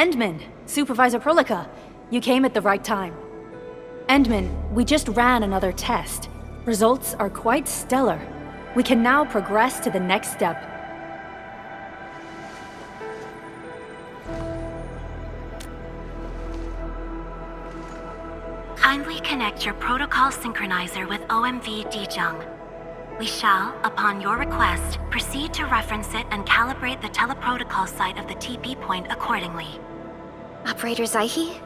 Endman, Supervisor Prolica, you came at the right time. Endman, we just ran another test. Results are quite stellar. We can now progress to the next step. Kindly connect your protocol synchronizer with OMV Dijong. We shall, upon your request, proceed to reference it and calibrate the teleprotocol site of the TP point accordingly. Operator Zaihi?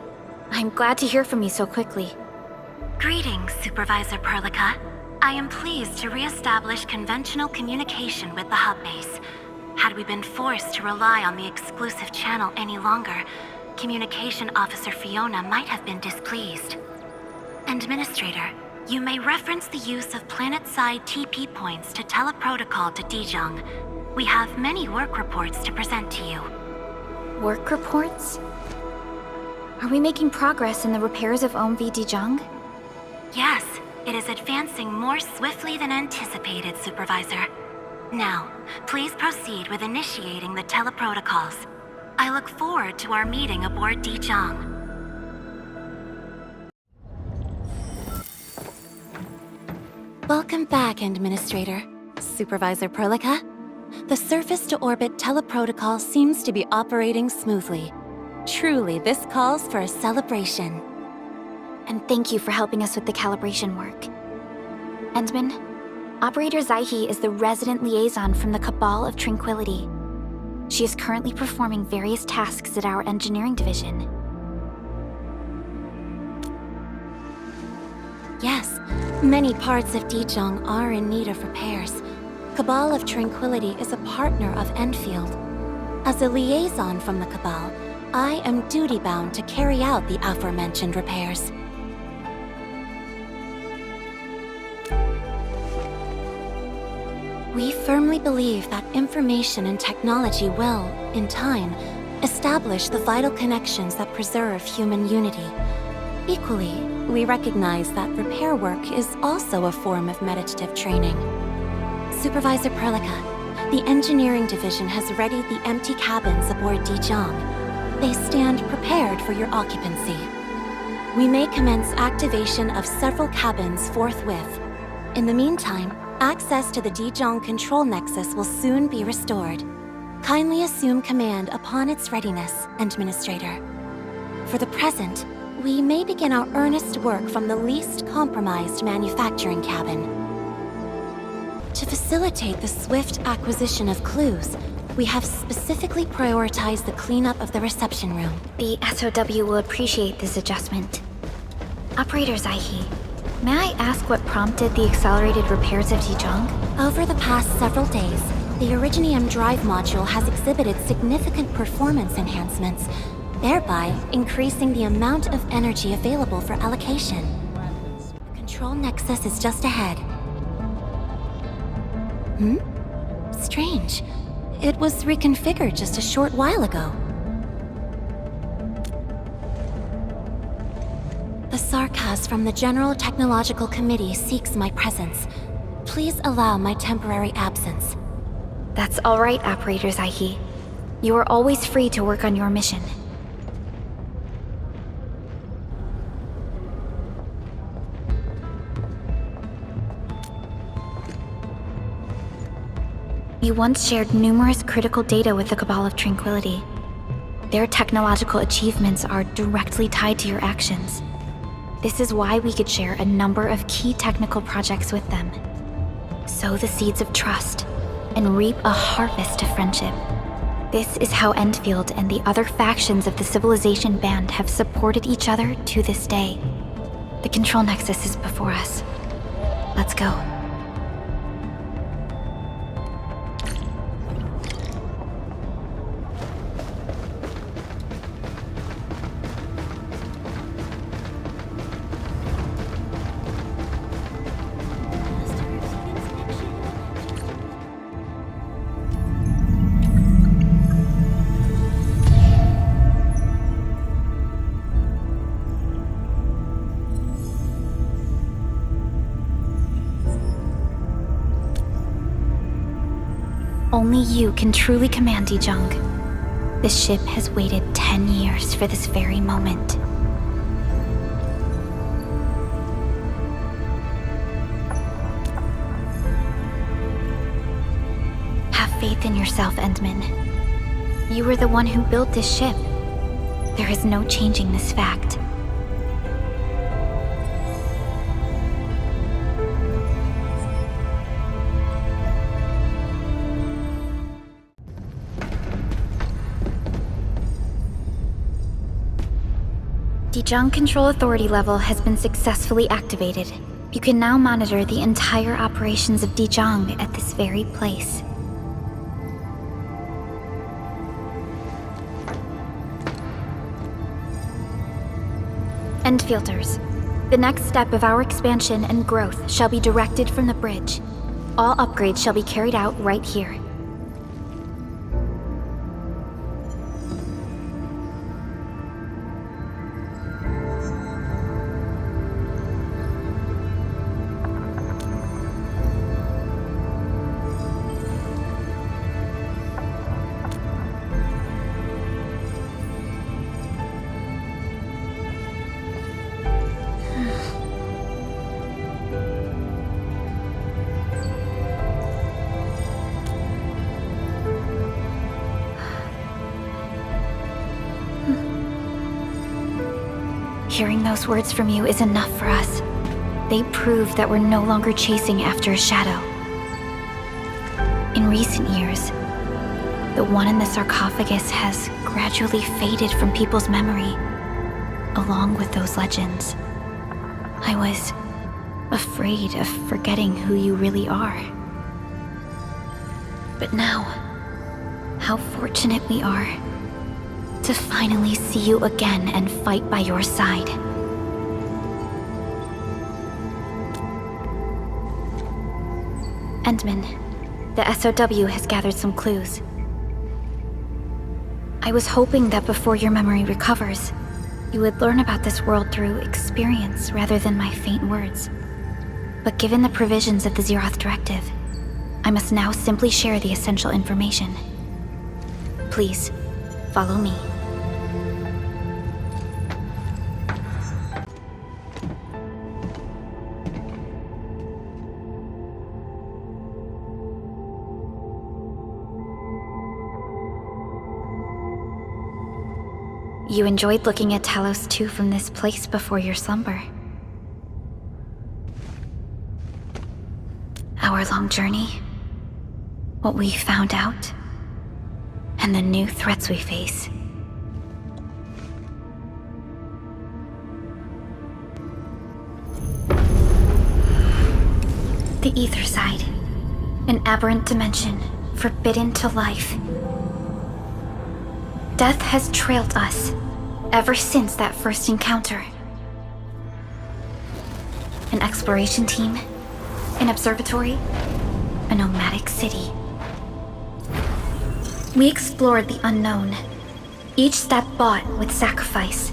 I'm glad to hear from you so quickly. Greetings, Supervisor Prolica. I am pleased to re-establish conventional communication with the hub base. Had we been forced to rely on the exclusive channel any longer, Communication Officer Fiona might have been displeased. Administrator, you may reference the use of planet-side TP points to teleprotocol to Dijong. We have many work reports to present to you. Work reports? Are we making progress in the repairs of OMV Dijong? Yes, it is advancing more swiftly than anticipated, Supervisor. Now, please proceed with initiating the teleprotocols. I look forward to our meeting aboard Dijong. Welcome back, Administrator. Supervisor Prolica. The surface-to-orbit teleprotocol seems to be operating smoothly. Truly, this calls for a celebration. And thank you for helping us with the calibration work. Endman, Operator Zaihi is the resident liaison from the Cabal of Tranquility. She is currently performing various tasks at our engineering division. Yes, many parts of Dijong are in need of repairs. Cabal of Tranquility is a partner of Enfield. As a liaison from the Cabal, I am duty-bound to carry out the aforementioned repairs. We firmly believe that information and technology will, in time, establish the vital connections that preserve human unity. Equally, we recognize that repair work is also a form of meditative training. Supervisor Prolica, the engineering division has readied the empty cabins aboard Dijong. They stand prepared for your occupancy. We may commence activation of several cabins forthwith. In the meantime, access to the Dijong control nexus will soon be restored. Kindly assume command upon its readiness, Administrator. For the present, we may begin our earnest work from the least compromised manufacturing cabin. To facilitate the swift acquisition of clues, we have specifically prioritized the cleanup of the reception room. The SOW will appreciate this adjustment. Operator Zaihi, may I ask what prompted the accelerated repairs of Dijong? Over the past several days, the Originium drive module has exhibited significant performance enhancements, thereby increasing the amount of energy available for allocation. The control nexus is just ahead. Strange. It was reconfigured just a short while ago. The Sarkaz from the General Technological Committee seeks my presence. Please allow my temporary absence. That's all right, Operator Zaihi. You are always free to work on your mission. You once shared numerous critical data with the Cabal of Tranquility. Their technological achievements are directly tied to your actions. This is why we could share a number of key technical projects with them. Sow the seeds of trust, and reap a harvest of friendship. This is how Enfield and the other factions of the Civilization Band have supported each other to this day. The control nexus is before us. Let's go. Only you can truly command Dijong. The ship has waited 10 years for this very moment. Have faith in yourself, Endman. You were the one who built this ship. There is no changing this fact. Dijong Control Authority level has been successfully activated. You can now monitor the entire operations of Dijong at this very place. End filters. The next step of our expansion and growth shall be directed from the bridge. All upgrades shall be carried out right here. Hearing those words from you is enough for us. They prove that we're no longer chasing after a shadow. In recent years, the one in the sarcophagus has gradually faded from people's memory, along with those legends. I was afraid of forgetting who you really are. But now, how fortunate we are to finally see you again and fight by your side. Endman, the SOW has gathered some clues. I was hoping that before your memory recovers, you would learn about this world through experience rather than my faint words. But given the provisions of the Zeroth Directive, I must now simply share the essential information. Please, follow me. You enjoyed looking at Talos 2 from this place before your slumber. Our long journey, what we found out, and the new threats we face. The Ether Side, an aberrant dimension forbidden to life. Death has trailed us ever since that first encounter. An exploration team, an observatory, a nomadic city. We explored the unknown, each step bought with sacrifice.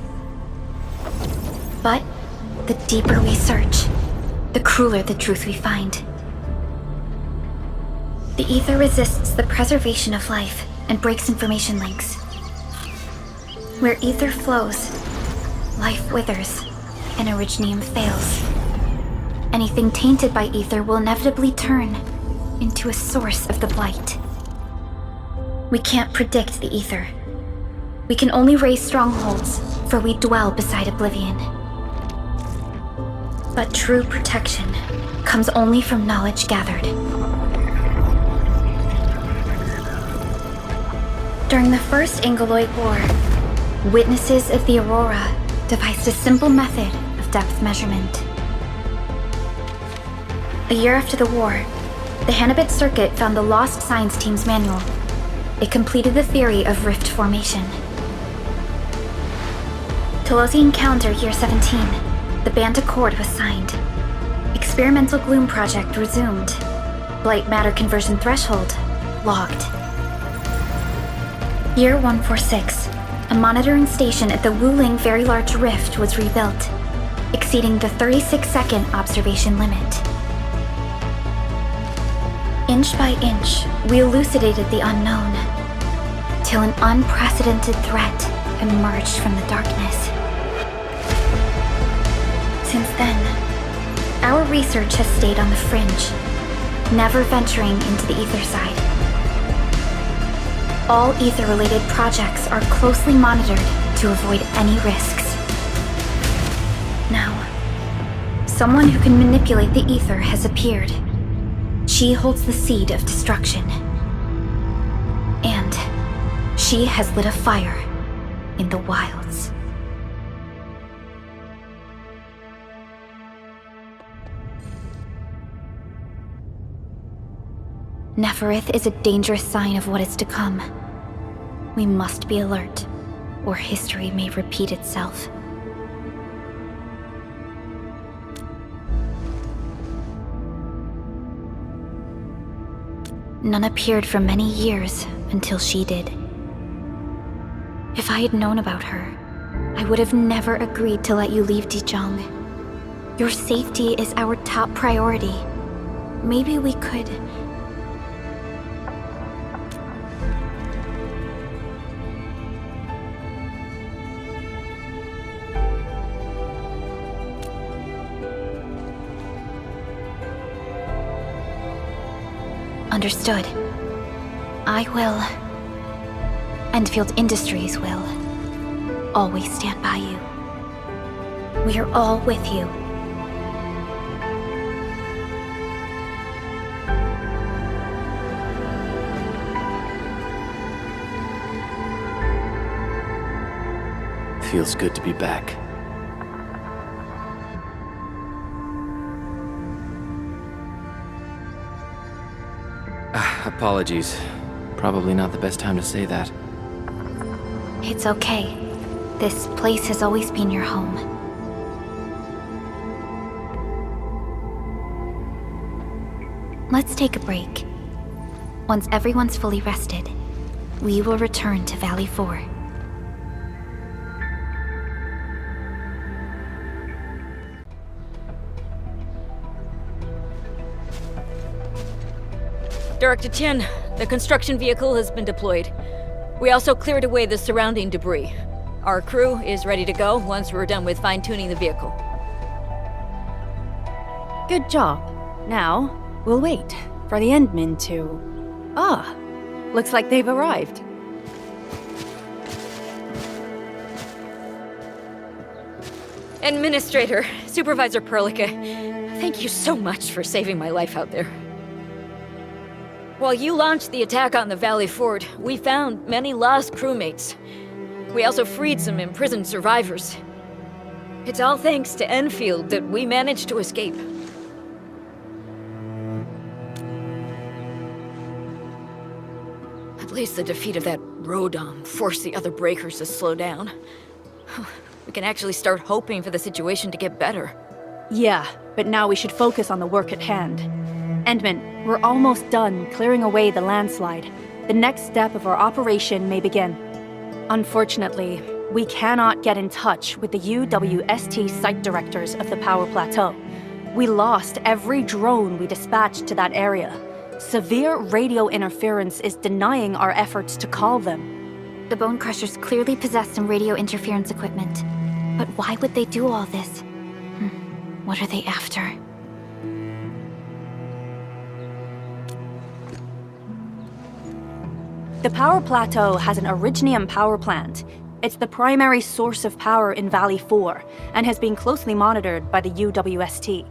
But the deeper we search, the crueler the truth we find. The Ether resists the preservation of life and breaks information links. Where Ether flows, life withers, and Originium fails. Anything tainted by Ether will inevitably turn into a source of the Blight. We can't predict the Ether. We can only raise strongholds, for we dwell beside Oblivion. But true protection comes only from knowledge gathered. During the First Angoloid War, witnesses of the Aurora devised a simple method of depth measurement. A year after the war, the Hannibit Circuit found the lost science team's manual. It completed the theory of rift formation. Telosian calendar year 17, the Band Accord was signed. Experimental Gloom project resumed. Blight matter conversion threshold logged. Year 146. A monitoring station at the Wuling Very Large Rift was rebuilt, exceeding the 36-second observation limit. Inch by inch, we elucidated the unknown. until an unprecedented threat emerged from the darkness. Since then, our research has stayed on the fringe, never venturing into the ether side. All ether-related projects are closely monitored to avoid any risks. Now, someone who can manipulate the ether has appeared. She holds the seed of destruction. And she has lit a fire in the wilds. Neferith is a dangerous sign of what is to come. We must be alert, or history may repeat itself. None appeared for many years until she did. If I had known about her, I would have never agreed to let you leave Dijon. Your safety is our top priority. Maybe we could... Understood. I will. Enfield Industries will. Always stand by you. We are all with you. Feels good to be back. Apologies. Probably not the best time to say that. It's okay. This place has always been your home. Let's take a break. Once everyone's fully rested, we will return to Valley 4. Director Chen, the construction vehicle has been deployed. We also cleared away the surrounding debris. Our crew is ready to go once we're done with fine-tuning the vehicle. Good job. Now, we'll wait for the Endmen to... Ah, looks like they've arrived. Administrator, Supervisor Perlica, thank you so much for saving my life out there. While you launched the attack on the Valley Fort, we found many lost crewmates. We also freed some imprisoned survivors. It's all thanks to Enfield that we managed to escape. At least the defeat of that Rodom forced the other breakers to slow down. We can actually start hoping for the situation to get better. Yeah, but now we should focus on the work at hand. Endman, we're almost done clearing away the landslide. The next step of our operation may begin. Unfortunately, we cannot get in touch with the UWST site directors of the Power Plateau. We lost every drone we dispatched to that area. Severe radio interference is denying our efforts to call them. The Bone Crushers clearly possess some radio interference equipment. But why would they do all this? What are they after? The Power Plateau has an Originium power plant. It's the primary source of power in Valley 4, and has been closely monitored by the UWST.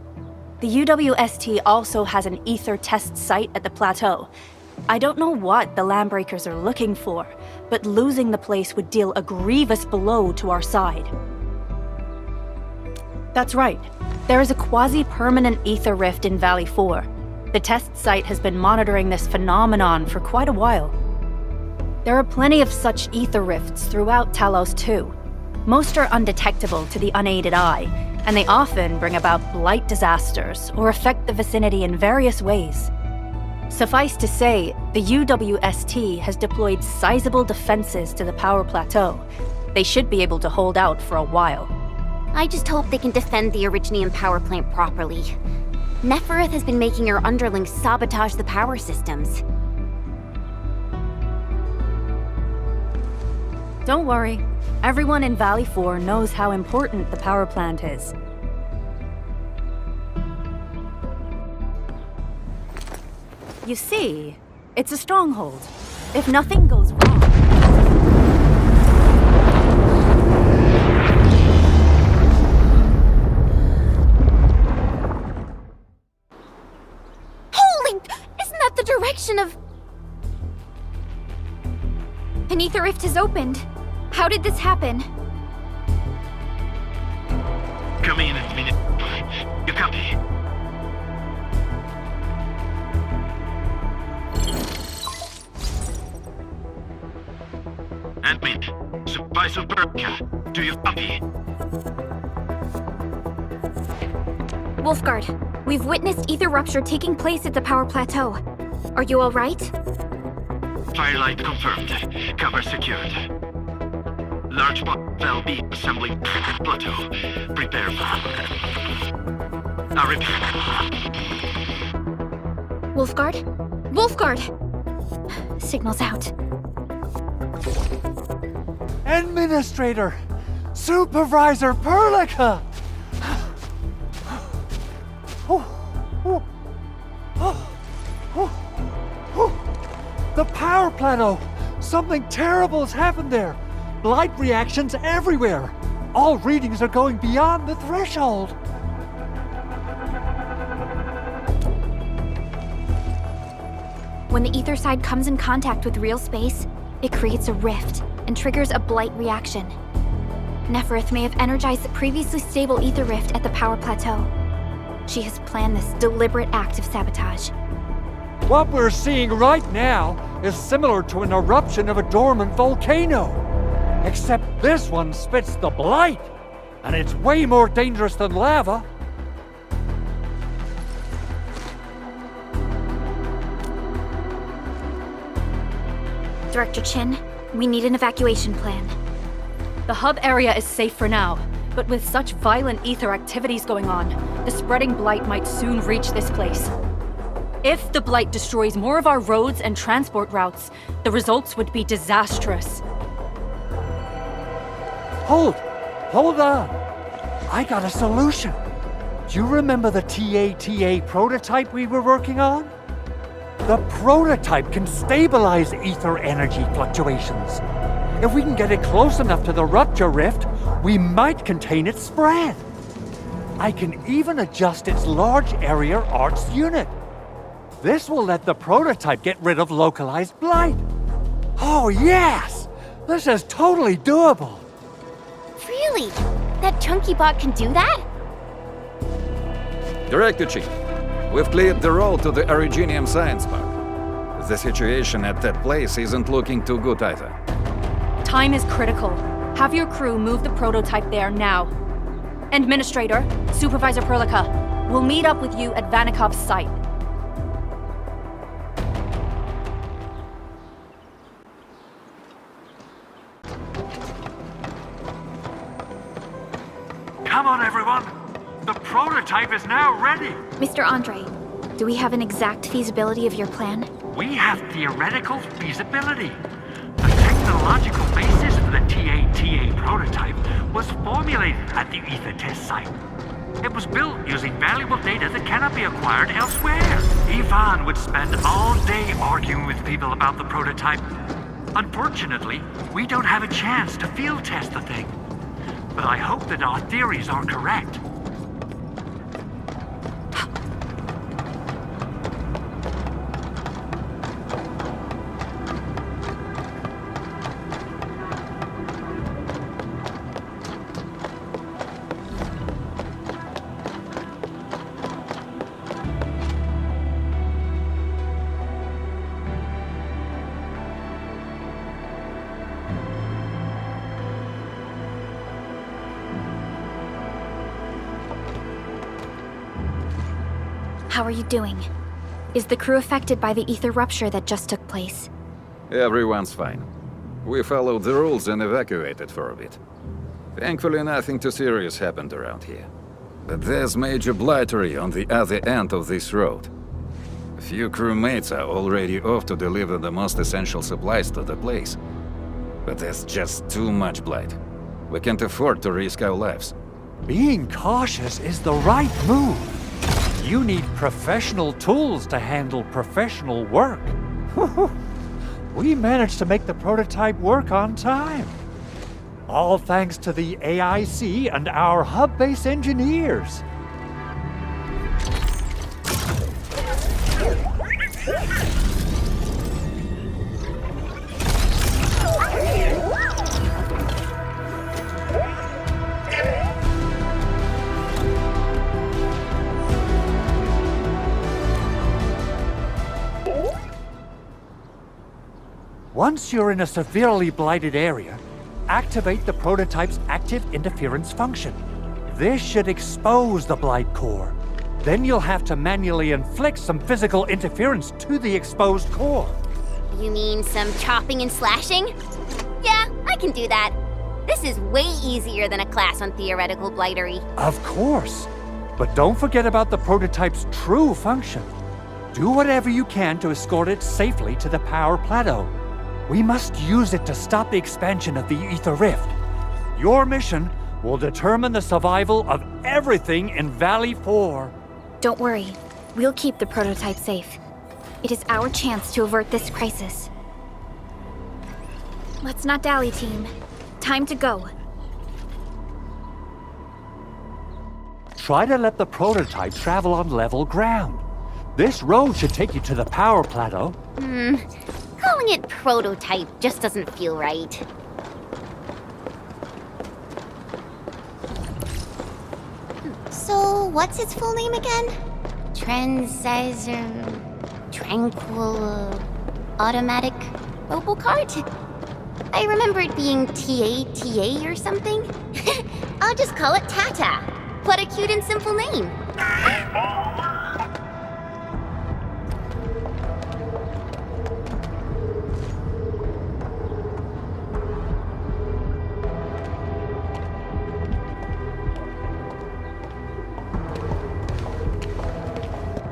The UWST also has an ether test site at the plateau. I don't know what the Landbreakers are looking for, but losing the place would deal a grievous blow to our side. That's right. There is a quasi-permanent ether rift in Valley 4. The test site has been monitoring this phenomenon for quite a while. There are plenty of such ether rifts throughout Talos too. Most are undetectable to the unaided eye, and they often bring about blight disasters or affect the vicinity in various ways. Suffice to say, the UWST has deployed sizable defenses to the Power Plateau. They should be able to hold out for a while. I just hope they can defend the Originium power plant properly. Neferith has been making her underlings sabotage the power systems. Don't worry. Everyone in Valley 4 knows how important the power plant is. You see, it's a stronghold. If nothing goes wrong... Holy! Isn't that the direction of... An ether rift has opened. How did this happen? Come in a minute. You copy? Admin, Supervisor Berka, do you copy? Wolfguard, we've witnessed ether rupture taking place at the power plateau. Are you all right? Firelight confirmed. Cover secured. Large part will be assembling plateau. Prepare for... I repeat. Wolfguard? Wolfguard! Signal's out. Administrator! Supervisor Perlica! The power plateau! Something terrible has happened there! Blight reactions everywhere! All readings are going beyond the threshold! When the ether side comes in contact with real space, it creates a rift and triggers a blight reaction. Nefereth may have energized the previously stable ether rift at the power plateau. She has planned this deliberate act of sabotage. What we're seeing right now is similar to an eruption of a dormant volcano. Except this one spits the blight, and it's way more dangerous than lava. Director Chin, we need an evacuation plan. The hub area is safe for now, but with such violent ether activities going on, the spreading blight might soon reach this place. If the blight destroys more of our roads and transport routes, the results would be disastrous. Hold on. I got a solution. Do you remember the TATA prototype we were working on? The prototype can stabilize ether energy fluctuations. If we can get it close enough to the rupture rift, we might contain its spread. I can even adjust its large area arcs unit. This will let the prototype get rid of localized blight. Oh yes! This is totally doable. Really? That chunky bot can do that? Director Chief, we've cleared the road to the Originium Science Park. The situation at that place isn't looking too good either. Time is critical. Have your crew move the prototype there now. Administrator, Supervisor Perlica, we'll meet up with you at Vanikov's site. Come on, everyone! The prototype is now ready! Mr. Andre, do we have an exact feasibility of your plan? We have theoretical feasibility. The technological basis for the TATA prototype was formulated at the ether test site. It was built using valuable data that cannot be acquired elsewhere. Ivan would spend all day arguing with people about the prototype. Unfortunately, we don't have a chance to field test the thing. But I hope that our theories are correct. How are you doing? Is the crew affected by the ether rupture that just took place? Everyone's fine. We followed the rules and evacuated for a bit. Thankfully, nothing too serious happened around here. But there's major blightery on the other end of this road. A few crewmates are already off to deliver the most essential supplies to the place. But there's just too much blight. We can't afford to risk our lives. Being cautious is the right move. You need professional tools to handle professional work. We managed to make the prototype work on time. All thanks to the AIC and our hub-base engineers. Once you're in a severely blighted area, activate the prototype's active interference function. This should expose the blight core. Then you'll have to manually inflict some physical interference to the exposed core. You mean some chopping and slashing? Yeah, I can do that. This is way easier than a class on theoretical blightery. Of course. But don't forget about the prototype's true function. Do whatever you can to escort it safely to the power plateau. We must use it to stop the expansion of the Ether Rift. Your mission will determine the survival of everything in Valley 4. Don't worry. We'll keep the prototype safe. It is our chance to avert this crisis. Let's not dally, team. Time to go. Try to let the prototype travel on level ground. This road should take you to the power plateau. Calling it prototype just doesn't feel right. So, what's its full name again? Tranquil Automatic Robocart? I remember it being TATA or something. I'll just call it Tata. What a cute and simple name.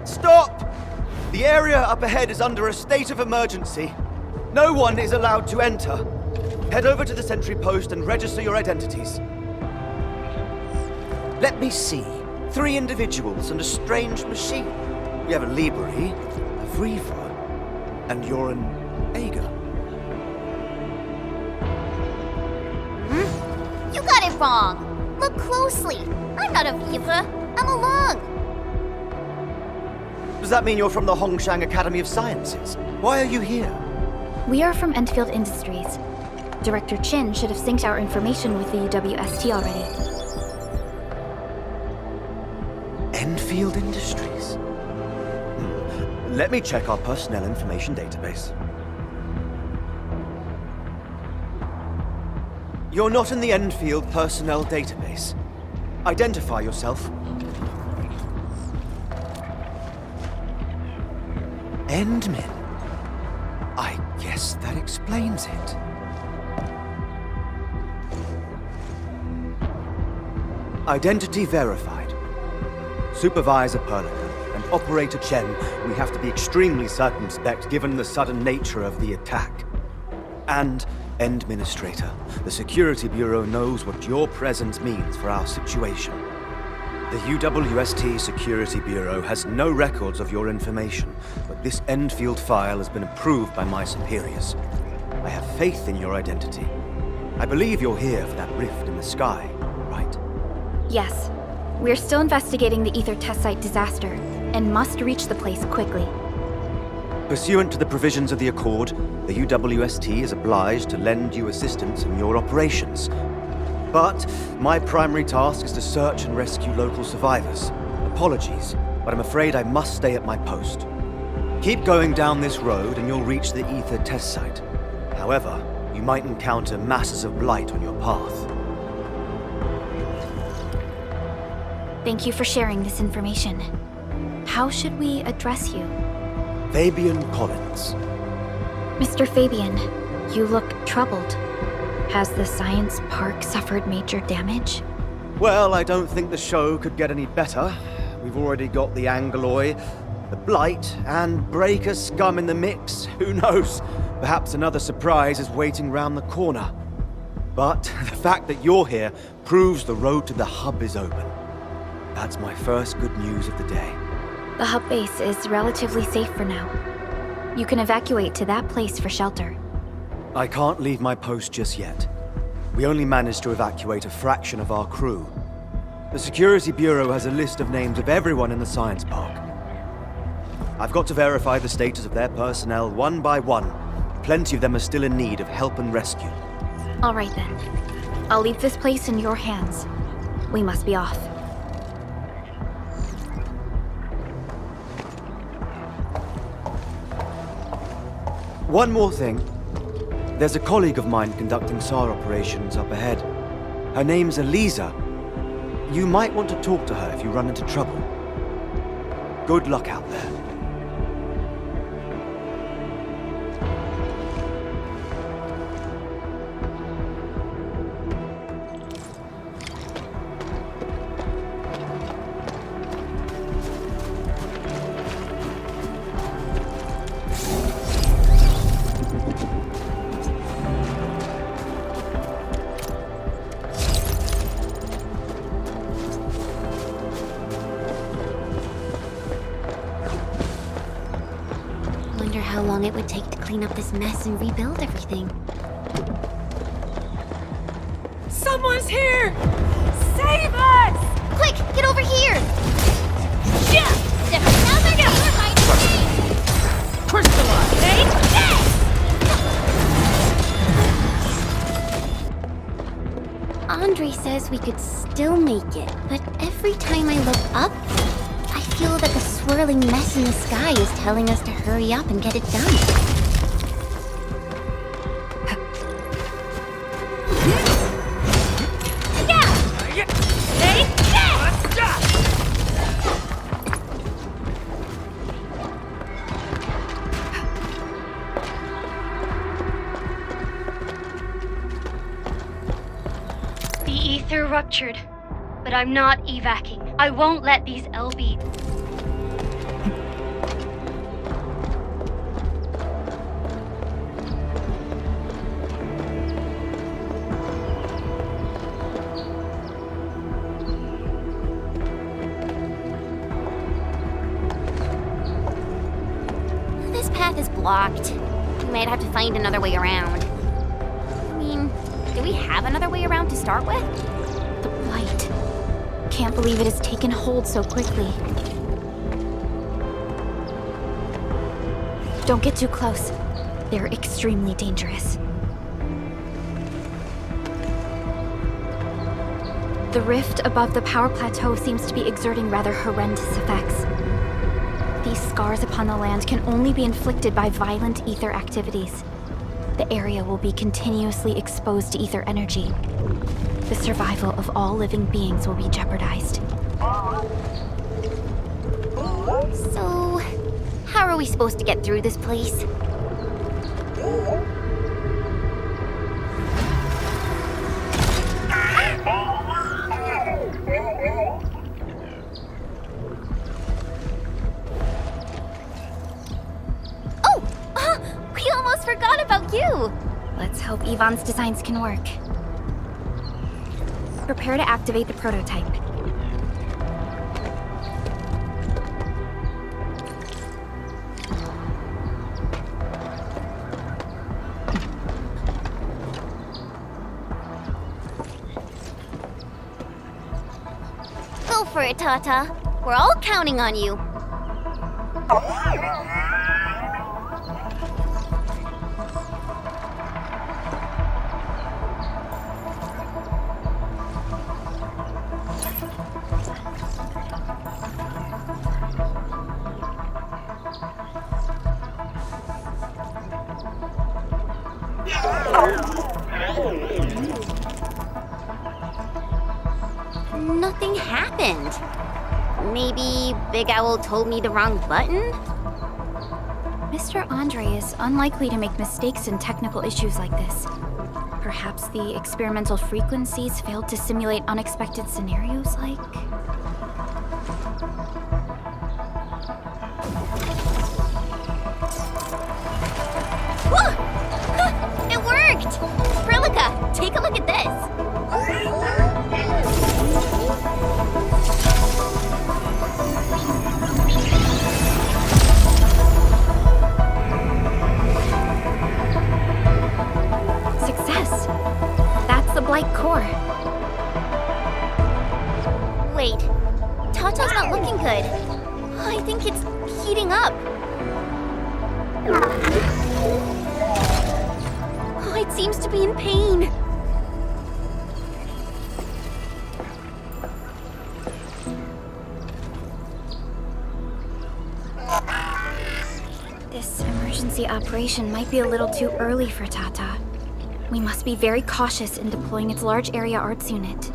Stop! The area up ahead is under a state of emergency. No one is allowed to enter. Head over to the sentry post and register your identities. Let me see. 3 individuals and a strange machine. We have a Libri, a Vriva, and you're an Ager. You got it wrong. Look closely. I'm not a Viva. I'm a Lung. Does that mean you're from the Hongshang Academy of Sciences? Why are you here? We are from Enfield Industries. Director Chin should have synced our information with the UWST already. Enfield Industries? Let me check our personnel information database. You're not in the Enfield personnel database. Identify yourself. Endmin. I guess that explains it. Identity verified. Supervisor Perlica and Operator Chen, we have to be extremely circumspect given the sudden nature of the attack. And Administrator, the Security Bureau knows what your presence means for our situation. The UWST Security Bureau has no records of your information, but this Enfield file has been approved by my superiors. I have faith in your identity. I believe you're here for that rift in the sky, right? Yes. We're still investigating the Ether test site disaster, and must reach the place quickly. Pursuant to the provisions of the Accord, the UWST is obliged to lend you assistance in your operations. But my primary task is to search and rescue local survivors. Apologies, but I'm afraid I must stay at my post. Keep going down this road and you'll reach the Ether test site. However, you might encounter masses of blight on your path. Thank you for sharing this information. How should we address you? Fabian Collins. Mr. Fabian, you look troubled. Has the science park suffered major damage? Well, I don't think the show could get any better. We've already got the Angloy, the Blight, and Breaker scum in the mix. Who knows? Perhaps another surprise is waiting round the corner. But the fact that you're here proves the road to the hub is open. That's my first good news of the day. The hub base is relatively safe for now. You can evacuate to that place for shelter. I can't leave my post just yet. We only managed to evacuate a fraction of our crew. The Security Bureau has a list of names of everyone in the science park. I've got to verify the status of their personnel one by one. Plenty of them are still in need of help and rescue. All right then. I'll leave this place in your hands. We must be off. One more thing. There's a colleague of mine conducting SAR operations up ahead. Her name's Eliza. You might want to talk to her if you run into trouble. Good luck out there. Wonder how long it would take to clean up this mess and rebuild everything. Someone's here! Save us! Quick, get over here! Yeah! Another Crystalline! Take this! Andre says we could still make it, but every time I look up, I feel that the swirling mess in the sky is telling us to hurry up and get it done. The ether ruptured, but I'm not evacing. I won't let these LB... This path is blocked. We might have to find another way around. I mean, do we have another way around to start with? The blight. Can't believe it has taken hold so quickly. Don't get too close. They're extremely dangerous. The rift above the power plateau seems to be exerting rather horrendous effects. These scars upon the land can only be inflicted by violent ether activities. The area will be continuously exposed to ether energy. The survival of all living beings will be jeopardized. So, how are we supposed to get through this place? We almost forgot about you! Let's hope Yvonne's designs can work. Prepare to activate the prototype. Go for it, Tata. We're all counting on you. Nothing happened. Maybe Big Owl told me the wrong button? Mr. Andre is unlikely to make mistakes in technical issues like this. Perhaps the experimental frequencies failed to simulate unexpected scenarios like... Whoa! good. I think it's heating up. Oh, it seems to be in pain. This emergency operation might be a little too early for Tata. We must be very cautious in deploying its large area arts unit.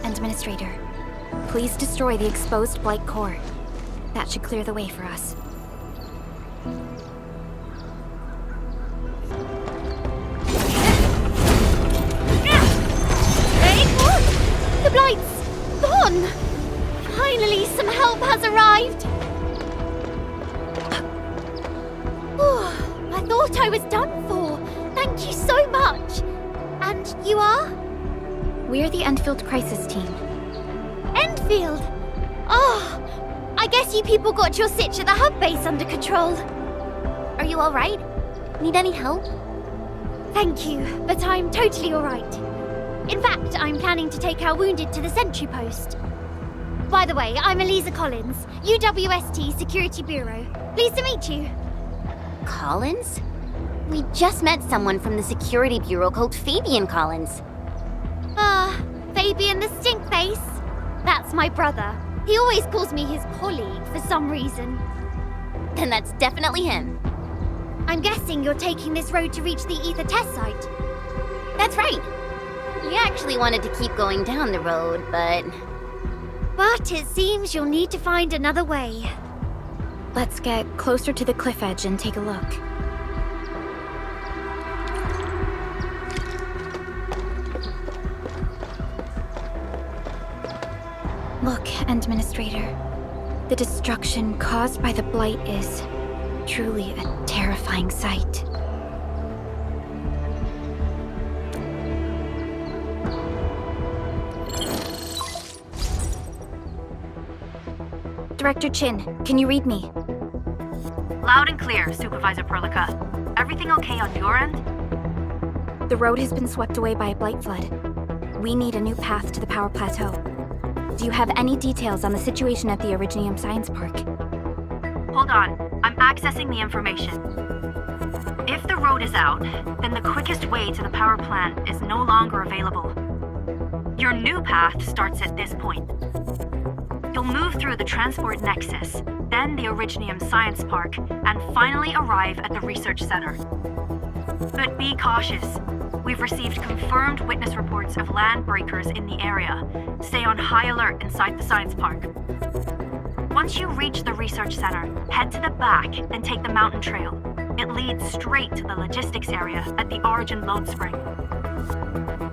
Administrator, please destroy the exposed Blight core. That should clear the way for us. The Blight's gone! Finally, some help has arrived! I thought I was done for. Thank you so much. And you are? We're the Enfield Crisis Team. Enfield? Oh, I guess you people got your sitch at the hub base under control. Are you alright? Need any help? Thank you, but I'm totally alright. In fact, I'm planning to take our wounded to the sentry post. By the way, I'm Eliza Collins, UWST Security Bureau. Pleased to meet you. Collins? We just met someone from the Security Bureau called Fabian Collins. Fabian the Stinkface? That's my brother. He always calls me his colleague for some reason. Then that's definitely him. I'm guessing you're taking this road to reach the Ether test site. That's right. We actually wanted to keep going down the road, but it seems you'll need to find another way. Let's get closer to the cliff edge and take a look. Look, Administrator. The destruction caused by the Blight is truly a terrifying sight. Director Chin, can you read me? Loud and clear, Supervisor Perlica. Everything okay on your end? The road has been swept away by a Blight flood. We need a new path to the power plateau. Do you have any details on the situation at the Originium Science Park? Hold on, I'm accessing the information. If the road is out, then the quickest way to the power plant is no longer available. Your new path starts at this point. You'll move through the Transport Nexus, then the Originium Science Park, and finally arrive at the Research Center. But be cautious. We've received confirmed witness reports of land breakers in the area. Stay on high alert inside the Science Park. Once you reach the Research Center, head to the back and take the mountain trail. It leads straight to the logistics area at the Origin Load Spring.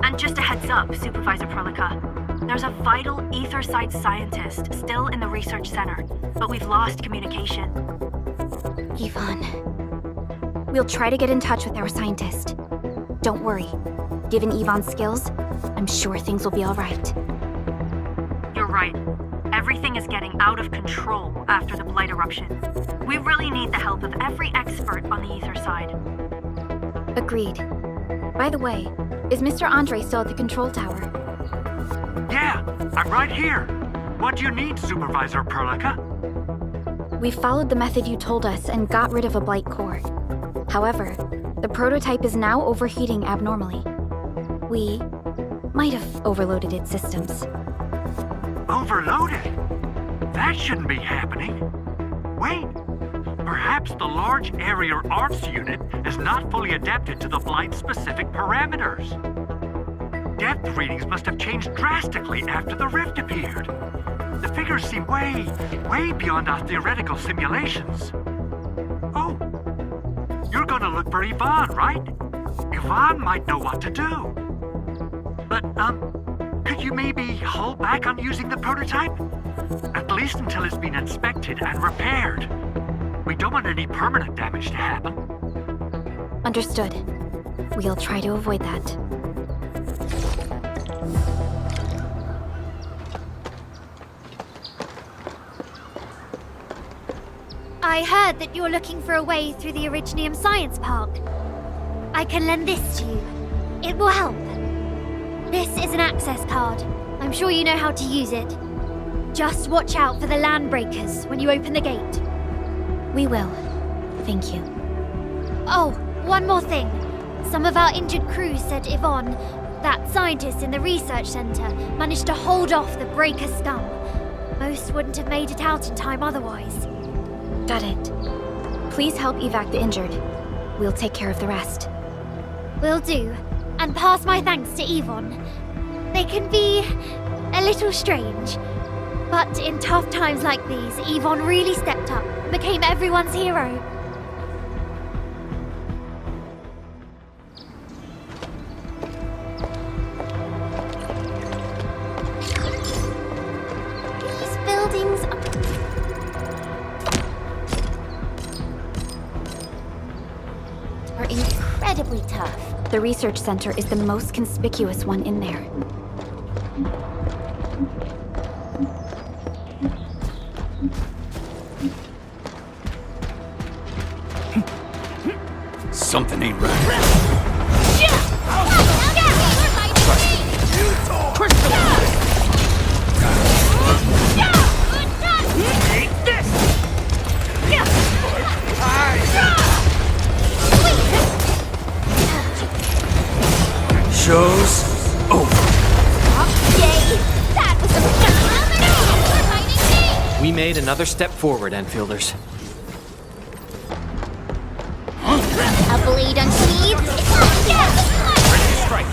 And just a heads up, Supervisor Perlica. There's a vital ether site scientist still in the Research Center, but we've lost communication. Yvonne. We'll try to get in touch with our scientist. Don't worry. Given Yvonne's skills, I'm sure things will be all right. You're right. Everything is getting out of control after the Blight eruption. We really need the help of every expert on the ether side. Agreed. By the way, is Mr. Andre still at the control tower? Yeah, I'm right here. What do you need, Supervisor Perlica? We followed the method you told us and got rid of a Blight core. However, the prototype is now overheating abnormally. We might have overloaded its systems. Overloaded? That shouldn't be happening. Wait, perhaps the large area arts unit is not fully adapted to the Blight-specific parameters. Depth readings must have changed drastically after the rift appeared. The figures seem way beyond our theoretical simulations. Oh, you're gonna look for Yvonne, right? Yvonne might know what to do. But, could you maybe hold back on using the prototype? At least until it's been inspected and repaired. We don't want any permanent damage to happen. Understood. We'll try to avoid that. I heard that you're looking for a way through the Originium Science Park. I can lend this to you. It will help. This is an access card. I'm sure you know how to use it. Just watch out for the land breakers when you open the gate. We will. Thank you. Oh, one more thing. Some of our injured crew said Yvonne, that scientist in the research center, managed to hold off the breaker scum. Most wouldn't have made it out in time otherwise. Got it. Please help evac the injured. We'll take care of the rest. Will do. And pass my thanks to Yvonne. They can be a little strange. But in tough times like these, Yvonne really stepped up, became everyone's hero. These buildings are incredibly tough. The research center is the most conspicuous one in there. Something ain't right. Show's over. We made another step forward, Enfielders. A blade unsheathed. Strike.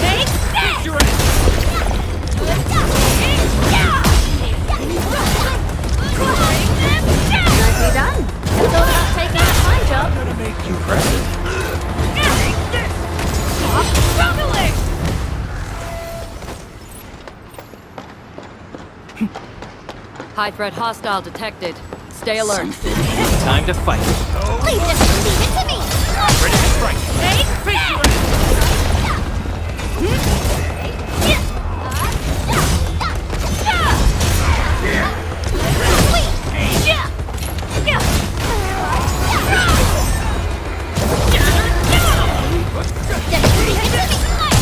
Take this! Nicely done. It's all about taking out my job. I'm gonna make you president. Stop struggling! High threat hostile detected. Stay alert. Time to fight. Please just leave it to me! Ready to strike.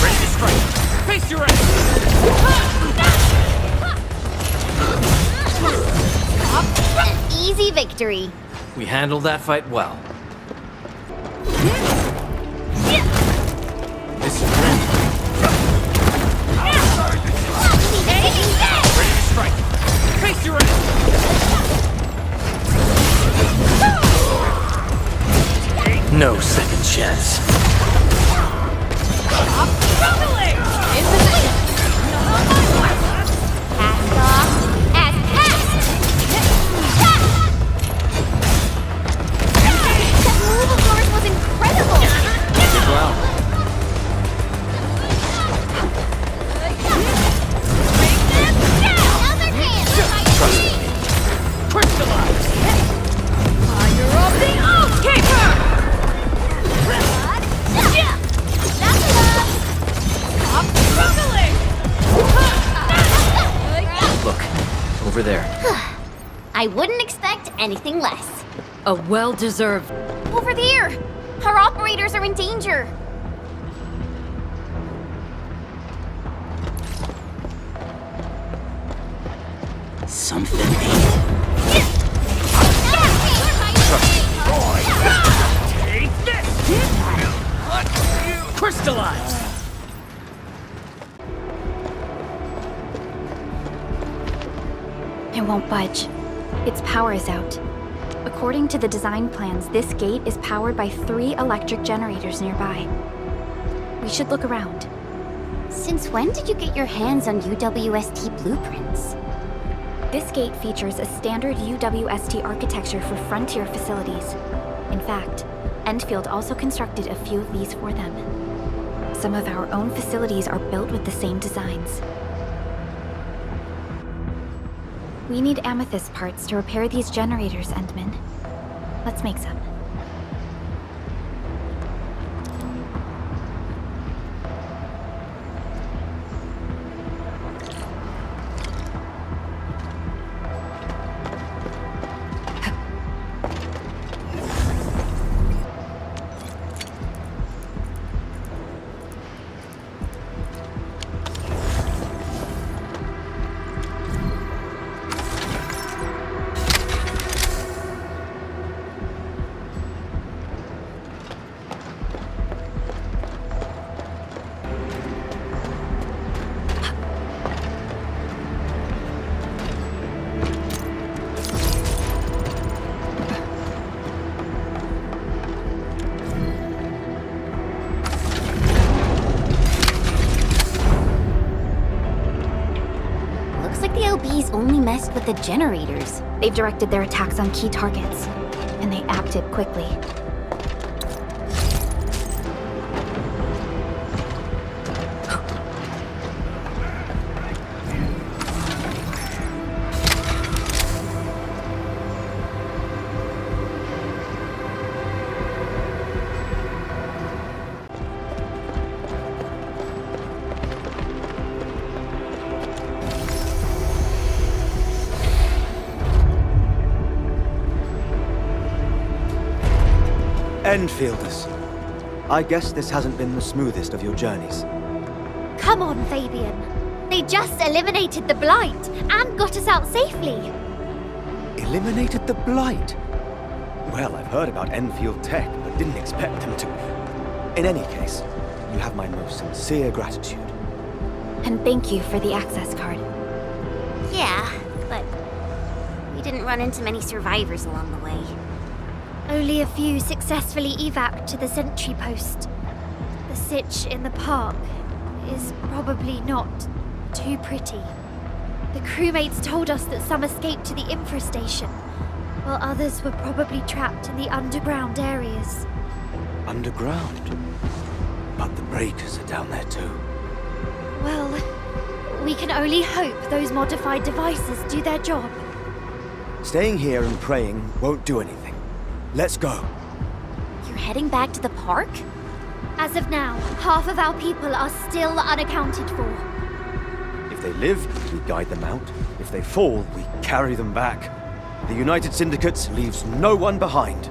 Ready to strike. Face your ass. An easy victory. We handled that fight well. This is ready. Ready to strike. Face your ass. No second chance. Cast off as cast! That move of yours was incredible! Did well. Other hand! Crystallize. Fire of the Oathkeeper! Look, over there. I wouldn't expect anything less. A well-deserved. Over there! Our operators are in danger! Something Take this! Crystallize! It won't budge. Its power is out. According to the design plans, this gate is powered by 3 electric generators nearby. We should look around. Since when did you get your hands on UWST blueprints? This gate features a standard UWST architecture for frontier facilities. In fact, Enfield also constructed a few of these for them. Some of our own facilities are built with the same designs. We need amethyst parts to repair these generators, Endman. Let's make some. Triaggelos only messed with the generators. They've directed their attacks on key targets, and they acted quickly. Enfielders. I guess this hasn't been the smoothest of your journeys. Come on, Fabian. They just eliminated the Blight and got us out safely. Eliminated the Blight? Well, I've heard about Enfield tech, but didn't expect them to. In any case, you have my most sincere gratitude. And thank you for the access card. Yeah, but we didn't run into many survivors along the way. Only a few successfully evac'd to the sentry post. The sitch in the park is probably not too pretty. The crewmates told us that some escaped to the infra station, while others were probably trapped in the underground areas. Underground? But the breakers are down there too. Well, we can only hope those modified devices do their job. Staying here and praying won't do anything. Let's go. You're heading back to the park? As of now, half of our people are still unaccounted for. If they live, we guide them out. If they fall, we carry them back. The United Syndicate leaves no one behind.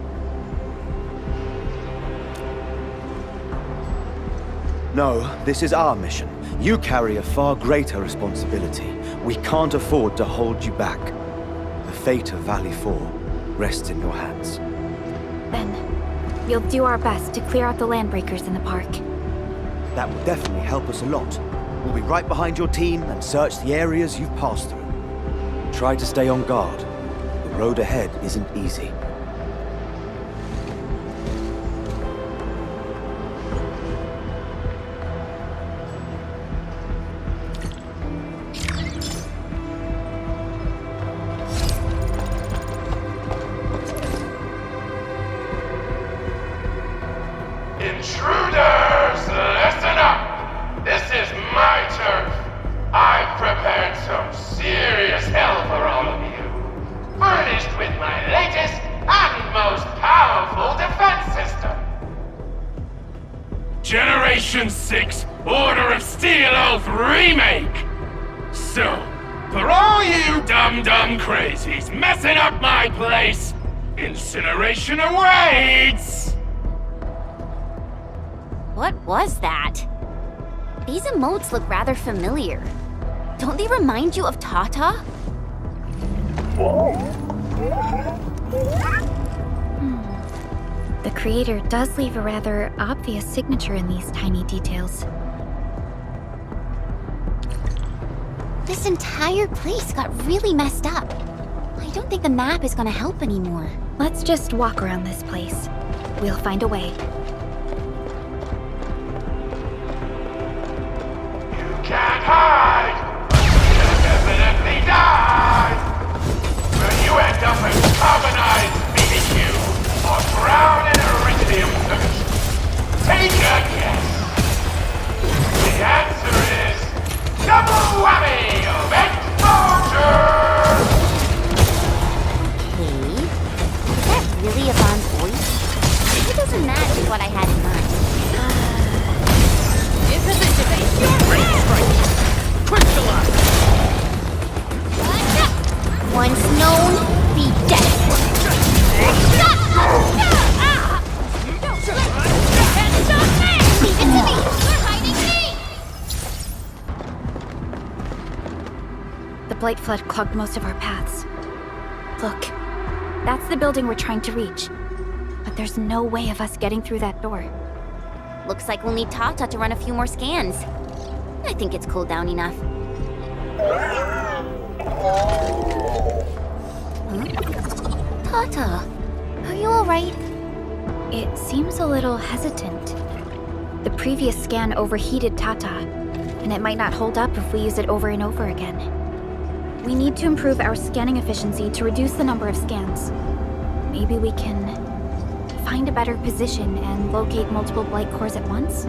No, this is our mission. You carry a far greater responsibility. We can't afford to hold you back. The fate of Valley 4 rests in your hands. Then, we'll do our best to clear out the landbreakers in the park. That will definitely help us a lot. We'll be right behind your team and search the areas you've passed through. Try to stay on guard. The road ahead isn't easy. Intruders, listen up! This is my turf. I've prepared some serious hell for all of you. Furnished with my latest and most powerful defense system. Generation 6 Order of Steel Oath Remake! So, for all you dumb crazies messing up my place, incineration awaits! What was that? These emotes look rather familiar. Don't they remind you of Tata? The creator does leave a rather obvious signature in these tiny details. This entire place got really messed up. I don't think the map is gonna help anymore. Let's just walk around this place. We'll find a way. Can't hide! You'll definitely die! Will you end up as carbonized BBQ or drown in iridium solution? Take a guess! The answer is double whammy of exposure! Hey, is that really Yvonne's voice? It doesn't match what I had in mind. Once known, be desperate. Leave it to me! You're hiding me! The Blight Flood clogged most of our paths. Look, that's the building we're trying to reach. But there's no way of us getting through that door. Looks like we'll need Tata to run a few more scans. I think it's cooled down enough. Huh? Tata, are you alright? It seems a little hesitant. The previous scan overheated Tata, and it might not hold up if we use it over and over again. We need to improve our scanning efficiency to reduce the number of scans. Maybe we can find a better position and locate multiple Blight cores at once?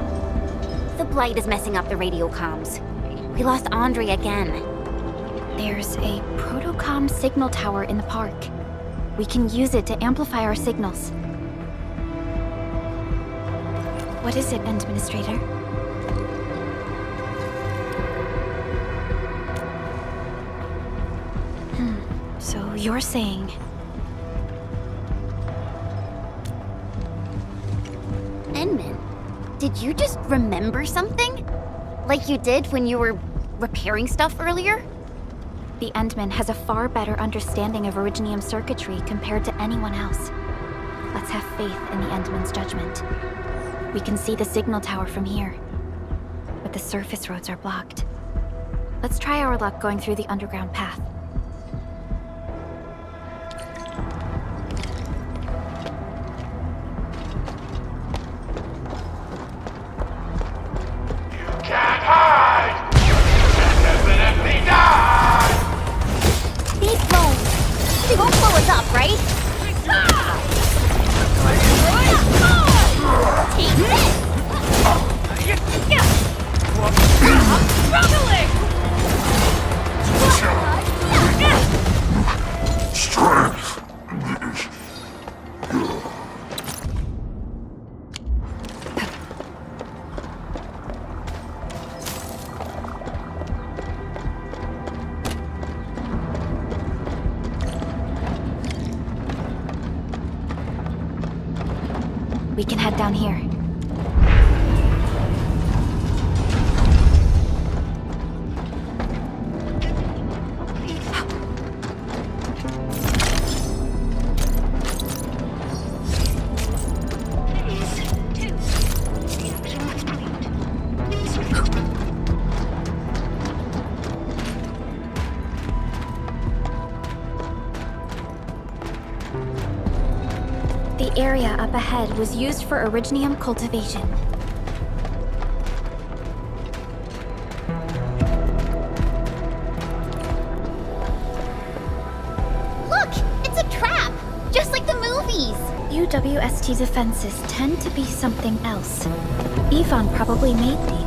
The Blight is messing up the radio comms. We lost Andre again. There's a protocom signal tower in the park. We can use it to amplify our signals. What is it, Administrator? So you're saying... Enman, did you just remember something? Like you did when you were repairing stuff earlier? The Endman has a far better understanding of Originium circuitry compared to anyone else. Let's have faith in the Endman's judgment. We can see the signal tower from here, but the surface roads are blocked. Let's try our luck going through the underground path. Can't hide! You definitely die! These drones, they won't blow us up, right? Take this! I'm struggling! Strength! We can head down here. The area up ahead was used for Originium cultivation. Look! It's a trap! Just like the movies! UWST defenses tend to be something else. Yvonne probably made these.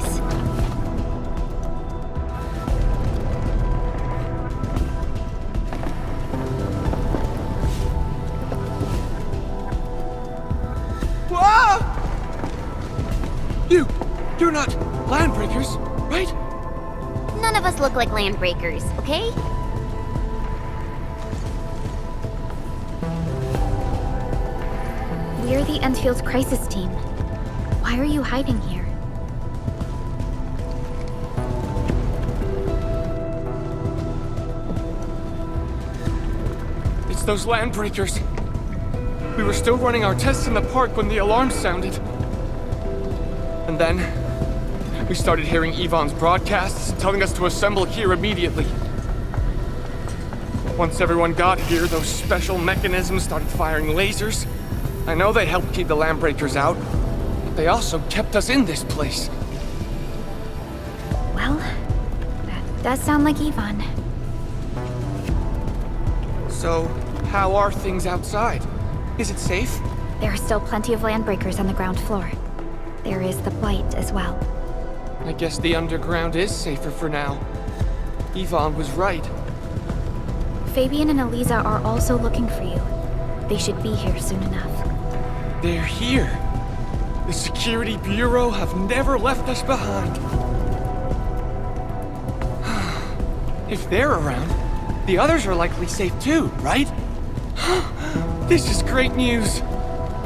You're not landbreakers, right? None of us look like landbreakers, okay? We're the Enfield's crisis team. Why are you hiding here? It's those landbreakers. We were still running our tests in the park when the alarm sounded. And then, we started hearing Yvonne's broadcasts telling us to assemble here immediately. Once everyone got here, those special mechanisms started firing lasers. I know they helped keep the landbreakers out, but they also kept us in this place. Well, that does sound like Yvonne. So, how are things outside? Is it safe? There are still plenty of landbreakers on the ground floor. There is the Blight as well. I guess the underground is safer for now. Yvonne was right. Fabian and Eliza are also looking for you. They should be here soon enough. They're here. The Security Bureau have never left us behind. If they're around, the others are likely safe too, right? This is great news.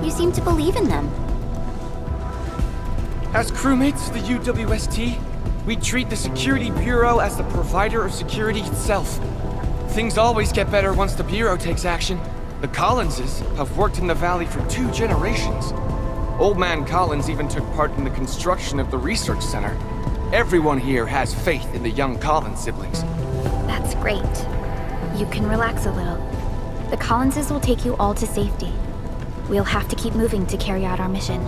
You seem to believe in them. As crewmates of the UWST, we treat the Security Bureau as the provider of security itself. Things always get better once the Bureau takes action. The Collinses have worked in the Valley for 2 generations. Old Man Collins even took part in the construction of the research center. Everyone here has faith in the young Collins siblings. That's great. You can relax a little. The Collinses will take you all to safety. We'll have to keep moving to carry out our mission.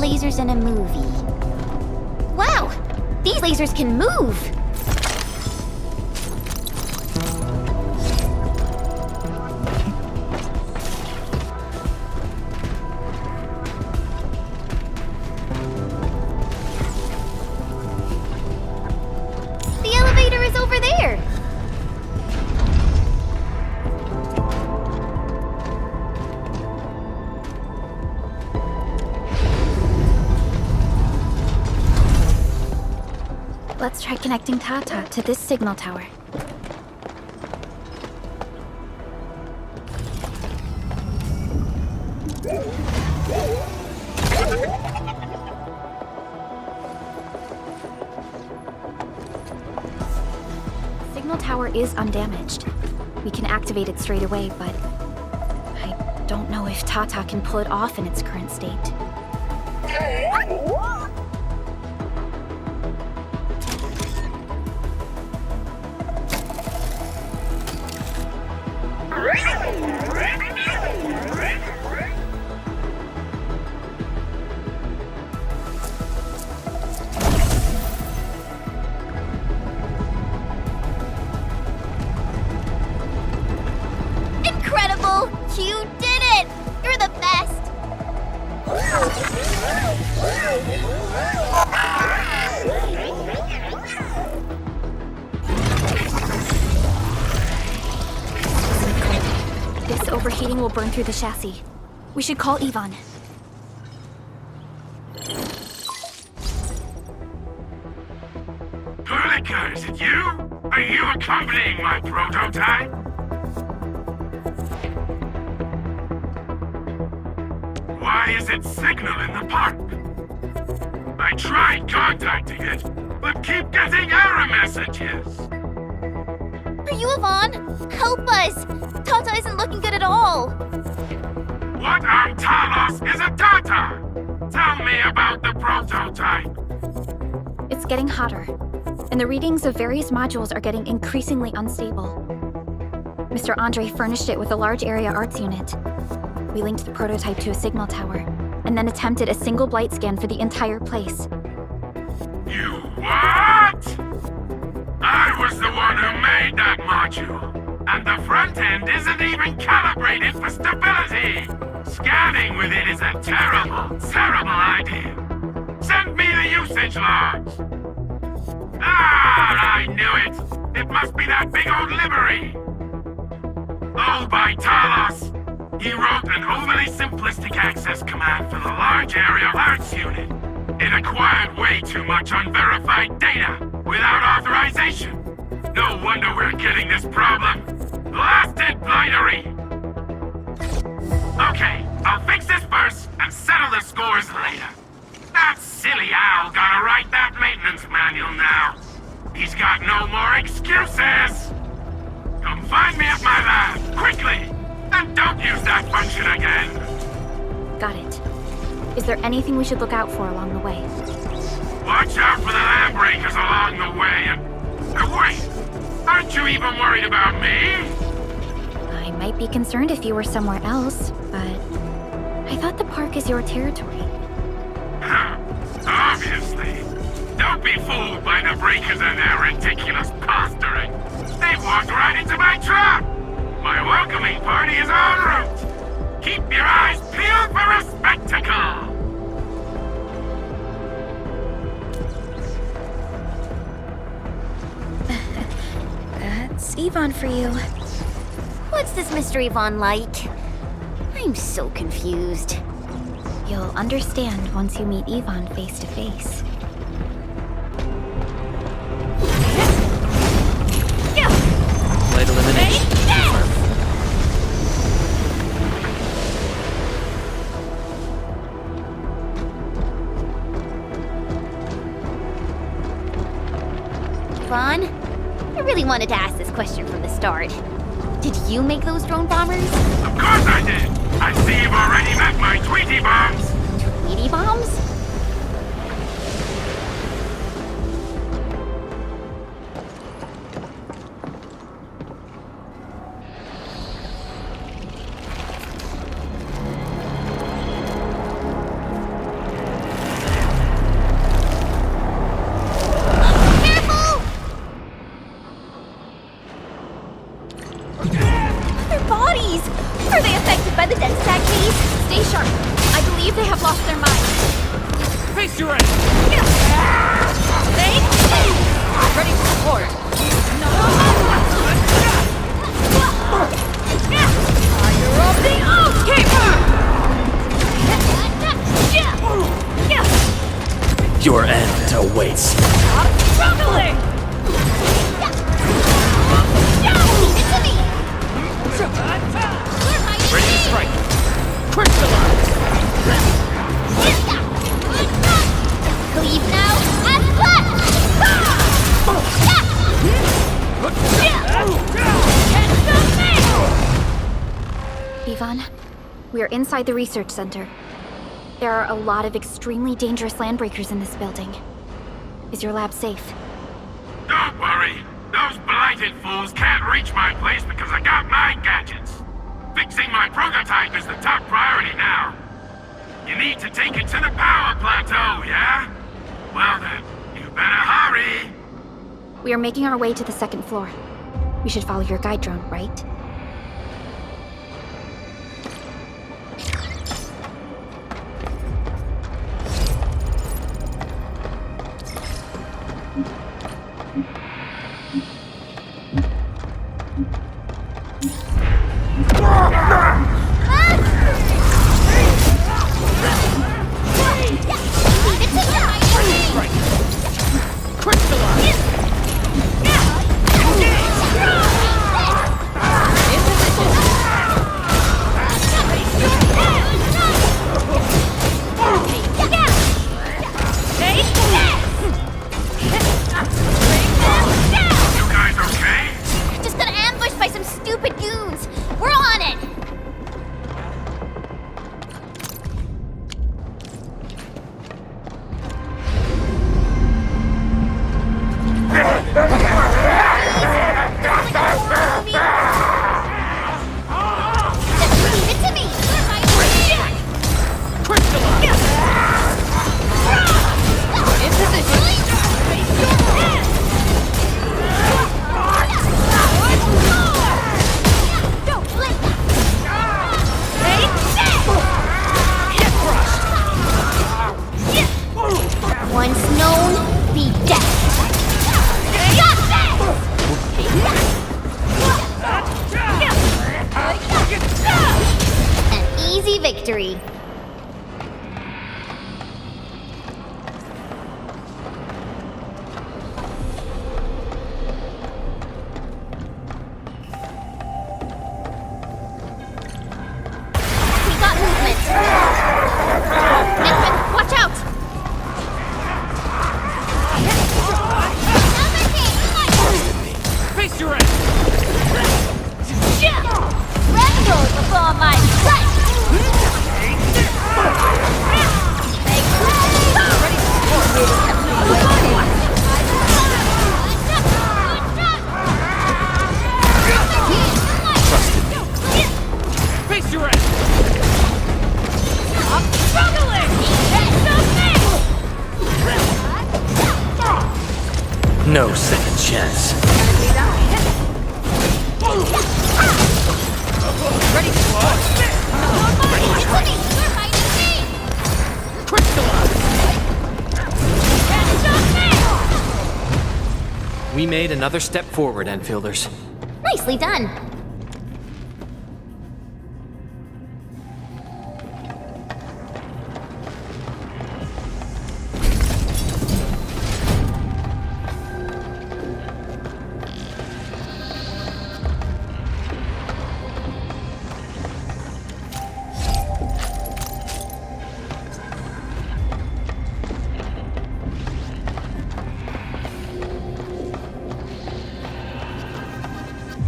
lasers in a movie. Wow! These lasers can move! The elevator is over there! Let's try connecting Tata to this signal tower. Signal tower is undamaged. We can activate it straight away, but I don't know if Tata can pull it off in its current state. Incredible! You did it! You're the best! This overheating will burn through the chassis. We should call Ivan. Perlica, is it you? Are you accompanying my prototype? Why is it signal in the park? I tried contacting it, but keep getting error messages. Are you Ivan? Help us! Tata isn't looking good at all! What on Talos is a Tata? Tell me about the prototype. It's getting hotter, and the readings of various modules are getting increasingly unstable. Mr. Andre furnished it with a large area arts unit. We linked the prototype to a signal tower, and then attempted a single blight scan for the entire place. You what? I was the one who made that module, and the front end isn't even calibrated for stability. Scanning with it is a terrible, terrible idea. Send me the usage logs. Ah, I knew it. It must be that big old livery. Oh, by Talos. He wrote an overly simplistic access command for the large area arts unit. It acquired way too much unverified data without authorization. No wonder we're getting this problem. Blasted blightery! Okay, I'll fix this first and settle the scores later. That silly owl gotta write that maintenance manual now. He's got no more excuses! Come find me at my lab, quickly! And don't use that function again! Got it. Is there anything we should look out for along the way? Watch out for the land breakers along the way and... wait! Aren't you even worried about me? I might be concerned if you were somewhere else, but I thought the park is your territory. Obviously. Don't be fooled by the breakers and their ridiculous posturing. They walked right into my trap! My welcoming party is en route! Keep your eyes peeled for a spectacle! That's Ivan for you. What's this Mr. Ivan like? I'm so confused. You'll understand once you meet Ivan face to face. Light elimination. Confirmed. Ivan, I really wanted to ask this question from the start. Did you make those drone bombers? Of course I did! I see you've already met my Tweety bombs! Tweety bombs? Ivan. We are inside the research center. There are a lot of extremely dangerous landbreakers in this building. Is your lab safe? Don't worry. Those blighted fools can't reach my place because I got my gadgets. Fixing my prototype is the top priority now. You need to take it to the power plateau, yeah? Well then, you better hurry. We are making our way to the second floor. We should follow your guide drone, right? Victory. We got movement. Edmund, watch out! Face your ass! Tremble before my sight! Face your ass! I'm struggling! No second chance. Ready to We made another step forward, Enfielders. Nicely done.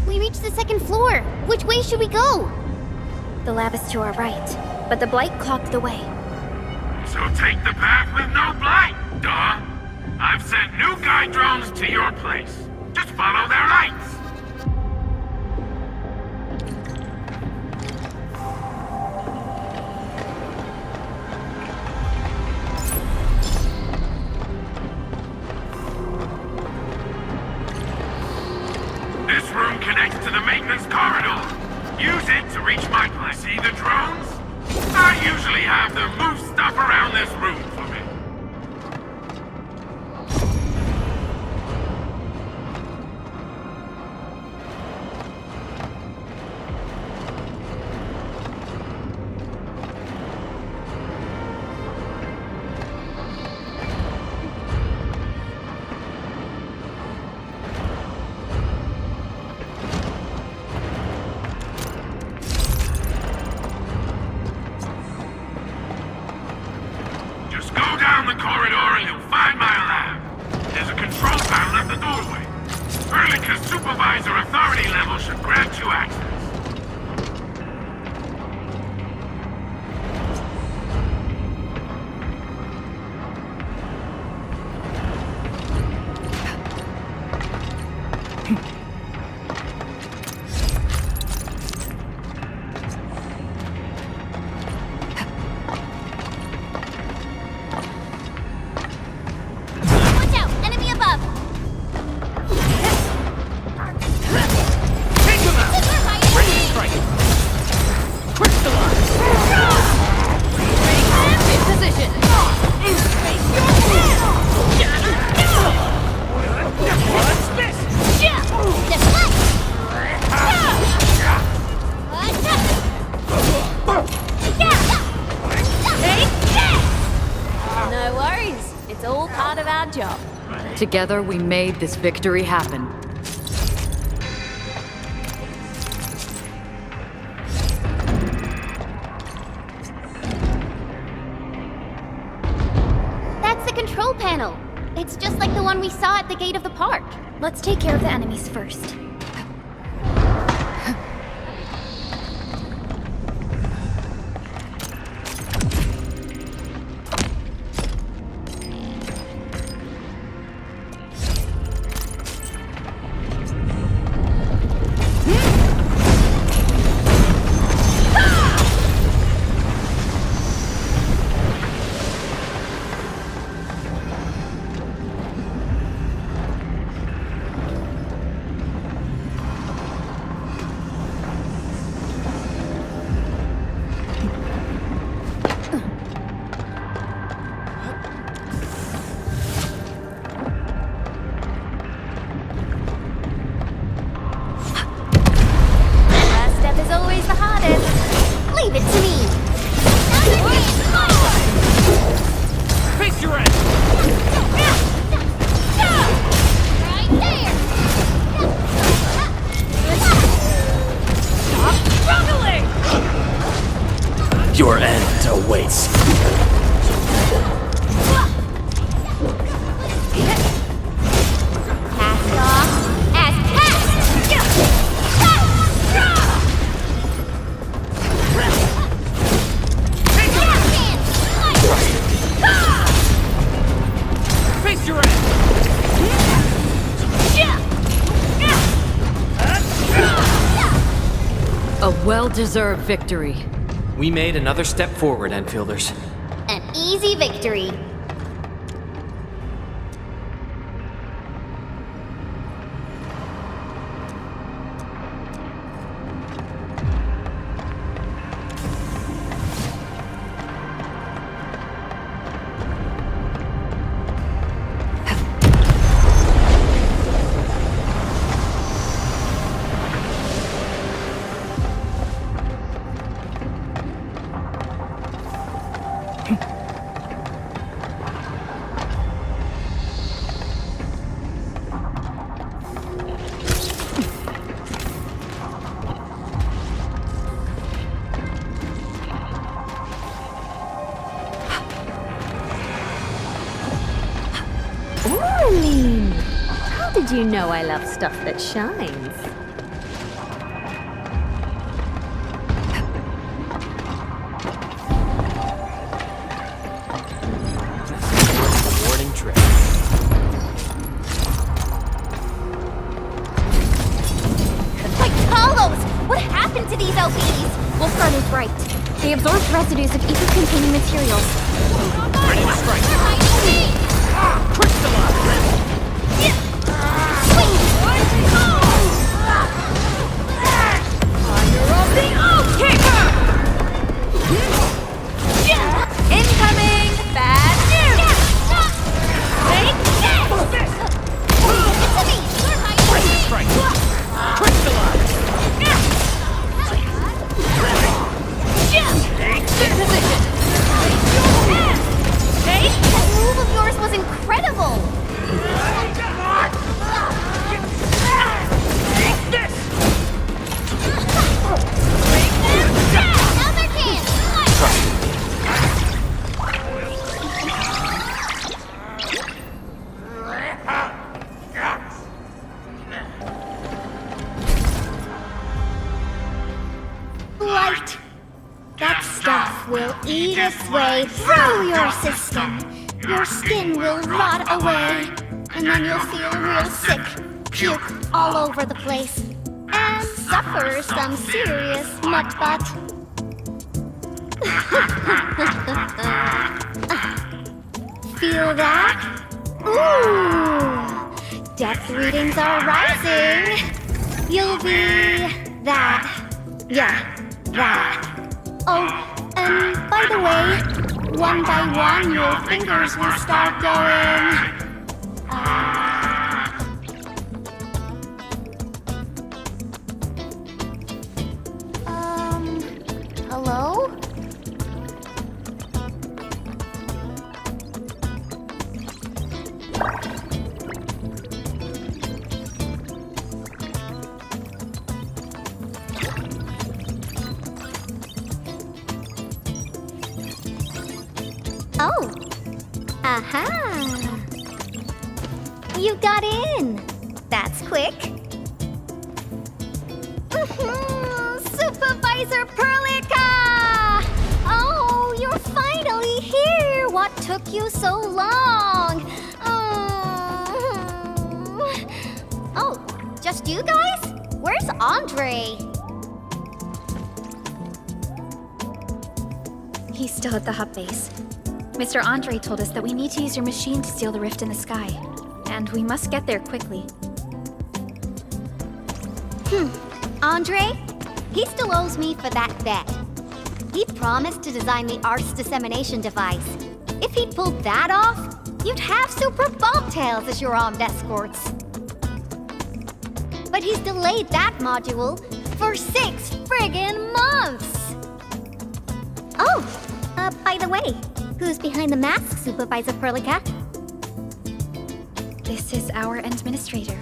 We reached the second floor. Which way should we go? The lab is to our right, but the blight clogged the way. So take the path with no blight, duh. I've sent new guide drones to your place. Just follow their lights. This room connects to the maintenance corridor. Use it to reach my place. See the drones? I usually have them move stuff around this room for me. Down the corridor and you'll find my lab. There's a control panel at the doorway. Erlich's supervisor authority level should grant you access. Together, we made this victory happen. That's the control panel. It's just like the one we saw at the gate of the park. Let's take care of the enemies first. Last step is always the hardest. Leave it to me. Face your end! Right there. Stop struggling! Your end awaits. Cast off as cast. Face your end! A well-deserved victory. We made another step forward, Enfielders. An easy victory. Orlean! How did you know I love stuff that shines? Warning trip. Like Carlos! What happened to these LPs? Wolfguard is right. They absorbed residues of ether-containing materials. Ready to strike. Crystallize! Incoming! Bad news! Take this! It's me! Ready to strike. Crystallize! Take position! That move of yours was incredible! Take this! Other can! Light! That stuff will eat its way through your system. Your skin will rot away. And then you'll feel real sick. Puke all over the place. And suffer some serious nut butt. Feel that? Ooh! Depth readings are rising. You'll be that. Yeah, that. Oh, and by the way, one by one your fingers will start going. Hello? Aha! You got in! That's quick. Supervisor Perlica! Oh, you're finally here! What took you so long? Oh, just you guys? Where's Andre? He's still at the hub base. Mr. Andre told us that we need to use your machine to seal the rift in the sky. And we must get there quickly. Andre? He still owes me for that bet. He promised to design the Art's dissemination device. If he'd pulled that off, you'd have super bobtails as your armed escorts. But he's delayed that module for 6 friggin' months! Oh, by the way, who's behind the mask, Supervisor Perlica? This is our administrator.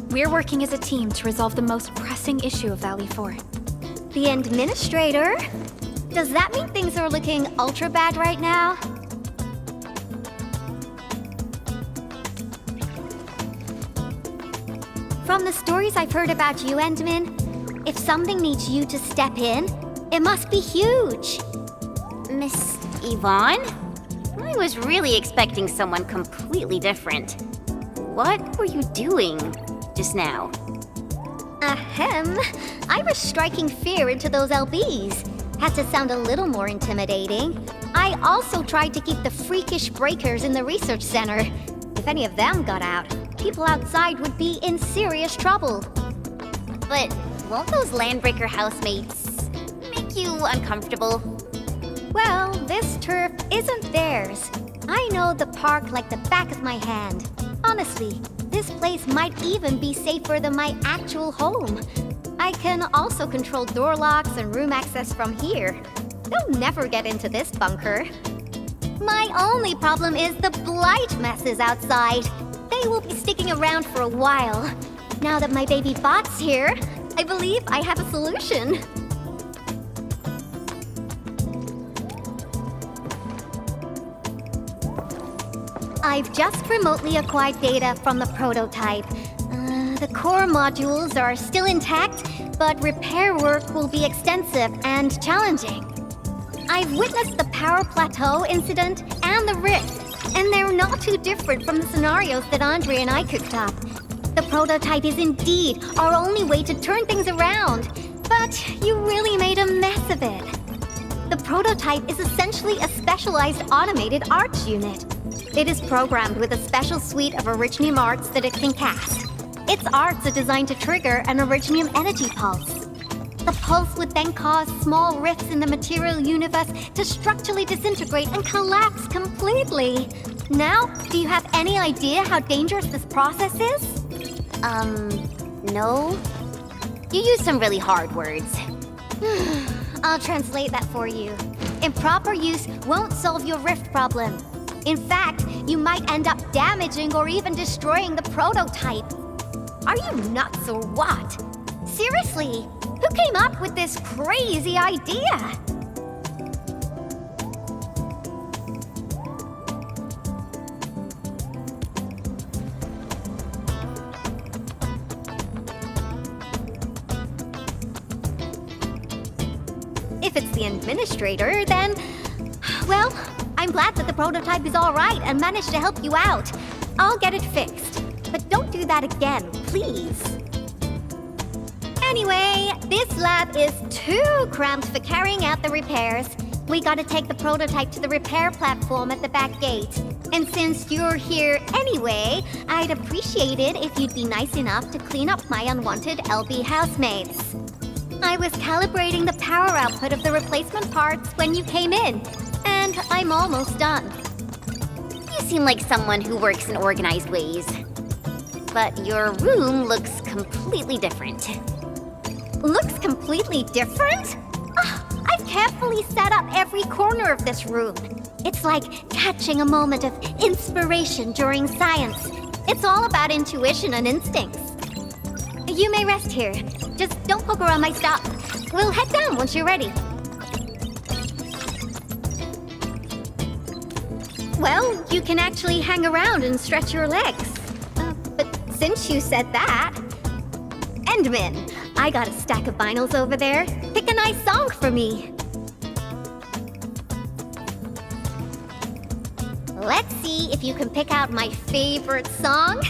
We're working as a team to resolve the most pressing issue of Valley 4. The administrator? Does that mean things are looking ultra bad right now? From the stories I've heard about you, Endman, if something needs you to step in, it must be huge. Miss Yvonne? I was really expecting someone completely different. What were you doing just now? Ahem. I was striking fear into those LBs. Had to sound a little more intimidating. I also tried to keep the freakish breakers in the research center. If any of them got out, people outside would be in serious trouble. But won't those Landbreaker housemates make you uncomfortable? Well, this turf isn't theirs. I know the park like the back of my hand. Honestly, this place might even be safer than my actual home. I can also control door locks and room access from here. They'll never get into this bunker. My only problem is the blight messes outside. They will be sticking around for a while. Now that my baby bot's here, I believe I have a solution. I've just remotely acquired data from the prototype. The core modules are still intact, but repair work will be extensive and challenging. I've witnessed the power plateau incident and the rift, and they're not too different from the scenarios that Andre and I cooked up. The prototype is indeed our only way to turn things around, but you really made a mess of it. The prototype is essentially a specialized automated arts unit. It is programmed with a special suite of Originium arts that it can cast. Its arts are designed to trigger an Originium energy pulse. The pulse would then cause small rifts in the material universe to structurally disintegrate and collapse completely. Now, do you have any idea how dangerous this process is? No. You used some really hard words. I'll translate that for you. Improper use won't solve your rift problem. In fact, you might end up damaging or even destroying the prototype. Are you nuts or what? Seriously, who came up with this crazy idea? If it's the administrator, then... well, I'm glad that the prototype is all right and managed to help you out. I'll get it fixed. But don't do that again, please. Anyway, this lab is too cramped for carrying out the repairs. We gotta take the prototype to the repair platform at the back gate. And since you're here anyway, I'd appreciate it if you'd be nice enough to clean up my unwanted LB housemates. I was calibrating the power output of the replacement parts when you came in, and I'm almost done. You seem like someone who works in organized ways. But your room looks completely different. Looks completely different? I've carefully set up every corner of this room. It's like catching a moment of inspiration during science. It's all about intuition and instincts. You may rest here. Just don't poke around my stuff. We'll head down once you're ready. Well, you can actually hang around and stretch your legs. But since you said that... Endman, I got a stack of vinyls over there. Pick a nice song for me. Let's see if you can pick out my favorite song.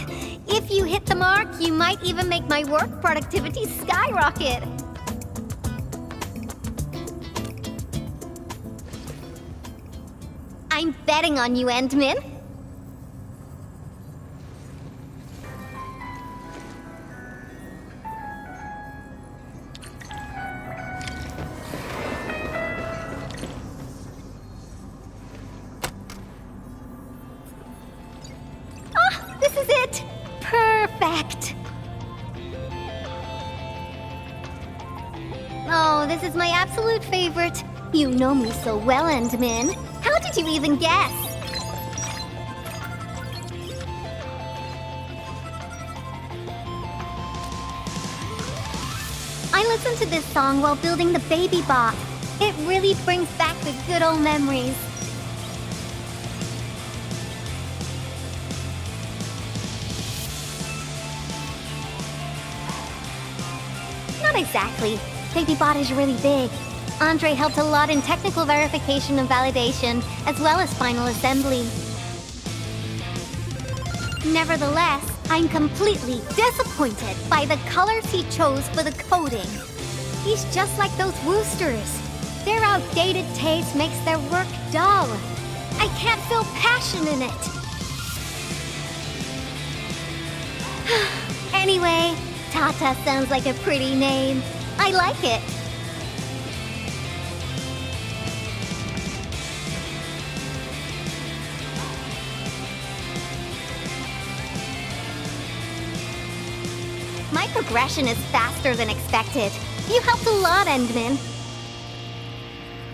If you hit the mark, you might even make my work productivity skyrocket. I'm betting on you, Endman. This is it! Perfect! Oh, this is my absolute favorite. You know me so well, Endman. How did you even guess? I listened to this song while building the baby bot. It really brings back the good old memories. Not exactly. BabyBot is really big. Andre helped a lot in technical verification and validation, as well as final assembly. Nevertheless, I'm completely disappointed by the colors he chose for the coding. He's just like those Woosters. Their outdated taste makes their work dull. I can't feel passion in it. Anyway, Tata sounds like a pretty name. I like it. My progression is faster than expected. You helped a lot, Endman.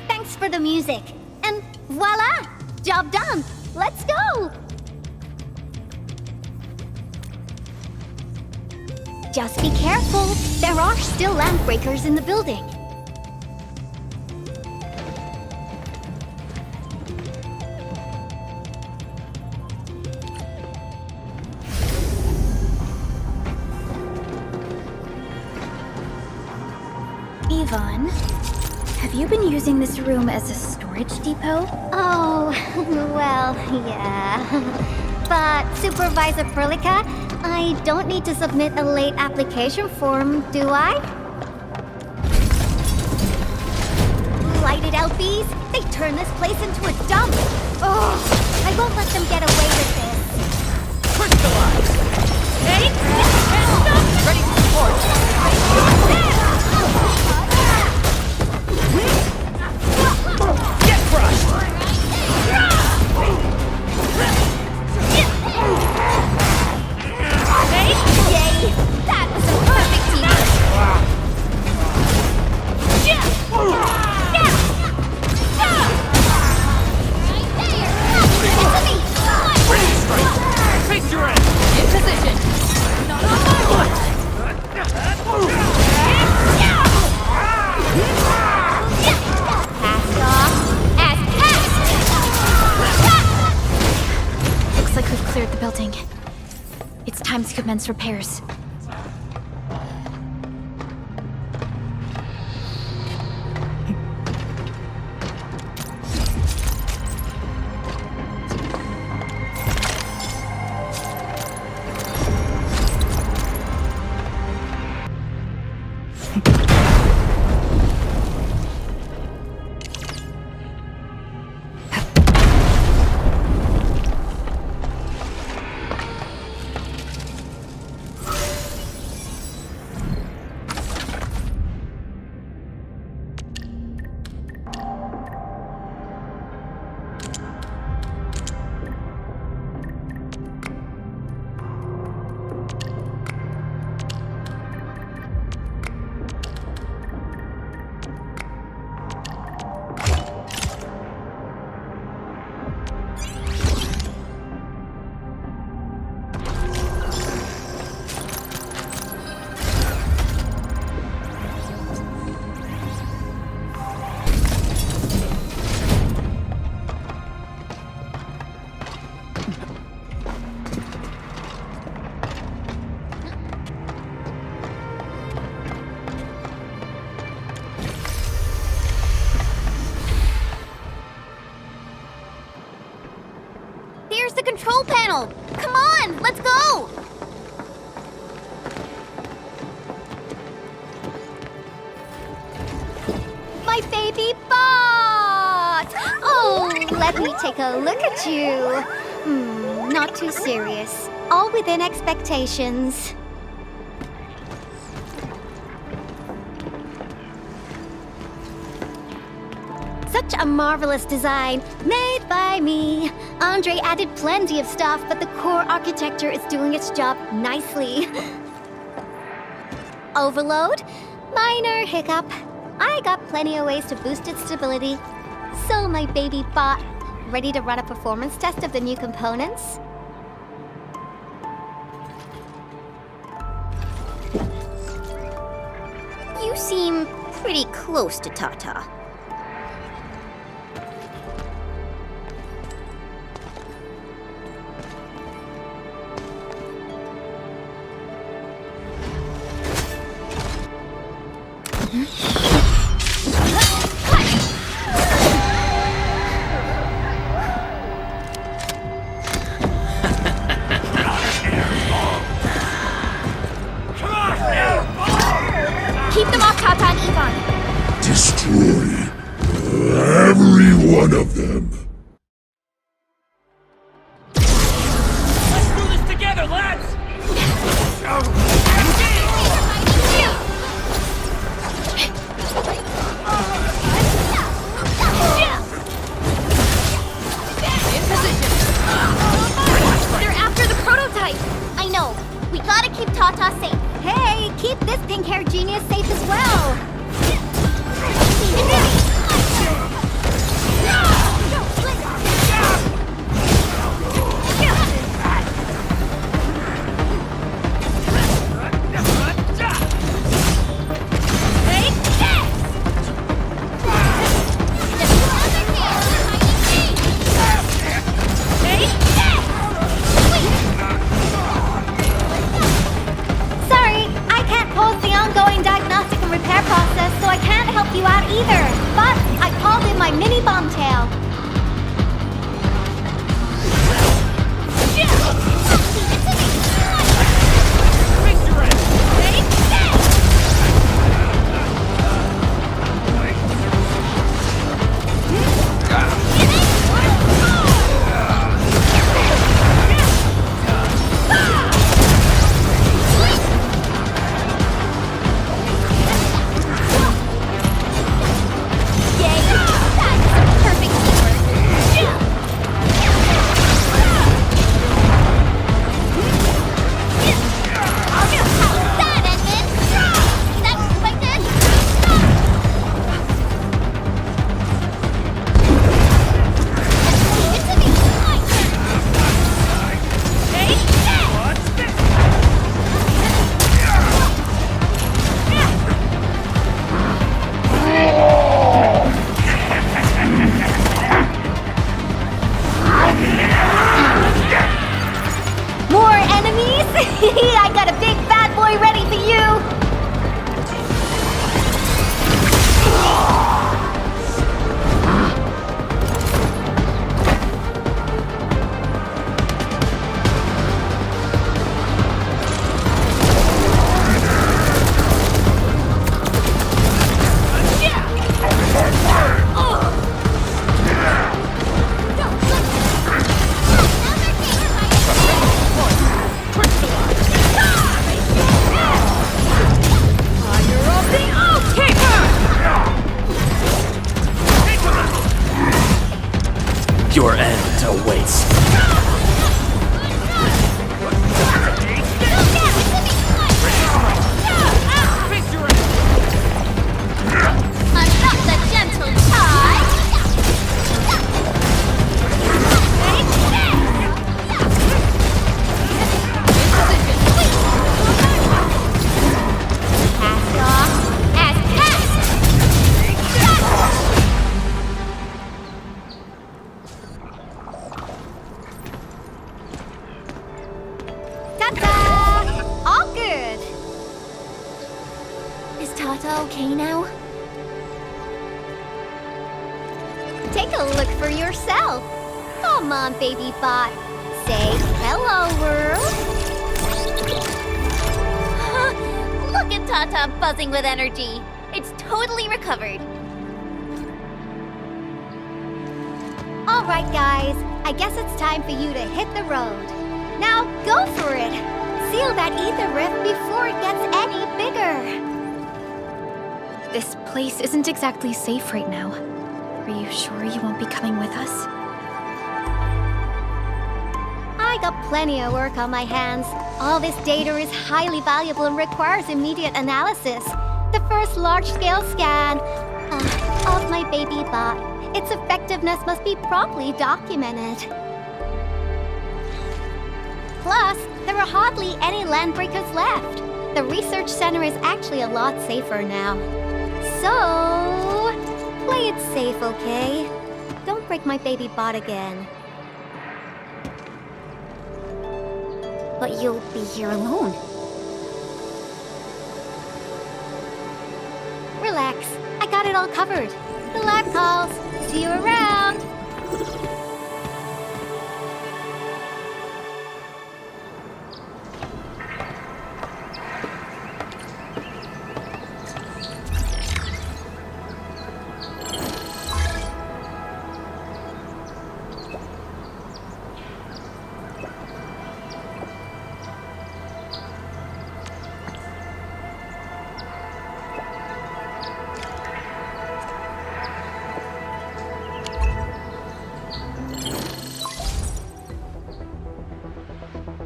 Thanks for the music. And voila! Job done! Let's go! Just be careful. There are still lamp breakers in the building. Yvonne, have you been using this room as a storage depot? Oh, well, yeah. But Supervisor Perlica, I don't need to submit a late application form, do I? Lighted out bees? They turn this place into a dump! Oh, I won't let them get away with this. Crystallize! Ready? Ready to support! Get crushed! Yay! That was a perfect teamwork! Ready to strike! Face your end! In position! Not on my watch! Passed off as passed! Looks like we've cleared the building. It's time to commence repairs. baby bot! Oh, let me take a look at you. Not too serious. All within expectations. Such a marvelous design, made by me. Andre added plenty of stuff, but the core architecture is doing its job nicely. Overload? Minor hiccup. I got plenty of ways to boost its stability. So, my baby bot, ready to run a performance test of the new components? You seem pretty close to Tata. Keep them off Tata and Yvonne. Destroy every one of them. Let's do this together, lads! In position. They're after the prototype. I know. We gotta keep Tata safe. Hey, keep this pink-haired genius safe as well. Sorry, I can't pause the ongoing diagnostic and repair process, so I can't help you out either. But I called in my mini bomb tail. More enemies? I got a big bad boy ready for you! Your end awaits. I'm not the gentle type! Cast off as cast! Ta-ta! All good! Is Tata okay now? Take a look for yourself. Come on, baby bot. Say hello, world. Look at Tata buzzing with energy. It's totally recovered. Alright guys, I guess it's time for you to hit the road. Now go for it! Seal that ether rift before it gets any bigger! This place isn't exactly safe right now. Are you sure you won't be coming with us? I got plenty of work on my hands. All this data is highly valuable and requires immediate analysis. The first large-scale scan of my baby bot. Its effectiveness must be promptly documented. Plus, there are hardly any landbreakers left. The research center is actually a lot safer now. So, play it safe, okay? Don't break my baby bot again. But you'll be here alone. Relax, I got it all covered. The lab calls. See you around.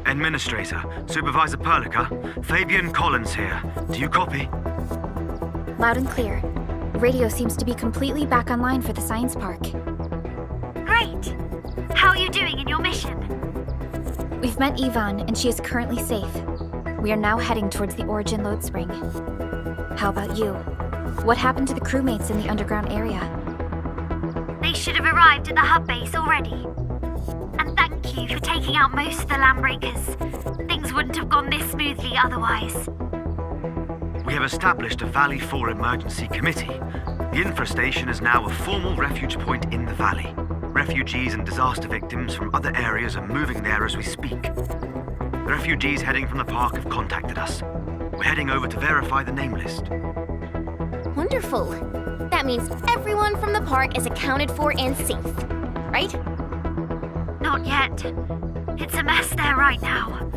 Administrator, Supervisor Perlica, Fabian Collins here. Do you copy? Loud and clear. Radio seems to be completely back online for the science park. Great! How are you doing in your mission? We've met Yvonne, and she is currently safe. We are now heading towards the Origin Load Spring. How about you? What happened to the crewmates in the underground area? They should have arrived at the hub base already. And thank you for taking out most of the landbreakers. Things wouldn't have gone this smoothly otherwise. We have established a Valley 4 emergency committee. The infestation is now a formal refuge point in the valley. Refugees and disaster victims from other areas are moving there as we speak. The refugees heading from the park have contacted us. We're heading over to verify the name list. Wonderful. That means everyone from the park is accounted for and safe, right? Not yet. It's a mess there right now.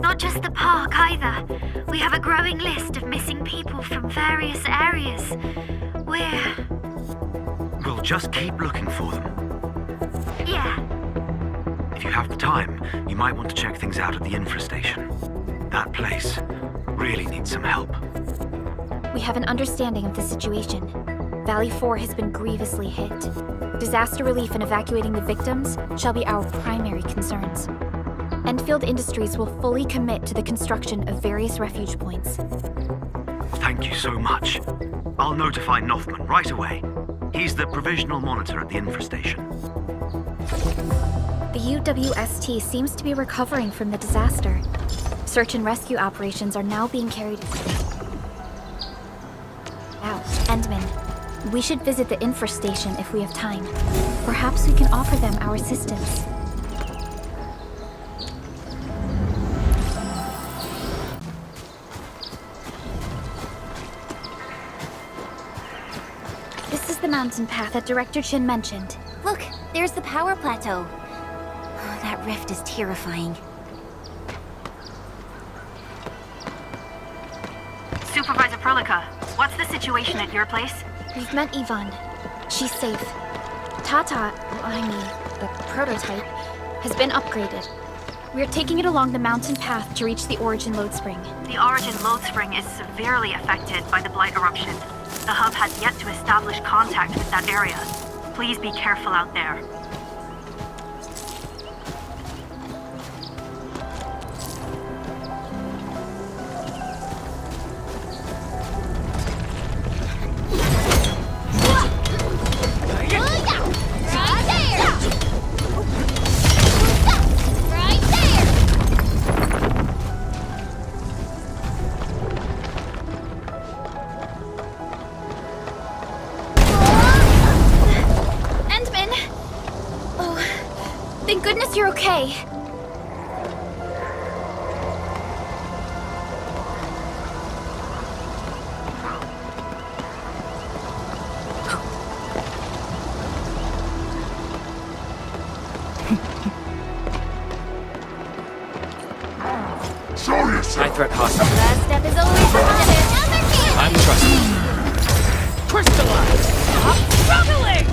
Not just the park either. We have a growing list of missing people from various areas. We'll just keep looking for them. Yeah. If you have the time, you might want to check things out at the infestation. That place really needs some help. We have an understanding of the situation. Valley 4 has been grievously hit. Disaster relief and evacuating the victims shall be our primary concerns. Enfield Industries will fully commit to the construction of various refuge points. Thank you so much. I'll notify Nothman right away. He's the provisional monitor at the infestation. The UWST seems to be recovering from the disaster. Search and rescue operations are now being carried out. Endman, we should visit the infestation if we have time. Perhaps we can offer them our assistance. This is the mountain path that Director Chin mentioned. Look, there's the power plateau. Oh, that rift is terrifying. Supervisor Perlica, what's the situation at your place? We've met Yvonne. She's safe. Tata, the prototype, has been upgraded. We're taking it along the mountain path to reach the Origin Load Spring. The Origin Load Spring is severely affected by the Blight eruption. The hub has yet to establish contact with that area. Please be careful out there. Thank goodness you're okay. threat hostile. Last step is always the hardest. I'm trusted. Crystallize! Stop struggling!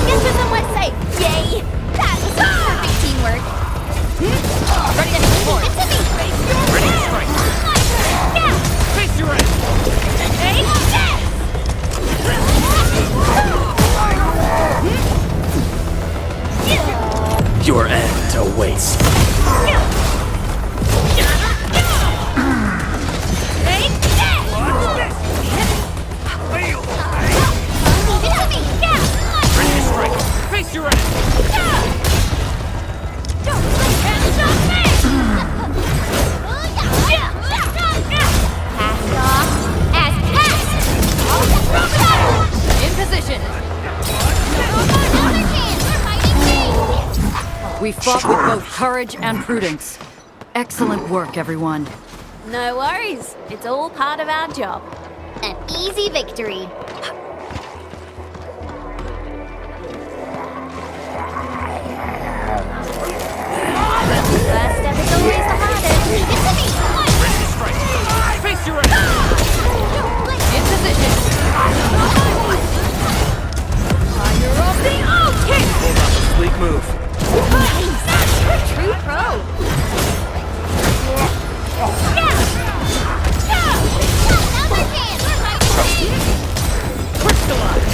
Guess we're somewhere safe. Yay! That was some perfect teamwork. Ready to support! It's a me! Ready to strike! Face your end! Your end awaits. Ready to strike! Face your end! Cast off as cast! In position! Another chance! We're fighting free! We fought with both courage and prudence. Excellent work, everyone. No worries. It's all part of our job. An easy victory. Last step is always the hardest. It's a me! Ready to strike! Face your end! In position! Fire of the kick! Hold on, sleek move. Nice! You're a true pro! Another chance! We're fighting free! Crystallize!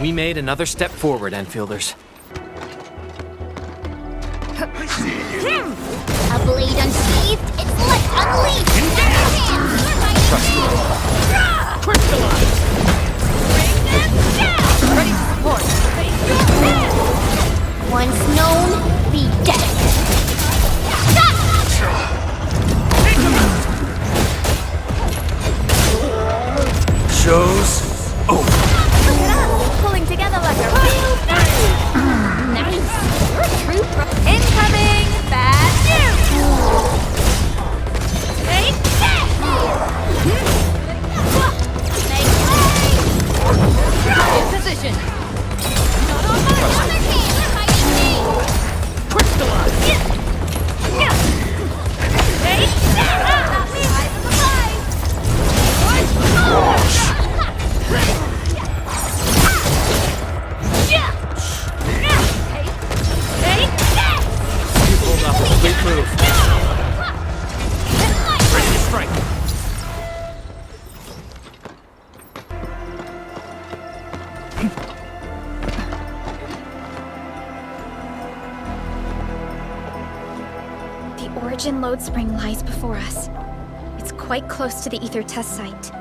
We made another step forward, Enfielders. A blade unsheathed, it's like unleashed! Crystallize! Ready to support! Once known, be dead! Show's over. Look at us, pulling together like a real thing! Nice! You're a true pro. Incoming! Bad news! Take that! Make way! In position! Not on my other hand! We're fighting me! Crystallize! Take that! Eyes on the prize! You pulled off a sleek move. Ready to strike! The origin load spring lies before us. It's quite close to the ether test site.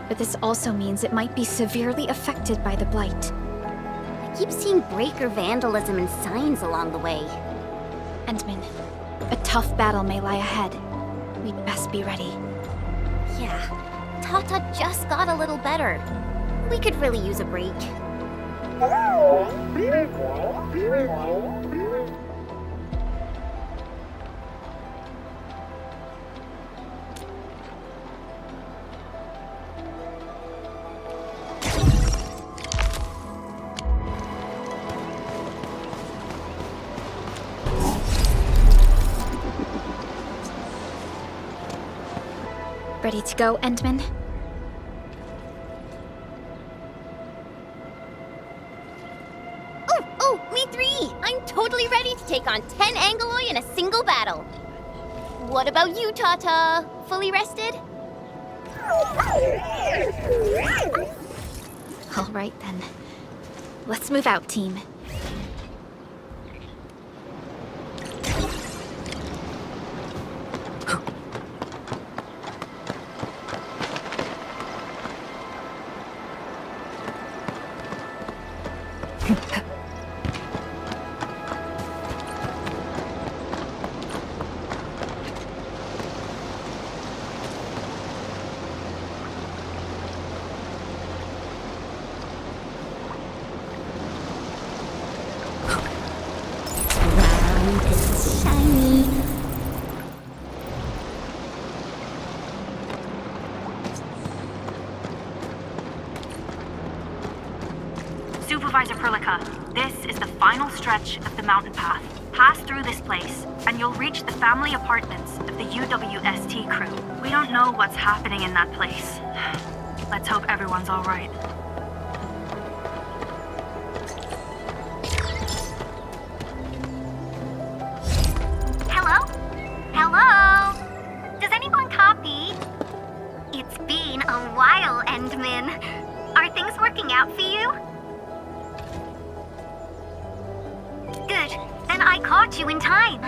But this also means it might be severely affected by the blight. I keep seeing breaker vandalism and signs along the way. Endman, a tough battle may lie ahead. We'd best be ready. Yeah, Tata just got a little better. We could really use a break. Ready to go, Endman? Oh, me three! I'm totally ready to take on 10 Angoloi in a single battle. What about you, Tata? Fully rested? All right, then. Let's move out, team. Shiny. Supervisor Perlica, this is the final stretch of the mountain path. Pass through this place, and you'll reach the family apartments of the UWST crew. We don't know what's happening in that place. Let's hope everyone's all right. Hello? Hello? Does anyone copy? It's been a while, Endman. Are things working out for you? Good. Then I caught you in time.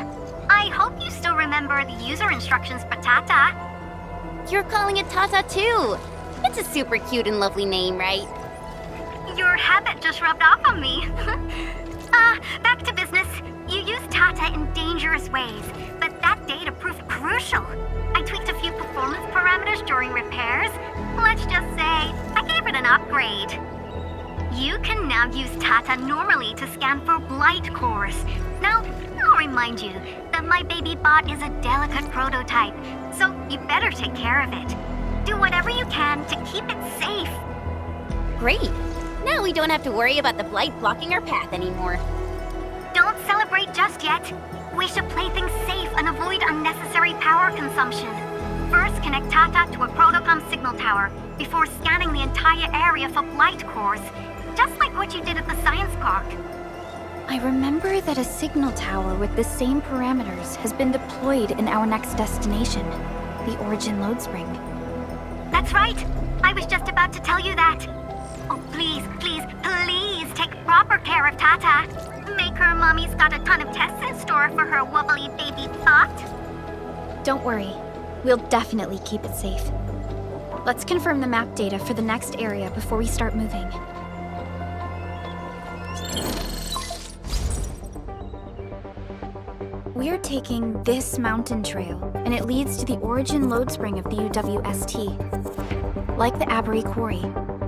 I hope you still remember the user instructions for Tata. You're calling it Tata too. It's a super cute and lovely name, right? Your habit just rubbed off on me. Back to business. You used Tata in dangerous ways, but that data proved crucial. I tweaked a few performance parameters during repairs. Let's just say, I gave it an upgrade. You can now use Tata normally to scan for blight cores. Now, I'll remind you that my baby bot is a delicate prototype, so you better take care of it. Do whatever you can to keep it safe. Great. Now we don't have to worry about the blight blocking our path anymore. Don't celebrate just yet. We should play things safe and avoid unnecessary power consumption. First, connect Tata to a Protocom signal tower before scanning the entire area for blight cores, just like what you did at the science park. I remember that a signal tower with the same parameters has been deployed in our next destination, the Origin Load Spring. That's right. I was just about to tell you that. Oh, please, please, please take proper care of Tata. Make her mommy's got a ton of tests in store for her wobbly baby bot. Don't worry. We'll definitely keep it safe. Let's confirm the map data for the next area before we start moving. We're taking this mountain trail, and it leads to the Origin Load Spring of the UWST. Like the Abery Quarry,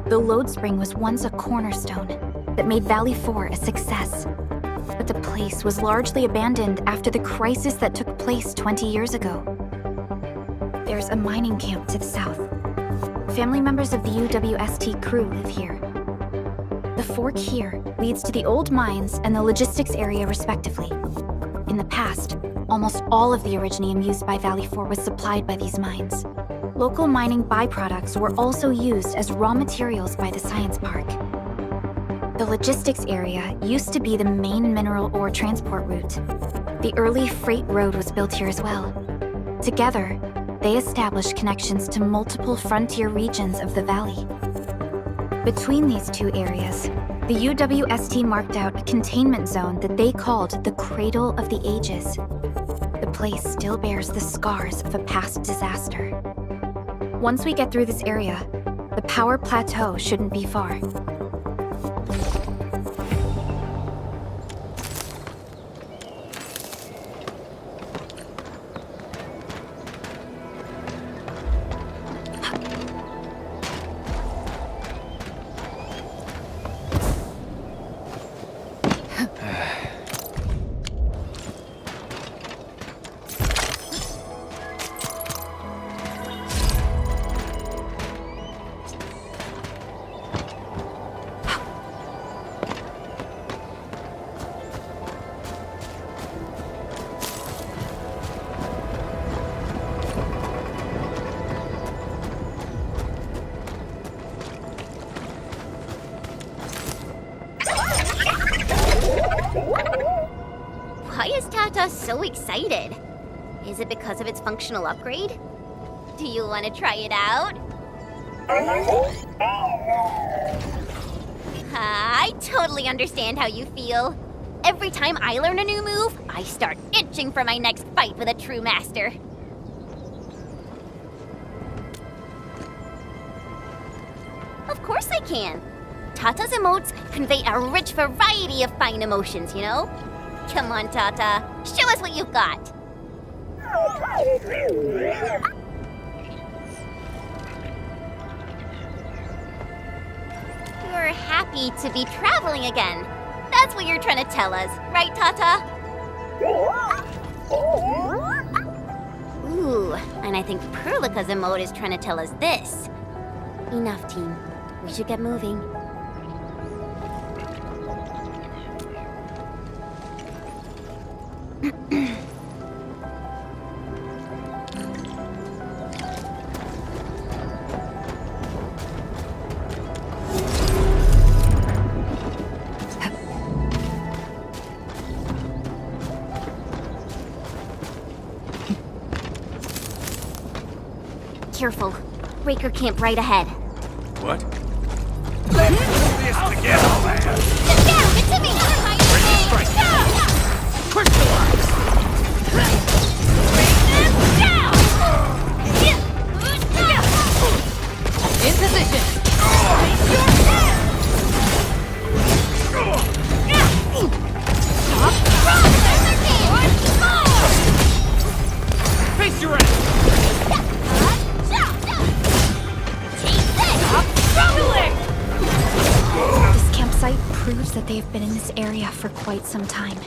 the Load Spring was once a cornerstone that made Valley 4 a success. But the place was largely abandoned after the crisis that took place 20 years ago. There's a mining camp to the south. Family members of the UWST crew live here. The fork here leads to the old mines and the logistics area respectively. In the past, almost all of the originium used by Valley 4 was supplied by these mines. Local mining byproducts were also used as raw materials by the science park. The logistics area used to be the main mineral ore transport route. The early freight road was built here as well. Together, they established connections to multiple frontier regions of the valley. Between these two areas, the UWST marked out a containment zone that they called the Cradle of the Ages. The place still bears the scars of a past disaster. Once we get through this area, the power plateau shouldn't be far. Why is Tata so excited? Is it because of its functional upgrade? Do you want to try it out? I totally understand how you feel. Every time I learn a new move, I start itching for my next fight with a true master. Of course I can. Tata's emotes convey a rich variety of fine emotions, you know? Come on, Tata. Show us what you've got. You're happy to be traveling again. That's what you're trying to tell us, right, Tata? Ooh, and I think Perlica's emote is trying to tell us this. Enough, team. We should get moving. Careful. Breaker camp right ahead. What? Let's do this together, man! Get down! Get to me! Ready to strike! Crystallize! In position! Face your end! This campsite proves that they have been in this area for quite some time.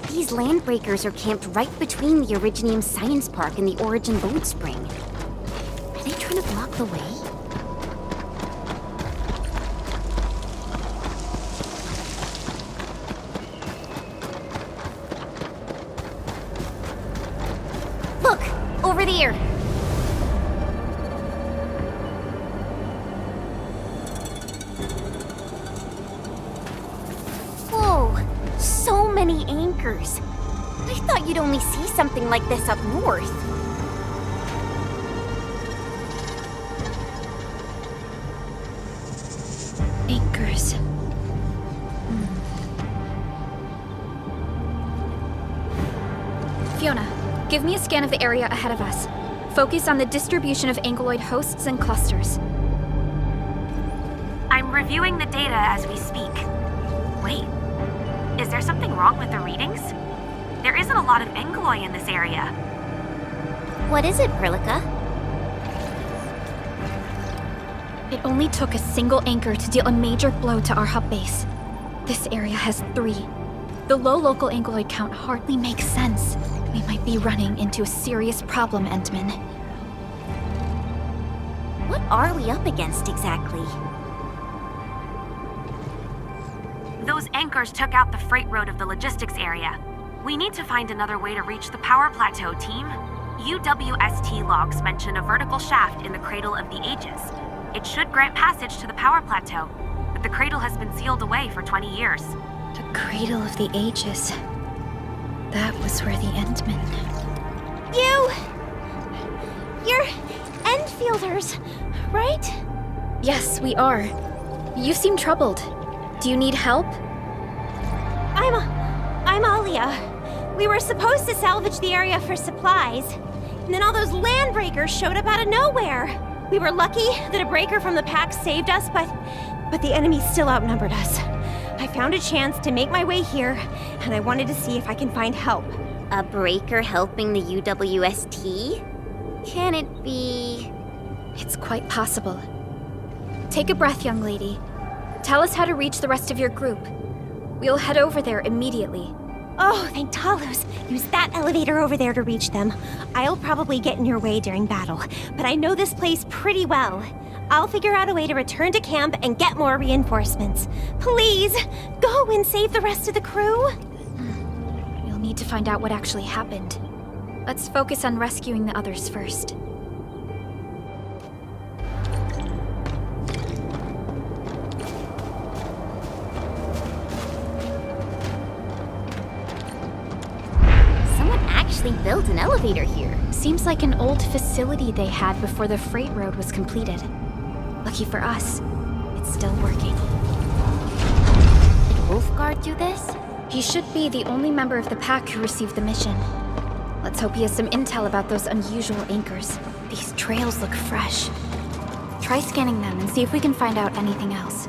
These landbreakers are camped right between the Originium Science Park and the Origin Boat Spring. Are they trying to block the way? Look! Over there! Whoa! So many anchors! I thought you'd only see something like this up north. Anchors. Fiona, give me a scan of the area ahead of us. Focus on the distribution of ankyloid hosts and clusters. I'm reviewing the data as we speak. Wait, is there something wrong with the readings? There isn't a lot of ankyloid in this area. What is it, Perlica? It only took a single anchor to deal a major blow to our hub base. This area has 3. The low local ankyloid count hardly makes sense. We might be running into a serious problem, Entman. What are we up against exactly? Those anchors took out the freight road of the logistics area. We need to find another way to reach the power plateau, team. UWST logs mention a vertical shaft in the Cradle of the Ages. It should grant passage to the power plateau, but the cradle has been sealed away for 20 years. The Cradle of the Ages. That was where the Entman... You're Enfielders, right? Yes, we are. You seem troubled. Do you need help? I'm Alia. We were supposed to salvage the area for supplies, and then all those landbreakers showed up out of nowhere. We were lucky that a breaker from the pack saved us, but the enemy still outnumbered us. I found a chance to make my way here, and I wanted to see if I can find help. A breaker helping the UWST? Can it be... It's quite possible. Take a breath, young lady. Tell us how to reach the rest of your group. We'll head over there immediately. Oh, thank Talos. Use that elevator over there to reach them. I'll probably get in your way during battle, but I know this place pretty well. I'll figure out a way to return to camp and get more reinforcements. Please, go and save the rest of the crew. We'll need to find out what actually happened. Let's focus on rescuing the others first. Built an elevator here. Seems like an old facility they had before the freight road was completed. Lucky for us, it's still working. Did Wolfguard do this? He should be the only member of the pack who received the mission. Let's hope he has some intel about those unusual anchors. These trails look fresh. Try scanning them and see if we can find out anything else.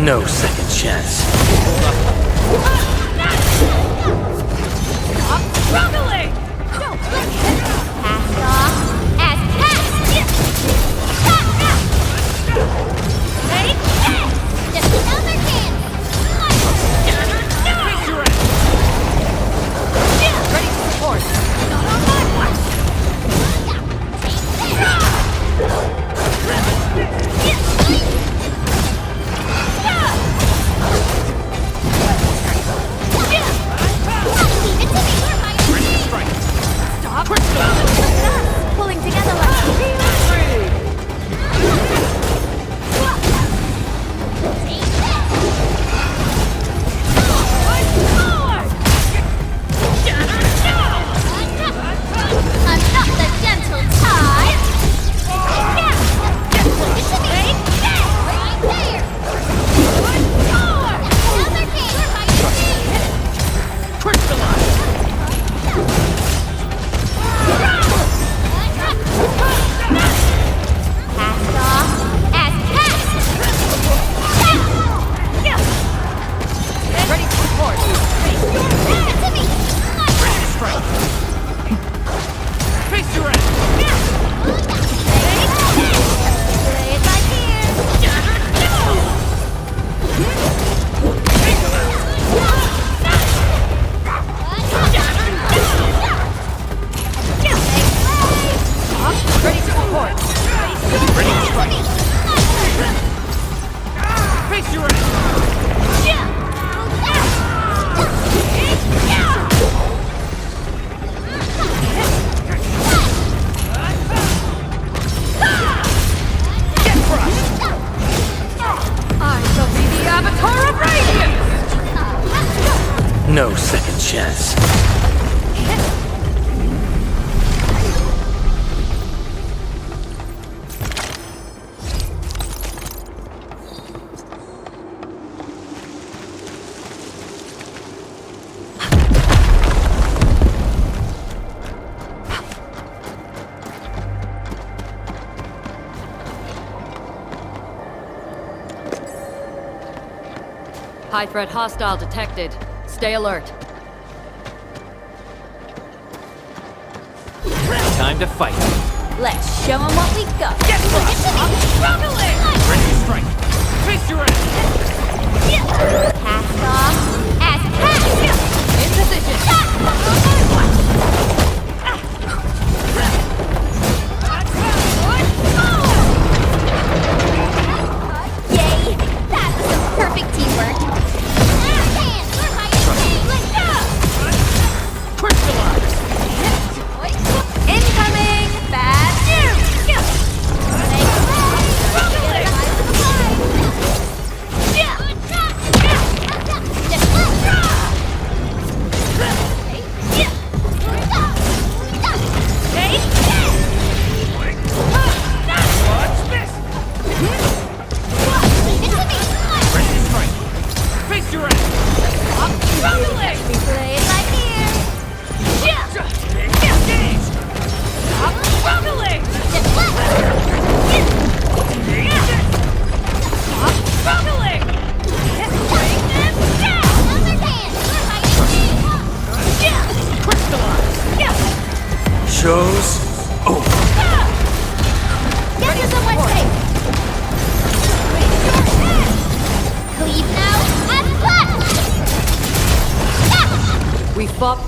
No second chance. Stop struggling! Cast off as cast! Ready? Just another dance! Ready to support. Not on my watch! Stop! Pulling together like a real tree! I'm not the gentle type! Right there! Another dance! Crystallize! Cast off as cast! Ready to support. Leave it to me! Ready to strike. Face your end. Play it like here! Ready to support. Ready to strike. Face your end. Get crushed. I shall be the Avatar of Radiance. No second chance. High threat hostile detected. Stay alert. Time to fight. Let's show them what we got. Get crushed. I'm struggling. Ready to strike. Face your end. Cast off as cast! In position. Yay! That was some perfect teamwork! Crystallize. Incoming! Bad news! Watch this. Ready to strike. Face your end. I'm struggling. Play it like here! Engage. I'm struggling. I'm struggling. Bring them down! Another dance! Crystallize. Show's over. Get to someone safe! Cleave now and flat! We fought.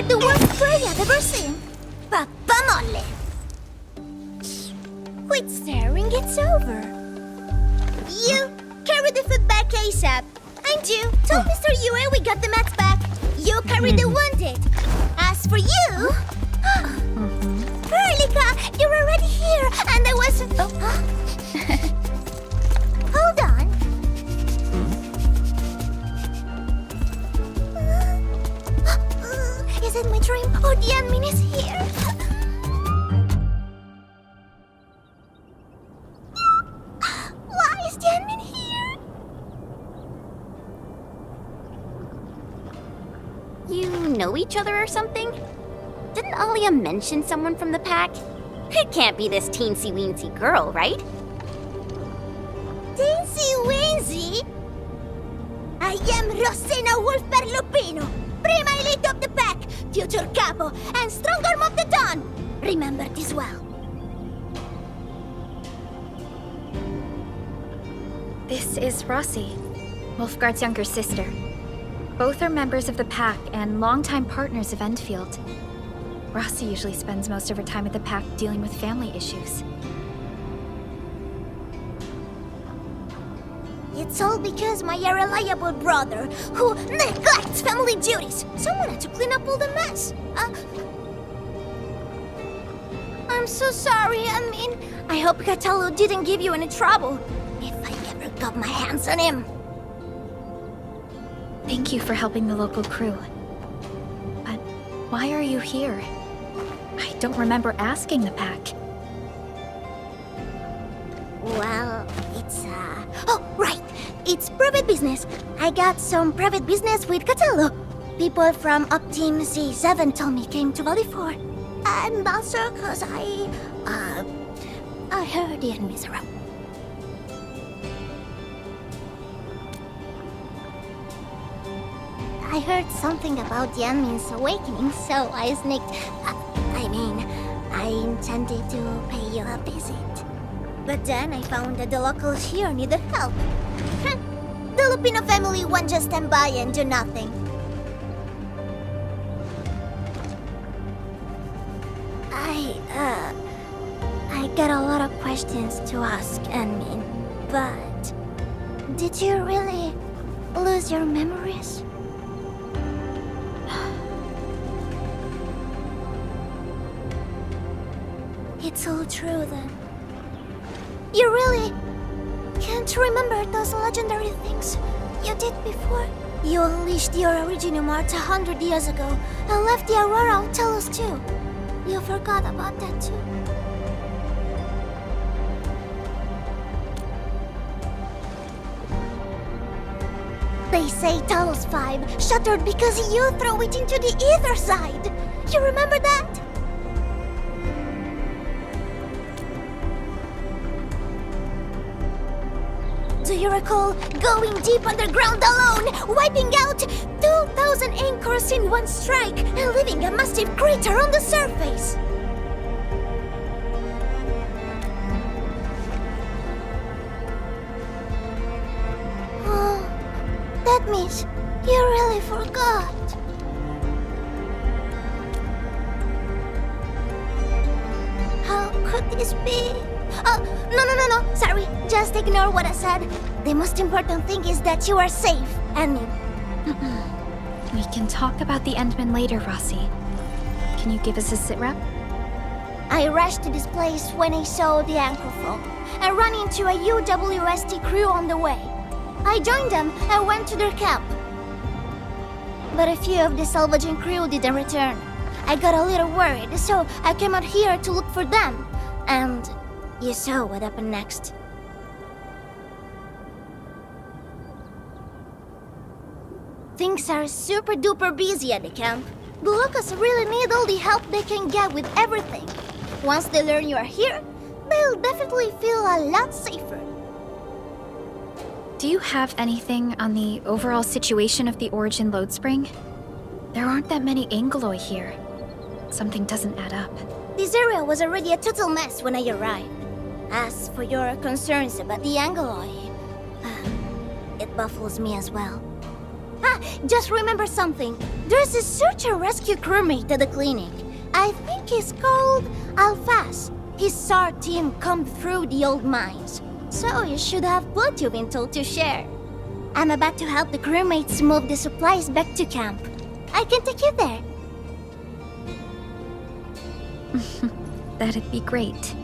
are the worst prey I've ever seen. Papa molle. Quit staring, it's over. You, carry the food back ASAP. And you, tell Mr. Yue we got the mats back. You carry the wounded. As for you... Perlica, you're already here, and I was... Hold on. Is it my dream or the admin is here? Why is the admin here? You know each other or something? Didn't Alia mention someone from the pack? It can't be this teensy-weensy girl, right? Teensy-weensy? I am Rosena Wolfberg-Lupino, Prima Elite of the Pack, future Capo, and strong arm of the Dawn. Remember this well. This is Rossi, Wolfgard's younger sister. Both are members of the Pack and longtime partners of Enfield. Rossi usually spends most of her time at the Pack dealing with family issues. It's all because my irreliable brother, who neglects family duties. Someone had to clean up all the mess. I'm so sorry, I hope Catalu didn't give you any trouble. If I ever got my hands on him. Thank you for helping the local crew. But why are you here? I don't remember asking the Pack. Well, it's, Oh, right! It's private business. I got some private business with Catalu. People from Up Team C7 told me came to Valley 4. I'm not sure cause I heard the enemies around. I heard something about the enemy's awakening, so I sneaked... I intended to pay you a visit. But then I found that the locals here needed help. The Lupino family won't just stand by and do nothing. I got a lot of questions to ask, Anmin. But... did you really lose your memories? It's all true then. You really can't remember those legendary things you did before? You unleashed your original Mart 100 years ago and left the Aurora Telos too. You forgot about that too. They say Talos 5 shattered because you threw it into the ether side. You remember that? Do you recall going deep underground alone, wiping out 2,000 anchors in one strike and leaving a massive crater on the surface? Oh, that means you really forgot. How could this be? No. Sorry, just ignore what I said. The most important thing is that you are safe, Annie. We can talk about the Endman later, Rossi. Can you give us a sitrep? I rushed to this place when I saw the anchor fall. I ran into a UWST crew on the way. I joined them and went to their camp. But a few of the salvaging crew didn't return. I got a little worried, so I came out here to look for them. And you saw what happened next. Things are super duper busy at the camp. The locals really need all the help they can get with everything. Once they learn you are here, they'll definitely feel a lot safer. Do you have anything on the overall situation of the Origin load spring? There aren't that many Angeloi here. Something doesn't add up. This area was already a total mess when I arrived. As for your concerns about the Angeloi, it baffles me as well. Just remember something. There's a search and rescue crewmate at the clinic. I think he's called Alphas. His SAR team combed through the old mines, so you should have plenty of intel to share. I'm about to help the crewmates move the supplies back to camp. I can take you there. That'd be great.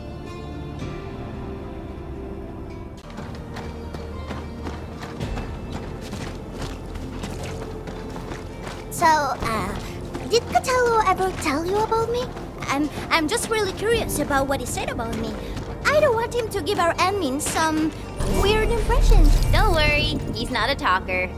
So, did CAPITULO ever tell you about me? I'm just really curious about what he said about me. I don't want him to give our admin some weird impression. Don't worry, he's not a talker.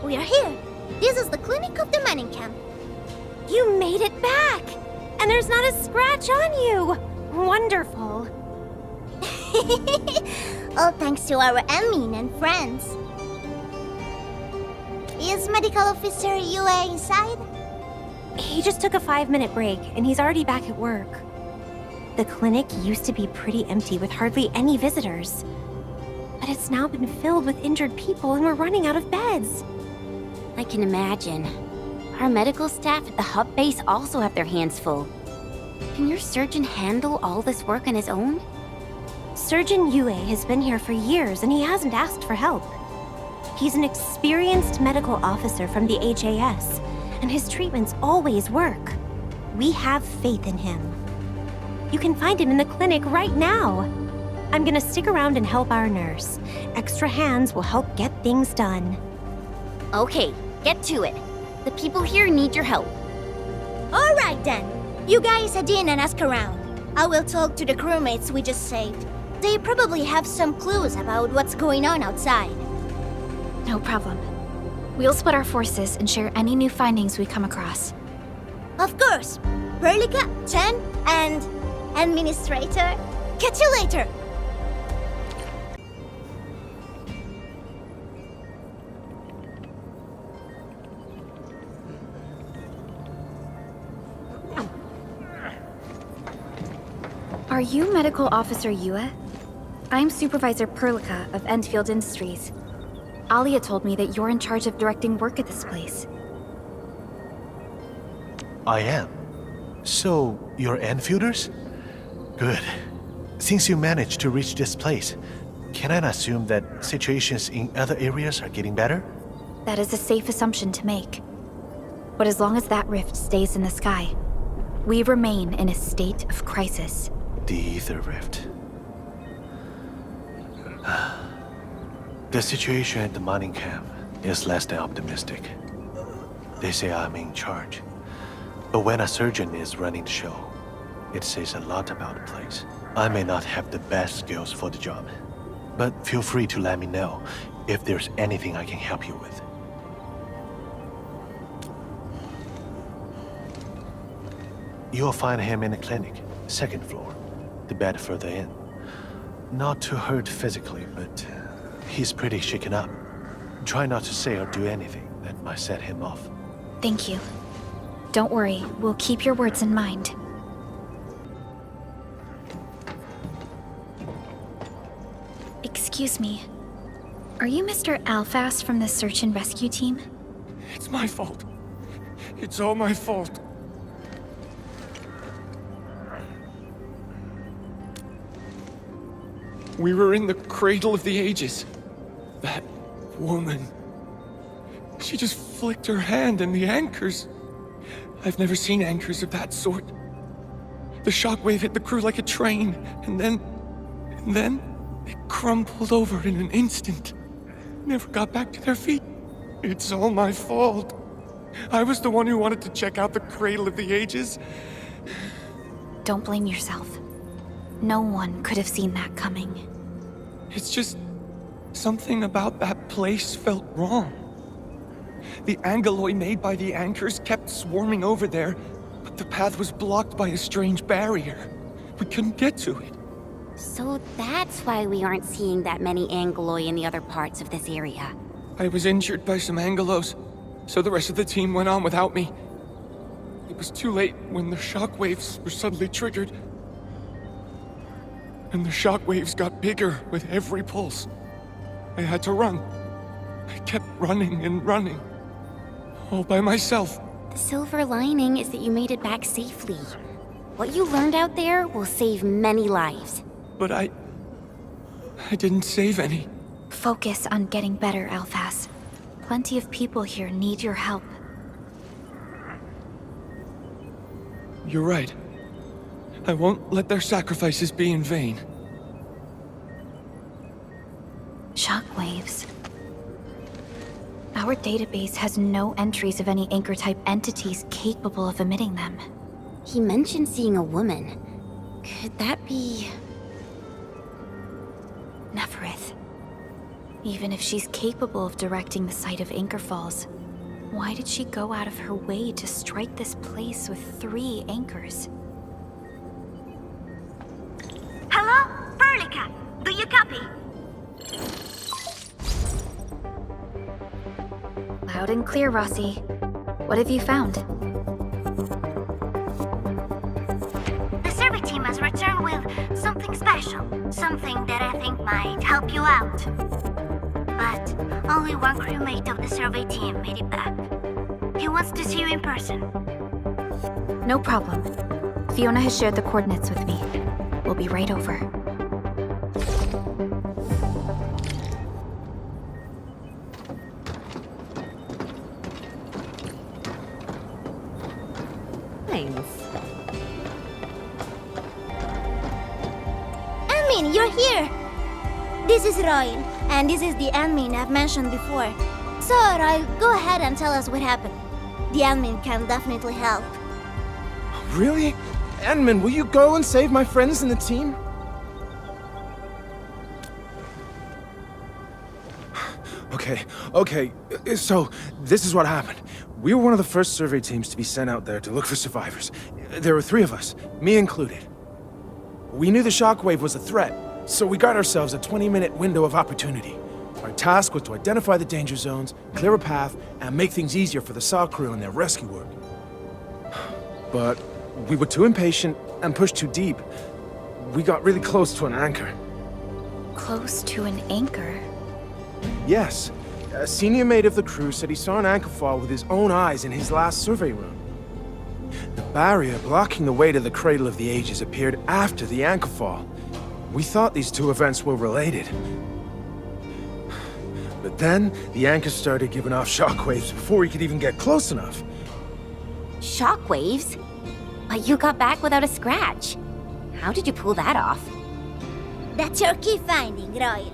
We are here. This is the clinic of the mining camp. You made it back! And there's not a scratch on you! Wonderful. All thanks to our admin and friends. Is Medical Officer Yue inside? He just took a 5-minute break, and he's already back at work. The clinic used to be pretty empty with hardly any visitors. But it's now been filled with injured people, and we're running out of beds. I can imagine. Our medical staff at the hub base also have their hands full. Can your surgeon handle all this work on his own? Surgeon Yue has been here for years, and he hasn't asked for help. He's an experienced medical officer from the HAS, and his treatments always work. We have faith in him. You can find him in the clinic right now. I'm gonna stick around and help our nurse. Extra hands will help get things done. Okay, get to it. The people here need your help. All right then. You guys head in and ask around. I will talk to the crewmates we just saved. They probably have some clues about what's going on outside. No problem. We'll split our forces and share any new findings we come across. Of course. Perlica, Chen, and Administrator. Catch you later. Are you Medical Officer Yue? I'm Supervisor Perlica of Enfield Industries. Alia told me that you're in charge of directing work at this place. I am. So, you're Enfielders? Good. Since you managed to reach this place, can I assume that situations in other areas are getting better? That is a safe assumption to make. But as long as that rift stays in the sky, we remain in a state of crisis. The Ether Rift. The situation at the mining camp is less than optimistic. They say I'm in charge. But when a surgeon is running the show, it says a lot about the place. I may not have the best skills for the job, but feel free to let me know if there's anything I can help you with. You'll find him in the clinic, second floor, the bed further in. Not too hurt physically, but he's pretty shaken up. Try not to say or do anything that might set him off. Thank you. Don't worry, we'll keep your words in mind. Excuse me. Are you Mr. Alphas from the search and rescue team? It's my fault. It's all my fault. We were in the cradle of the ages. That woman. She just flicked her hand and the anchors. I've never seen anchors of that sort. The shockwave hit the crew like a train, and then they crumpled over in an instant. Never got back to their feet. It's all my fault. I was the one who wanted to check out the cradle of the ages. Don't blame yourself. No one could have seen that coming. It's just something about that place felt wrong. The angeloi made by the anchors kept swarming over there, but the path was blocked by a strange barrier. We couldn't get to it. So that's why we aren't seeing that many angeloi in the other parts of this area. I was injured by some Angelos, so the rest of the team went on without me. It was too late when the shockwaves were suddenly triggered. And the shockwaves got bigger with every pulse. I had to run. I kept running and running. All by myself. The silver lining is that you made it back safely. What you learned out there will save many lives. But I didn't save any. Focus on getting better, Alphas. Plenty of people here need your help. You're right. I won't let their sacrifices be in vain. Shockwaves. Our database has no entries of any Anchor-type entities capable of emitting them. He mentioned seeing a woman. Could that be... Neferith. Even if she's capable of directing the site of Anchor Falls, why did she go out of her way to strike this place with 3 anchors? Hello? Perlica, do you copy? Loud and clear, Rossi. What have you found? The survey team has returned with something special. Something that I think might help you out. But only one crewmate of the survey team made it back. He wants to see you in person. No problem. Fiona has shared the coordinates with me. We'll be right over. Admin, you're here! This is Royal, and this is the admin I've mentioned before. So, Royal, go ahead and tell us what happened. The admin can definitely help. Really? Admin, will you go and save my friends in the team? Okay, so this is what happened. We were one of the first survey teams to be sent out there to look for survivors. There were 3 of us, me included. We knew the shockwave was a threat, so we got ourselves a 20-minute window of opportunity. Our task was to identify the danger zones, clear a path, and make things easier for the SAW crew and their rescue work. But we were too impatient and pushed too deep. We got really close to an anchor. Close to an anchor? Yes. A senior mate of the crew said he saw an anchor fall with his own eyes in his last survey run. The barrier blocking the way to the Cradle of the Ages appeared after the anchor fall. We thought these 2 events were related. But then, the anchor started giving off shockwaves before he could even get close enough. Shockwaves? But you got back without a scratch. How did you pull that off? That's your key finding, Royal.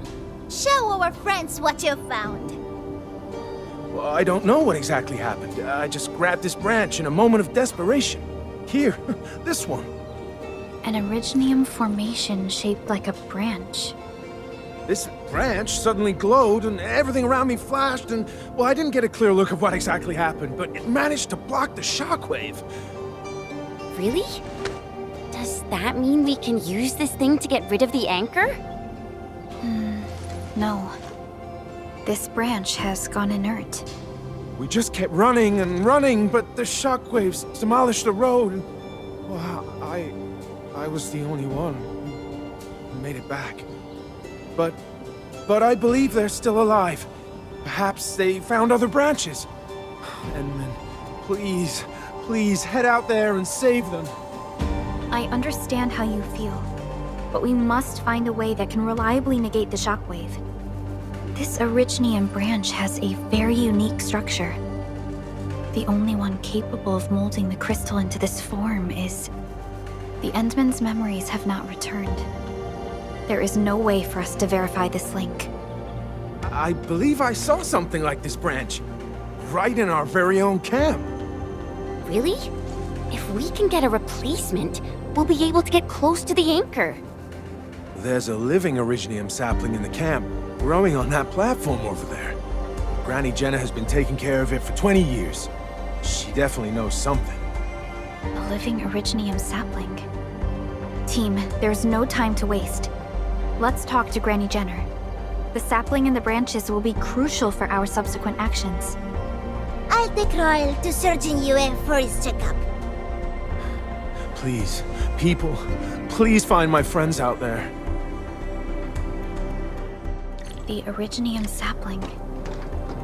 Show our friends what you found. Well, I don't know what exactly happened. I just grabbed this branch in a moment of desperation. Here, this one. An Originium formation shaped like a branch. This branch suddenly glowed and everything around me flashed and, well, I didn't get a clear look of what exactly happened, but it managed to block the shockwave. Really? Does that mean we can use this thing to get rid of the anchor? No. This branch has gone inert. We just kept running and running, but the shockwaves demolished the road. And, well, I was the only one who made it back. But I believe they're still alive. Perhaps they found other branches. Edmund, please head out there and save them. I understand how you feel, but we must find a way that can reliably negate the shockwave. This Originium branch has a very unique structure. The only one capable of molding the crystal into this form is... The Endman's memories have not returned. There is no way for us to verify this link. I believe I saw something like this branch. Right in our very own camp. Really? If we can get a replacement, we'll be able to get close to the anchor. There's a living Originium sapling in the camp, growing on that platform over there. Granny Jenna has been taking care of it for 20 years. She definitely knows something. A living Originium sapling. Team, there's no time to waste. Let's talk to Granny Jenner. The sapling and the branches will be crucial for our subsequent actions. I'll take Royal to Surgeon Yue for his checkup. Please, people, please find my friends out there. The Originium sapling.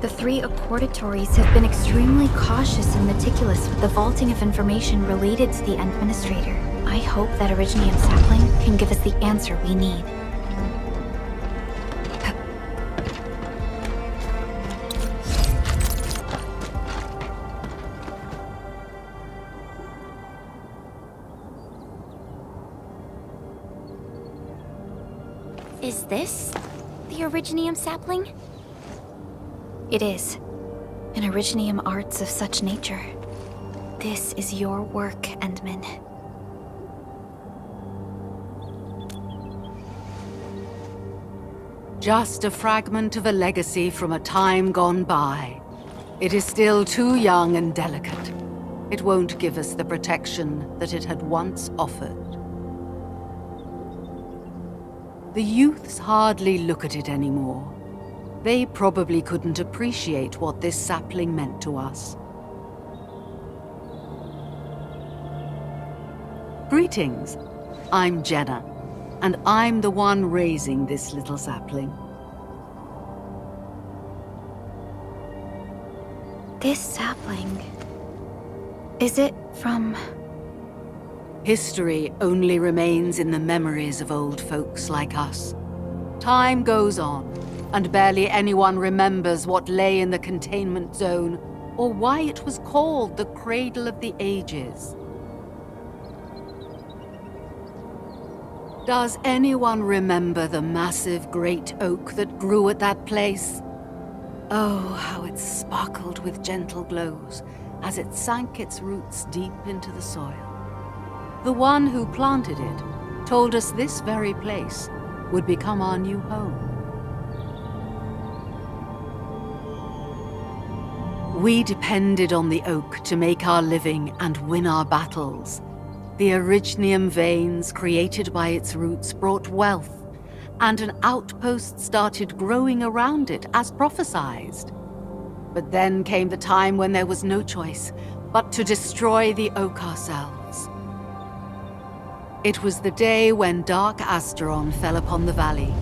The 3 accordatories have been extremely cautious and meticulous with the vaulting of information related to the Administrator. I hope that Originium sapling can give us the answer we need. Is this the Originium sapling? It is. An Originium arts of such nature. This is your work, Endman. Just a fragment of a legacy from a time gone by. It is still too young and delicate. It won't give us the protection that it had once offered. The youths hardly look at it anymore. They probably couldn't appreciate what this sapling meant to us. Greetings. I'm Jenna, and I'm the one raising this little sapling. This sapling... is it from... History only remains in the memories of old folks like us. Time goes on, and barely anyone remembers what lay in the containment zone, or why it was called the Cradle of the Ages. Does anyone remember the massive great oak that grew at that place? Oh, how it sparkled with gentle glows as it sank its roots deep into the soil. The one who planted it told us this very place would become our new home. We depended on the oak to make our living and win our battles. The Originium veins created by its roots brought wealth, and an outpost started growing around it as prophesized. But then came the time when there was no choice but to destroy the oak ourselves. It was the day when dark Asteron fell upon the valley.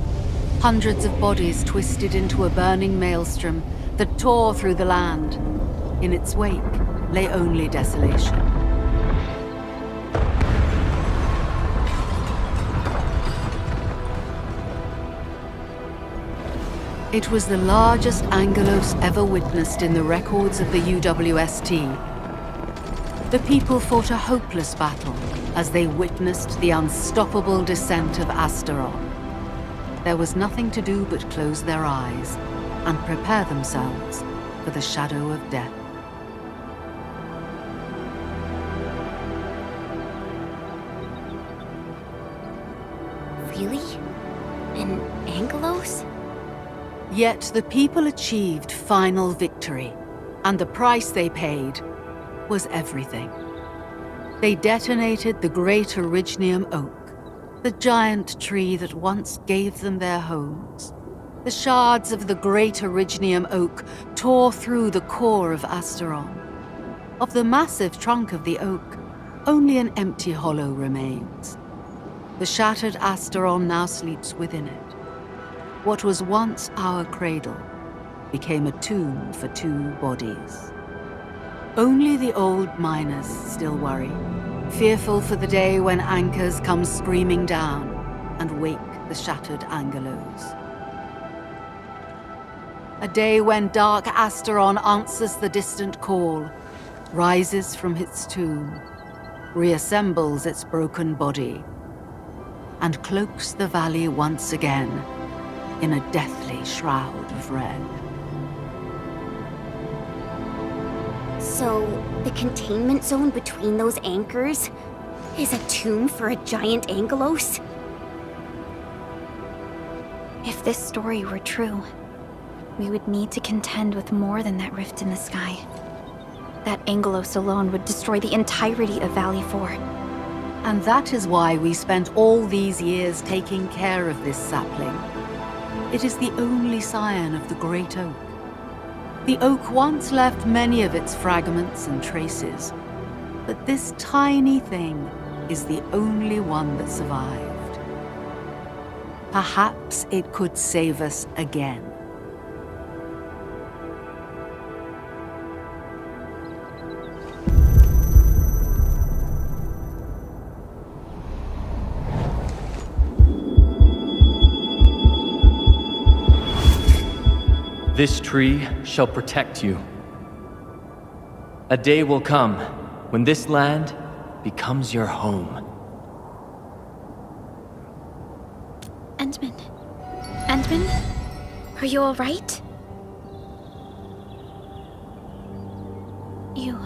Hundreds of bodies twisted into a burning maelstrom that tore through the land. In its wake lay only desolation. It was the largest Angelos ever witnessed in the records of the UWST. The people fought a hopeless battle as they witnessed the unstoppable descent of Asteron. There was nothing to do but close their eyes and prepare themselves for the shadow of death. Really? In Angelos? Yet the people achieved final victory, and the price they paid was everything. They detonated the great Originium oak, the giant tree that once gave them their homes. The shards of the great Originium oak tore through the core of Asteron. Of the massive trunk of the oak, only an empty hollow remains. The shattered Asteron now sleeps within it. What was once our cradle became a tomb for 2 bodies. Only the old miners still worry, fearful for the day when anchors come screaming down and wake the shattered Angelos. A day when dark Asteron answers the distant call, rises from its tomb, reassembles its broken body, and cloaks the valley once again in a deathly shroud of red. So, the containment zone between those anchors is a tomb for a giant Angelos? If this story were true, we would need to contend with more than that rift in the sky. That Angelos alone would destroy the entirety of Valley 4. And that is why we spent all these years taking care of this sapling. It is the only scion of the Great Oak. The oak once left many of its fragments and traces, but this tiny thing is the only one that survived. Perhaps it could save us again. This tree shall protect you. A day will come when this land becomes your home. Entman? Are you all right? You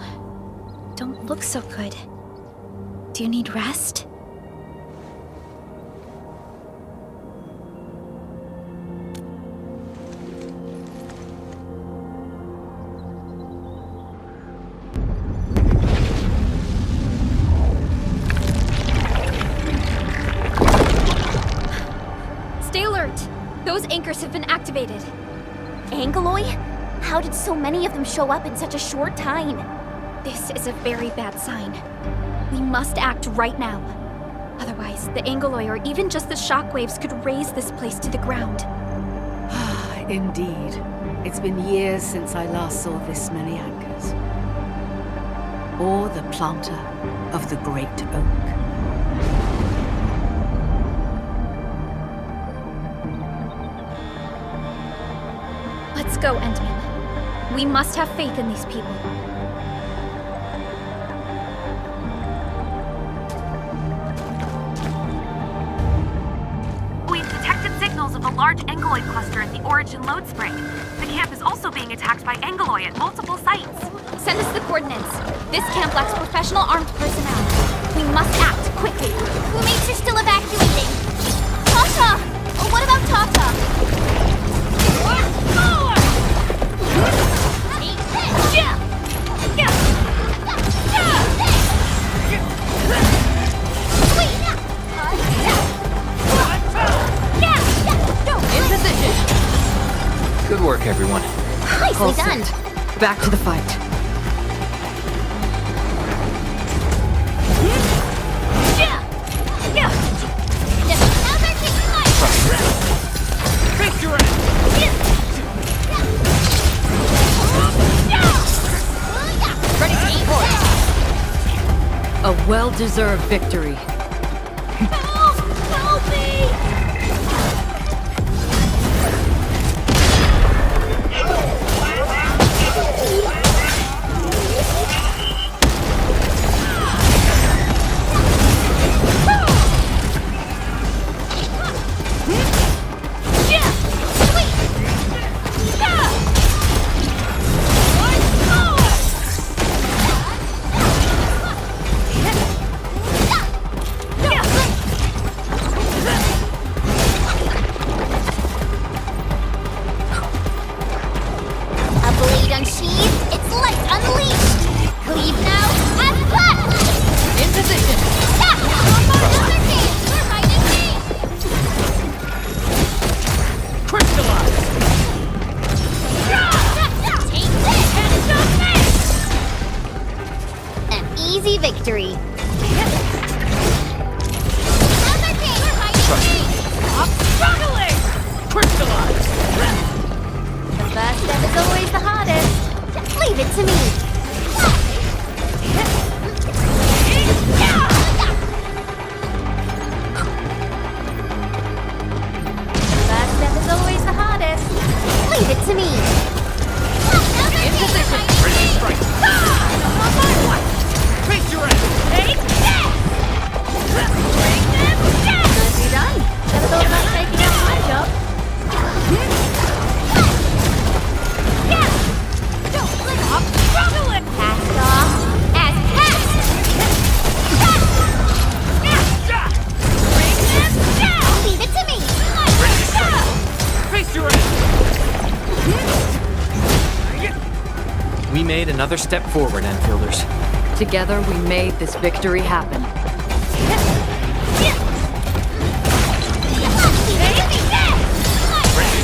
don't look so good. Do you need rest? Stay alert! Those anchors have been activated. Angeloy? How did so many of them show up in such a short time? This is a very bad sign. We must act right now. Otherwise, the Angeloy or even just the shockwaves could raze this place to the ground. Indeed. It's been years since I last saw this many anchors. Or the planter of the Great Oak. Let's go, Entman. We must have faith in these people. We've detected signals of a large Angeloid cluster at the Origin load spring. The camp is also being attacked by Angeloy at multiple sites. Send us the coordinates. This camp lacks professional armed personnel. We must act quickly. Crewmates are still evacuating. Tata! Oh, what about Tata? In position. Good work, everyone. Nicely done. Back to the fight. Face your end! Ready to deploy. A well-deserved victory. Help me! Victory. Stop struggling! Crystallize! The first step is always the hardest. Leave it to me. The first step is always the hardest. Leave it to me. In position! Ready to strike! On my watch. Face your end! Take this! Bring them down! Nicely done. Never thought about taking out my job. Don't stop struggling! Cast off as cast! Bring them down! Leave it to me! Face your end! We made another step forward, Enfielders. Together, we made this victory happen. Ready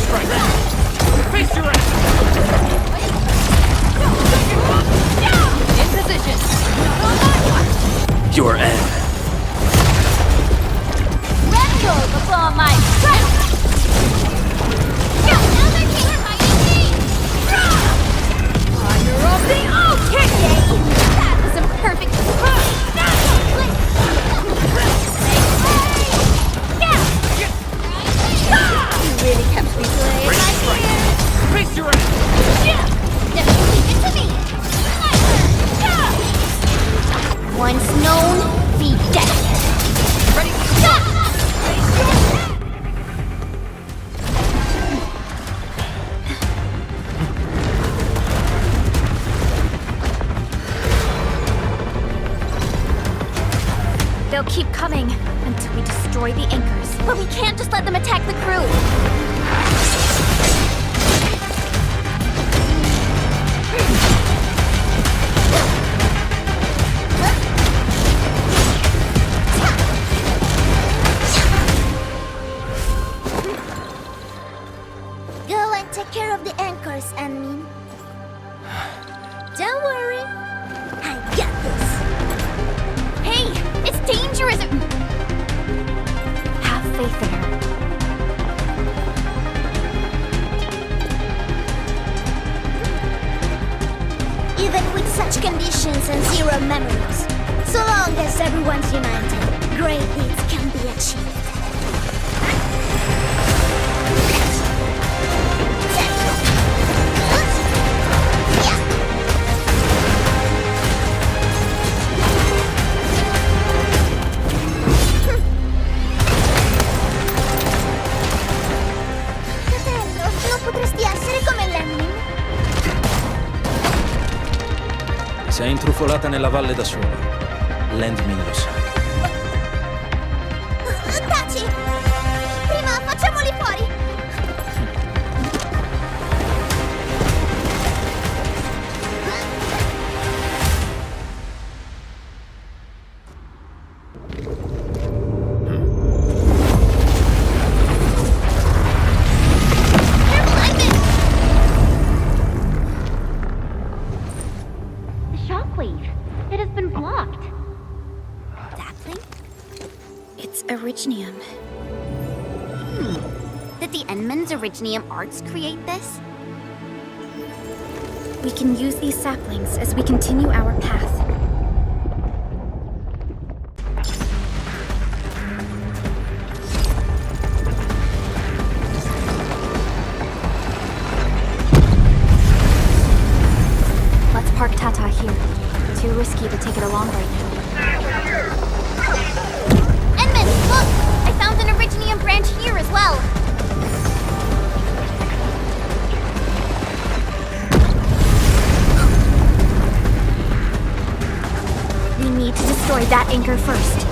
your end. Tremble before my strength! Now they're here by Fire of the Alkid! That was a perfect... You really kept me playing my ear. Face your end! Never leave it to me! Once known, be dead. Ready? They'll keep coming until we destroy the anchors. But we can't just let them attack the crew. Go and take care of the anchors, Anmin. Don't worry. I got this. Hey, it's dangerous. Have faith in her. Even with such conditions and zero memories, so long as everyone's united, great deeds can be achieved. Fratello, non potresti essere come Lemmy? Sei intrufolata nella valle da sola. Landmin lo sa. Taci! Prima facciamoli fuori! The shockwave. It has been blocked. That thing? It's Originium. Did the Enman's Originium arts create this? We can use these saplings as we continue our path. Let's park Tata here. Too risky to take it along right now. Enman, look! I found an Originium branch here as well. We need to destroy that anchor first.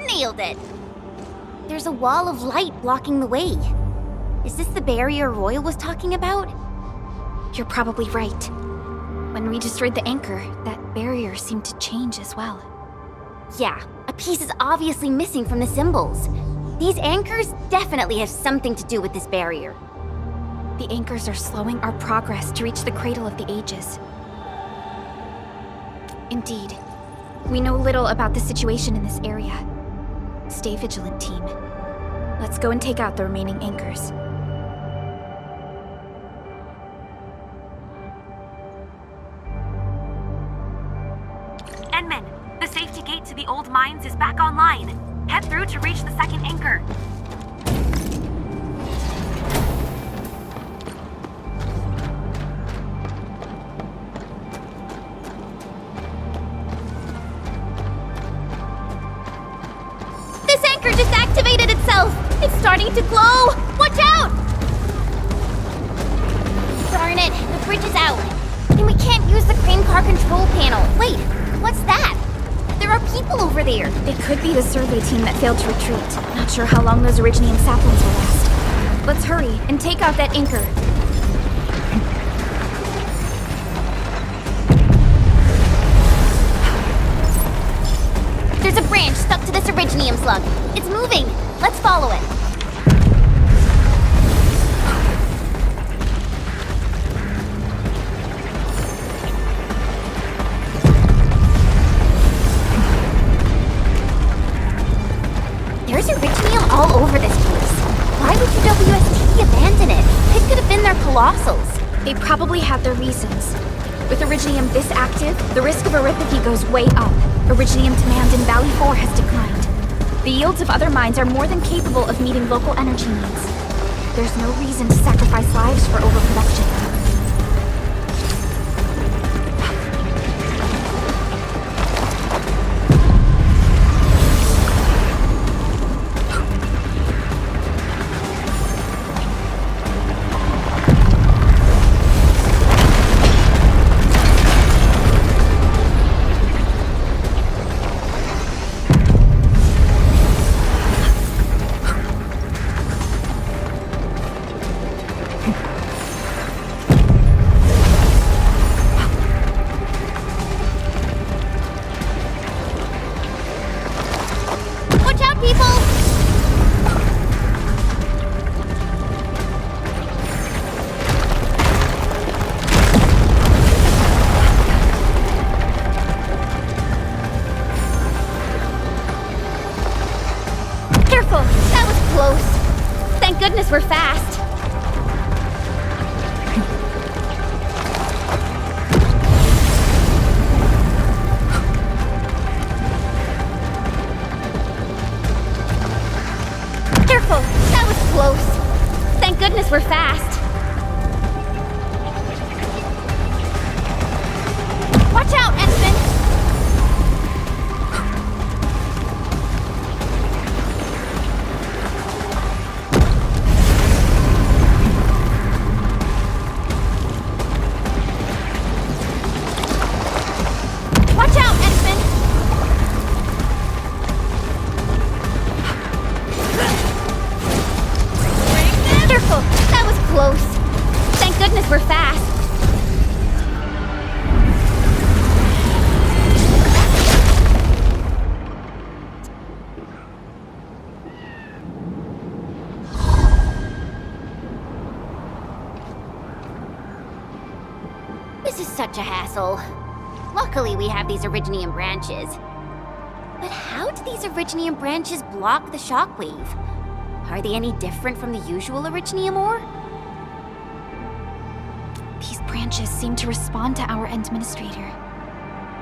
Nailed it! There's a wall of light blocking the way. Is this the barrier Royal was talking about? You're probably right. When we destroyed the anchor, that barrier seemed to change as well. Yeah, a piece is obviously missing from the symbols. These anchors definitely have something to do with this barrier. The anchors are slowing our progress to reach the Cradle of the Ages. Indeed. We know little about the situation in this area. Stay vigilant, team. Let's go and take out the remaining anchors. Enman, the safety gate to the old mines is back online. Head through to reach the second anchor. This anchor just activated itself! It's starting to glow! Watch out! Darn it, the bridge is out. And we can't use the crane car control panel. Wait, what's that? There are people over there. It could be the survey team that failed to retreat. Not sure how long those Originium saplings will last. Let's hurry and take out that anchor. There's a branch stuck to this originium slug. It's moving. Let's follow it. There's originium all over this place. Why would UWST abandon it? It could have been their colossals. They probably had their reasons. With Originium this active, the risk of eripathy goes way up. Originium demand in Valley 4 has declined. The yields of other mines are more than capable of meeting local energy needs. There's no reason to sacrifice lives for overproduction. Goodness, we're fast. Careful, that was close. Thank goodness we're fast. Watch out, Ensign! We're fast. This is such a hassle. Luckily, we have these originium branches. But how do these originium branches block the shockwave? Are they any different from the usual originium ore? These branches seem to respond to our Endministrator.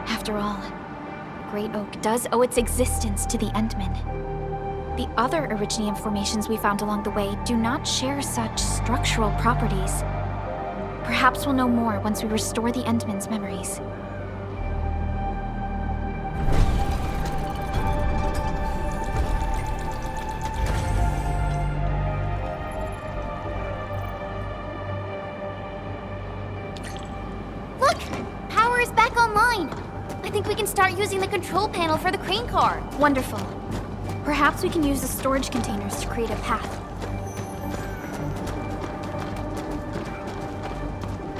After all, Great Oak does owe its existence to the Endmen. The other originium formations we found along the way do not share such structural properties. Perhaps we'll know more once we restore the Endmen's memories. I think we can start using the control panel for the crane car. Wonderful. Perhaps we can use the storage containers to create a path.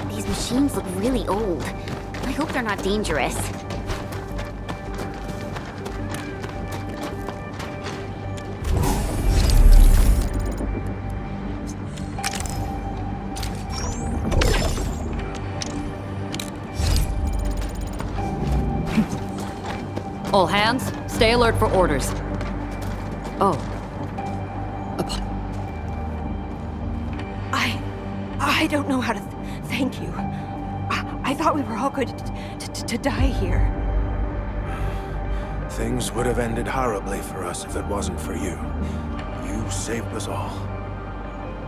These machines look really old. I hope they're not dangerous. All hands, stay alert for orders. Oh. I don't know how to thank you. I thought we were all going to die here. Things would have ended horribly for us if it wasn't for you. You saved us all.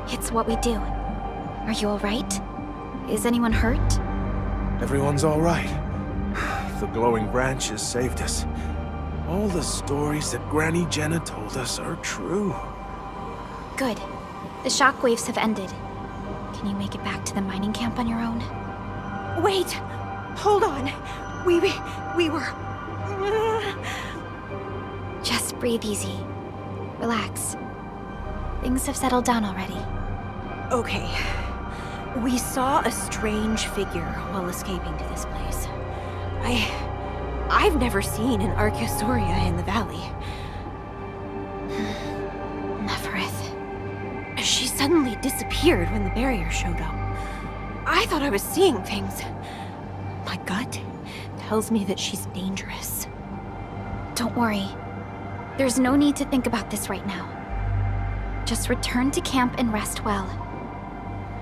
It's what we do. Are you all right? Is anyone hurt? Everyone's all right. The glowing branches saved us. All the stories that Granny Jenna told us are true. Good. The shockwaves have ended. Can you make it back to the mining camp on your own? Wait! Hold on! We were... Just breathe easy. Relax. Things have settled down already. Okay. We saw a strange figure while escaping to this place. I've never seen an Archaeosauria in the valley. Neferith. She suddenly disappeared when the barrier showed up. I thought I was seeing things. My gut tells me that she's dangerous. Don't worry. There's no need to think about this right now. Just return to camp and rest well.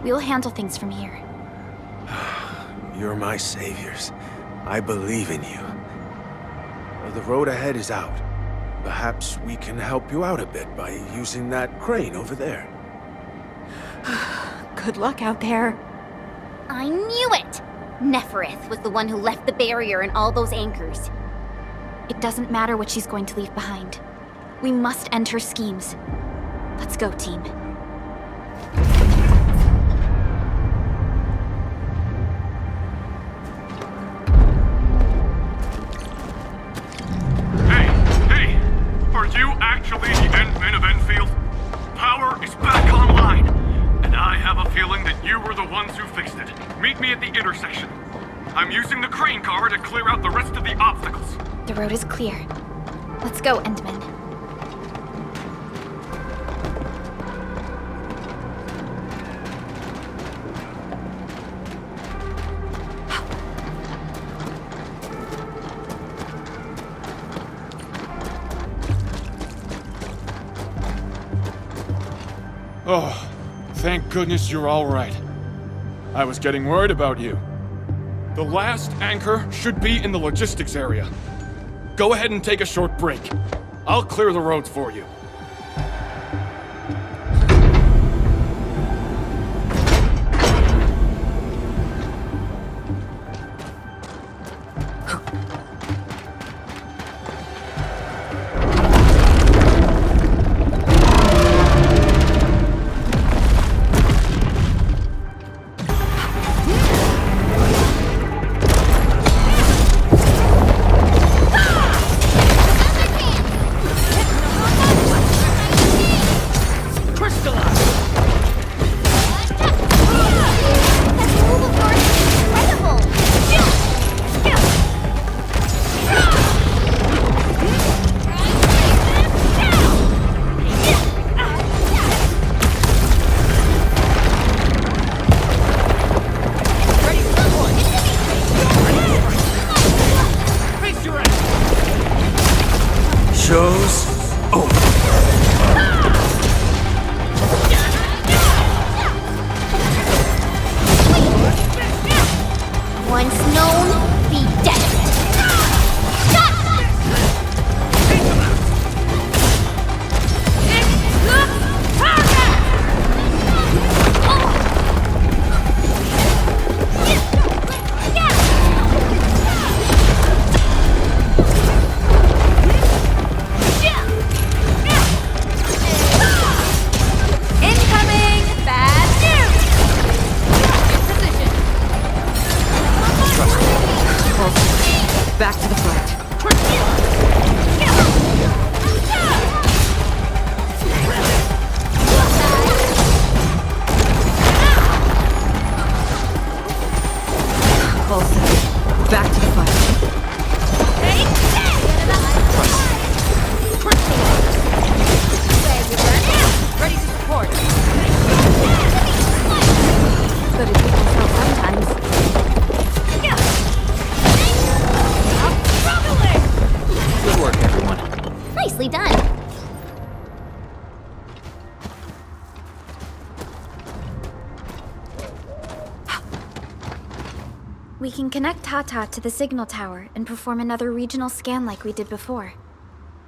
We'll handle things from here. You're my saviors. I believe in you. The road ahead is out. Perhaps we can help you out a bit by using that crane over there. Good luck out there. I knew it! Neferith was the one who left the barrier and all those anchors. It doesn't matter what she's going to leave behind. We must end her schemes. Let's go, team. Hey! Are you actually the Endman of Enfield? Power is back online, and I have a feeling that you were the ones who fixed it. Meet me at the intersection. I'm using the crane car to clear out the rest of the obstacles. The road is clear. Let's go, Endman. Oh, thank goodness you're all right. I was getting worried about you. The last anchor should be in the logistics area. Go ahead and take a short break. I'll clear the roads for you. We can connect Tata to the signal tower and perform another regional scan like we did before.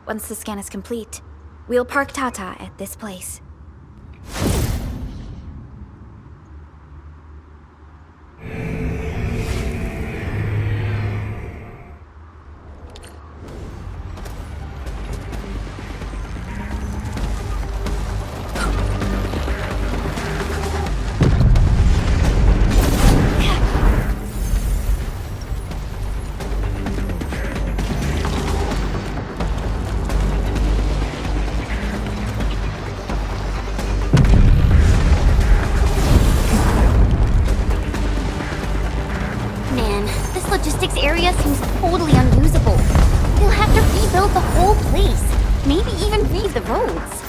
Once the scan is complete, we'll park Tata at this place. roads.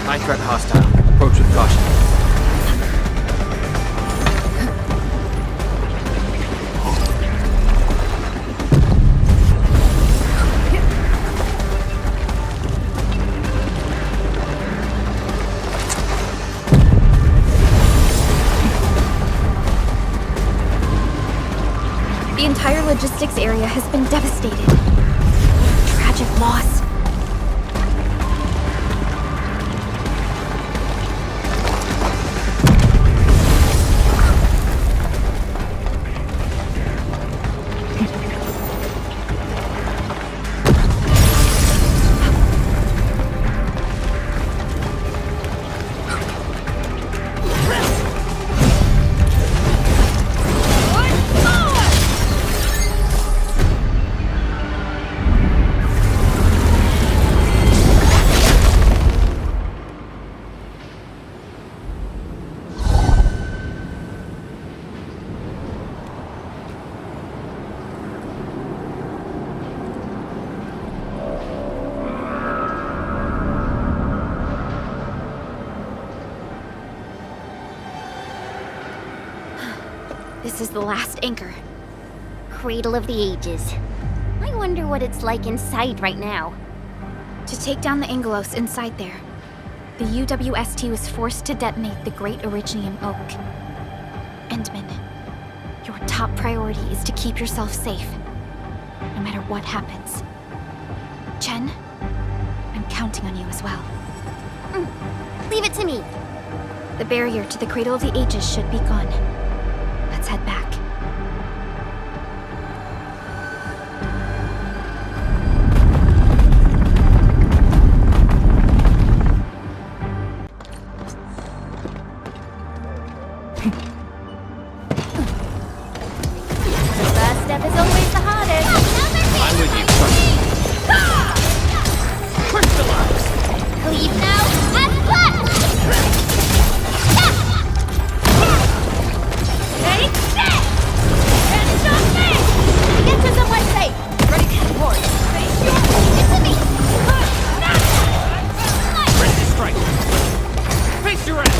High threat hostile. Approach with caution. The entire logistics area has been devastated. Tragic loss. This is the last anchor. Cradle of the Ages. I wonder what it's like inside right now. To take down the Angelos inside there, the UWST was forced to detonate the Great Originium Oak. Endman, your top priority is to keep yourself safe, no matter what happens. Chen, I'm counting on you as well. Leave it to me. The barrier to the Cradle of the Ages should be gone. Let's head back. First step is always the hardest. I'm with you. Crystallize! Cleave now and flash! Take this! Finish on me! Get to somewhere safe! Ready to support! It's me! Ready to strike. Face your end.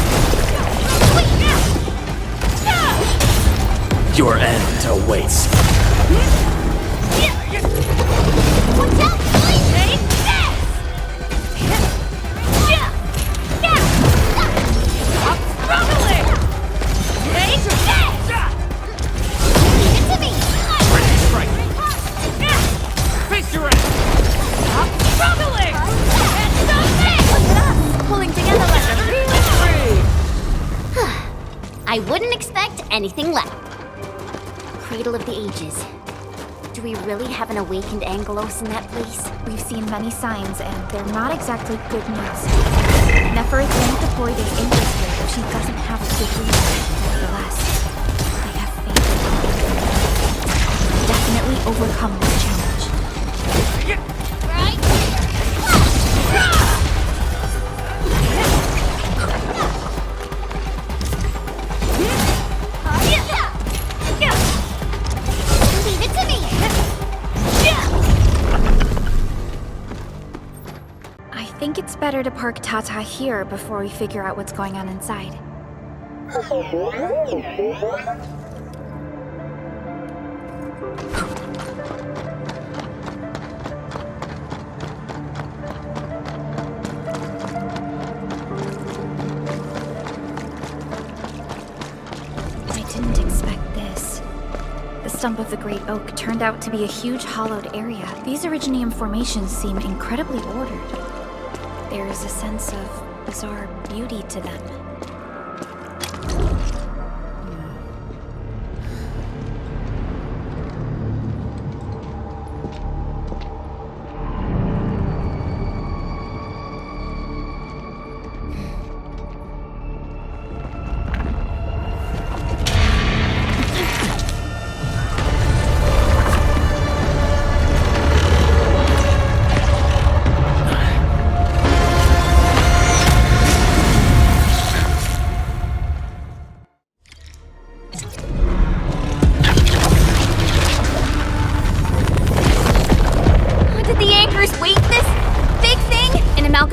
Your end awaits. Watch out! Take this! Stop struggling! Take this! Leave it to me! Ready to strike. Face your end. Stop struggling! And stop this! Look at us, pulling together like a real tree! I wouldn't expect anything less. Cradle of the Ages. Do we really have an awakened Angelos in that place? We've seen many signs, and they're not exactly good news. Neferit won't deploy their angels here if she doesn't have a good reason. Nevertheless, I have faith in her. Definitely overcome this challenge. Leave it to me! I think it's better to park Tata here before we figure out what's going on inside. I didn't expect this. The stump of the Great Oak turned out to be a huge hollowed area. These Originium formations seem incredibly ordered. There is a sense of bizarre beauty to them.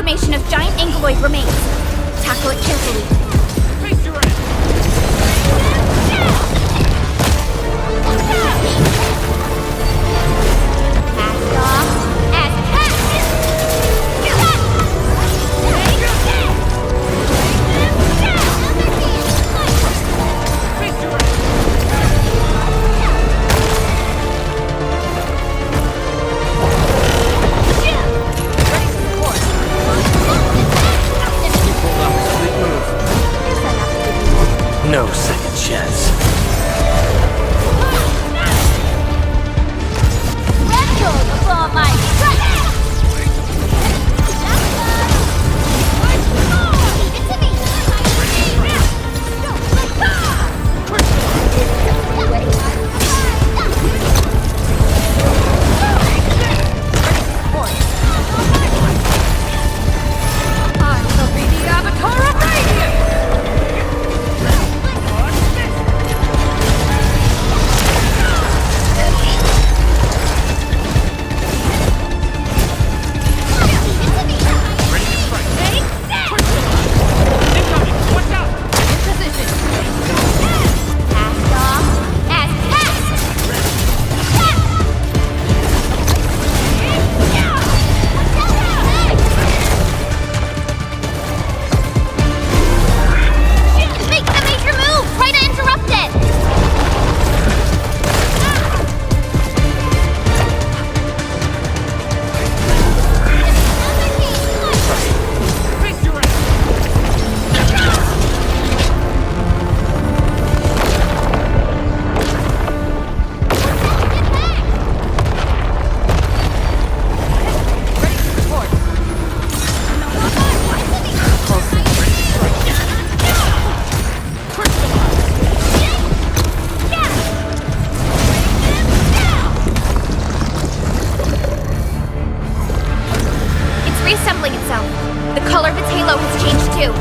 amalgamation of giant ankyloid remains. Tackle it carefully. Face your end! Cast off as cast! No second chance. Retro before my strike! I shall be the Avatar of Radiance! Make the major move! Try to interrupt it! Face your end! It's reassembling itself. The color of its halo has changed too.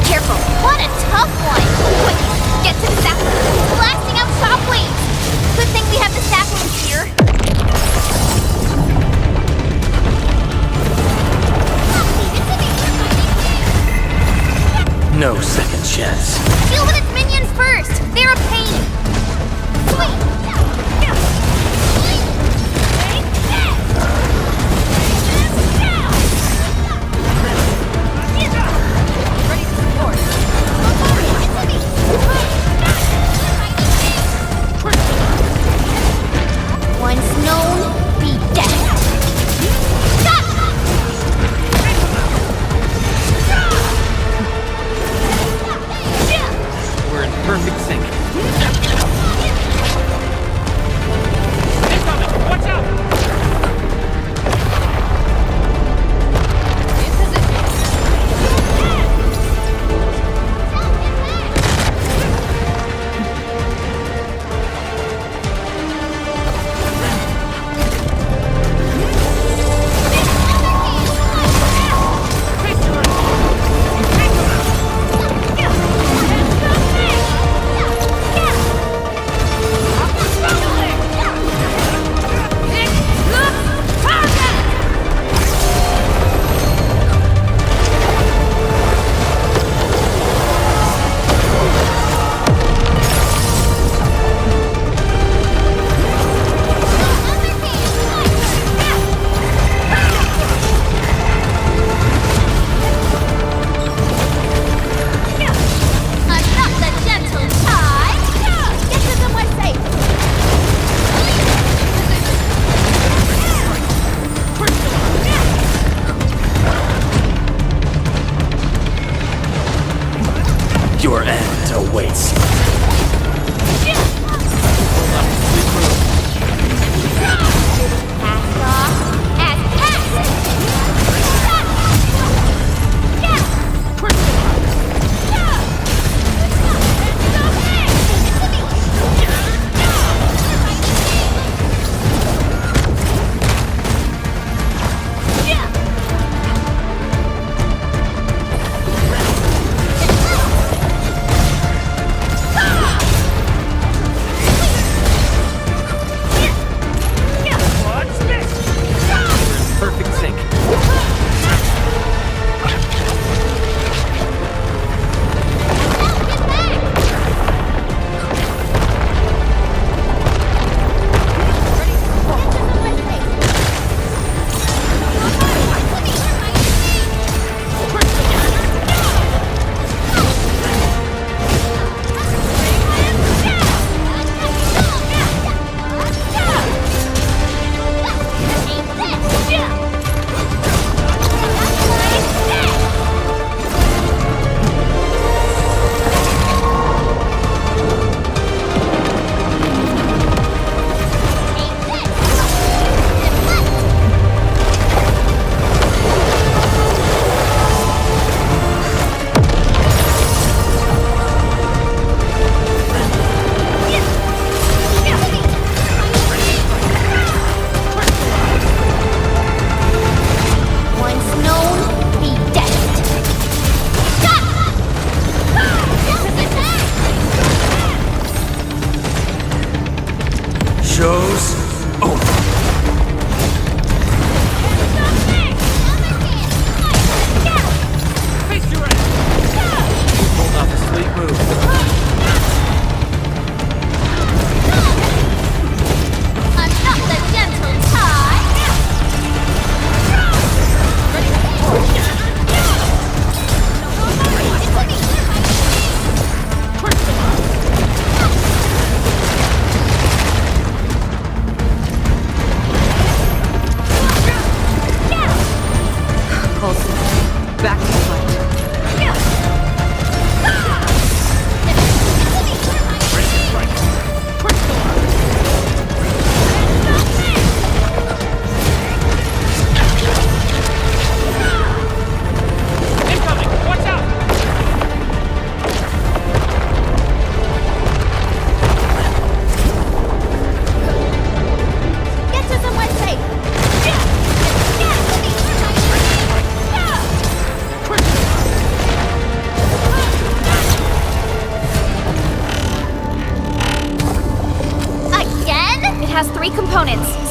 Careful. What a tough one! Quick, get to the sapling. It's blasting out shockwaves! Good thing we have the saplings here. No second chance. Deal with its minions first! They're a pain! Sweet! Once known, be destined. Stop! We're in perfect sync. Back to the fight.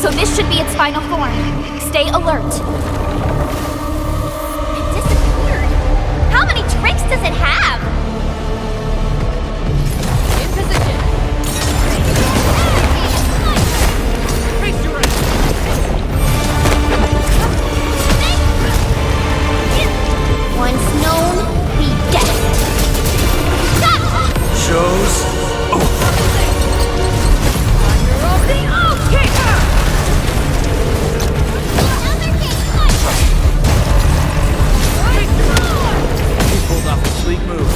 So this should be its final form. Stay alert. It disappeared. How many tricks does it have? In position. Face your end. Once known, be dead. Shows over. Pulled off a sleek move.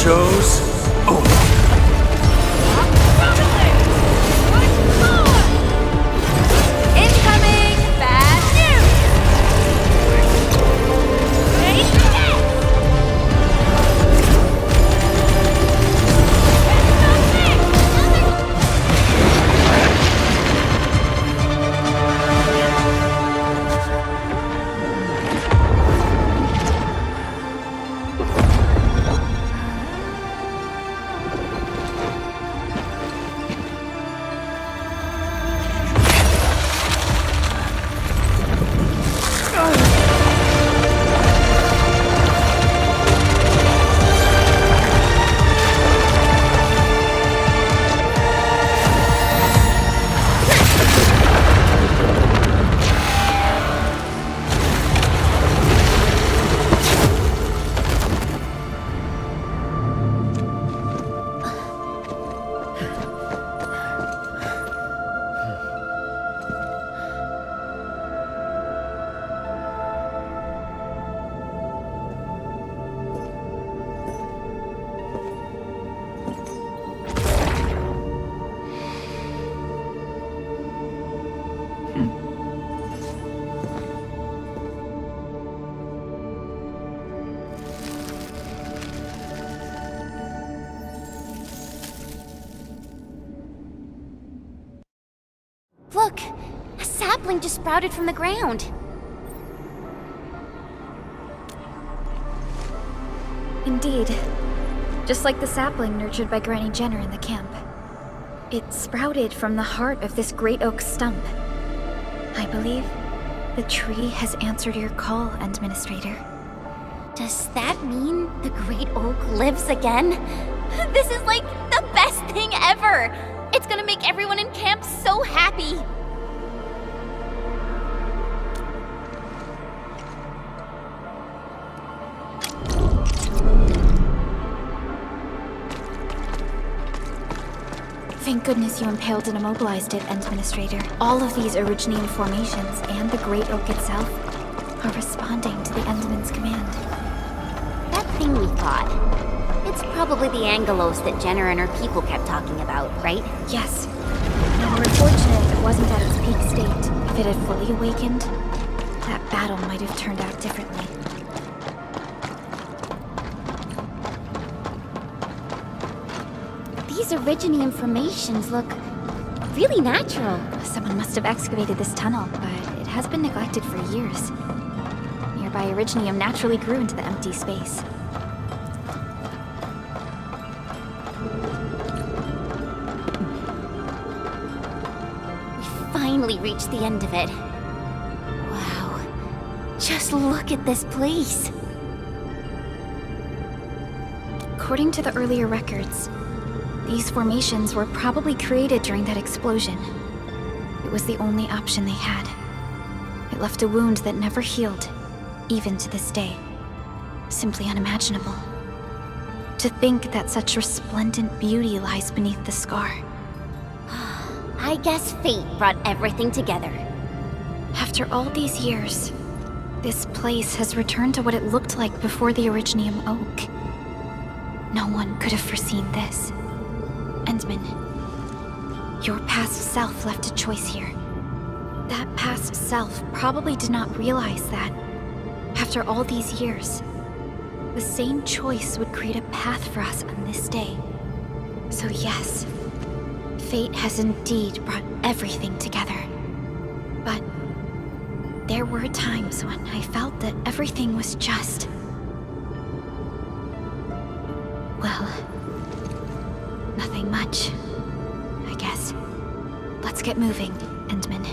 Show's over. Incoming bad news! Look! A sapling just sprouted from the ground. Indeed. Just like the sapling nurtured by Granny Jenner in the camp. It sprouted from the heart of this great oak stump. I believe the tree has answered your call, Administrator. Does that mean the Great Oak lives again? This is like the best thing ever! It's gonna make everyone in camp so happy! Thank goodness you impaled and immobilized it, Administrator. All of these Originian formations and the Great Oak itself are responding to the Enderman's command. That thing we fought. It's probably the Angelos that Jenner and her people kept talking about, right? Yes. Now we're fortunate it wasn't at its peak state. If it had fully awakened, that battle might have turned out differently. These Originium formations look really natural. Someone must have excavated this tunnel, but it has been neglected for years. Nearby Originium naturally grew into the empty space. We finally reached the end of it. Wow. Just look at this place. According to the earlier records, these formations were probably created during that explosion. It was the only option they had. It left a wound that never healed, even to this day. Simply unimaginable. To think that such resplendent beauty lies beneath the scar. I guess fate brought everything together. After all these years, this place has returned to what it looked like before the Originium Oak. No one could have foreseen this. Endman, your past self left a choice here. That past self probably did not realize that, after all these years, the same choice would create a path for us on this day. So yes, fate has indeed brought everything together. But there were times when I felt that everything was just... well, nothing much, I guess. Let's get moving, Endman.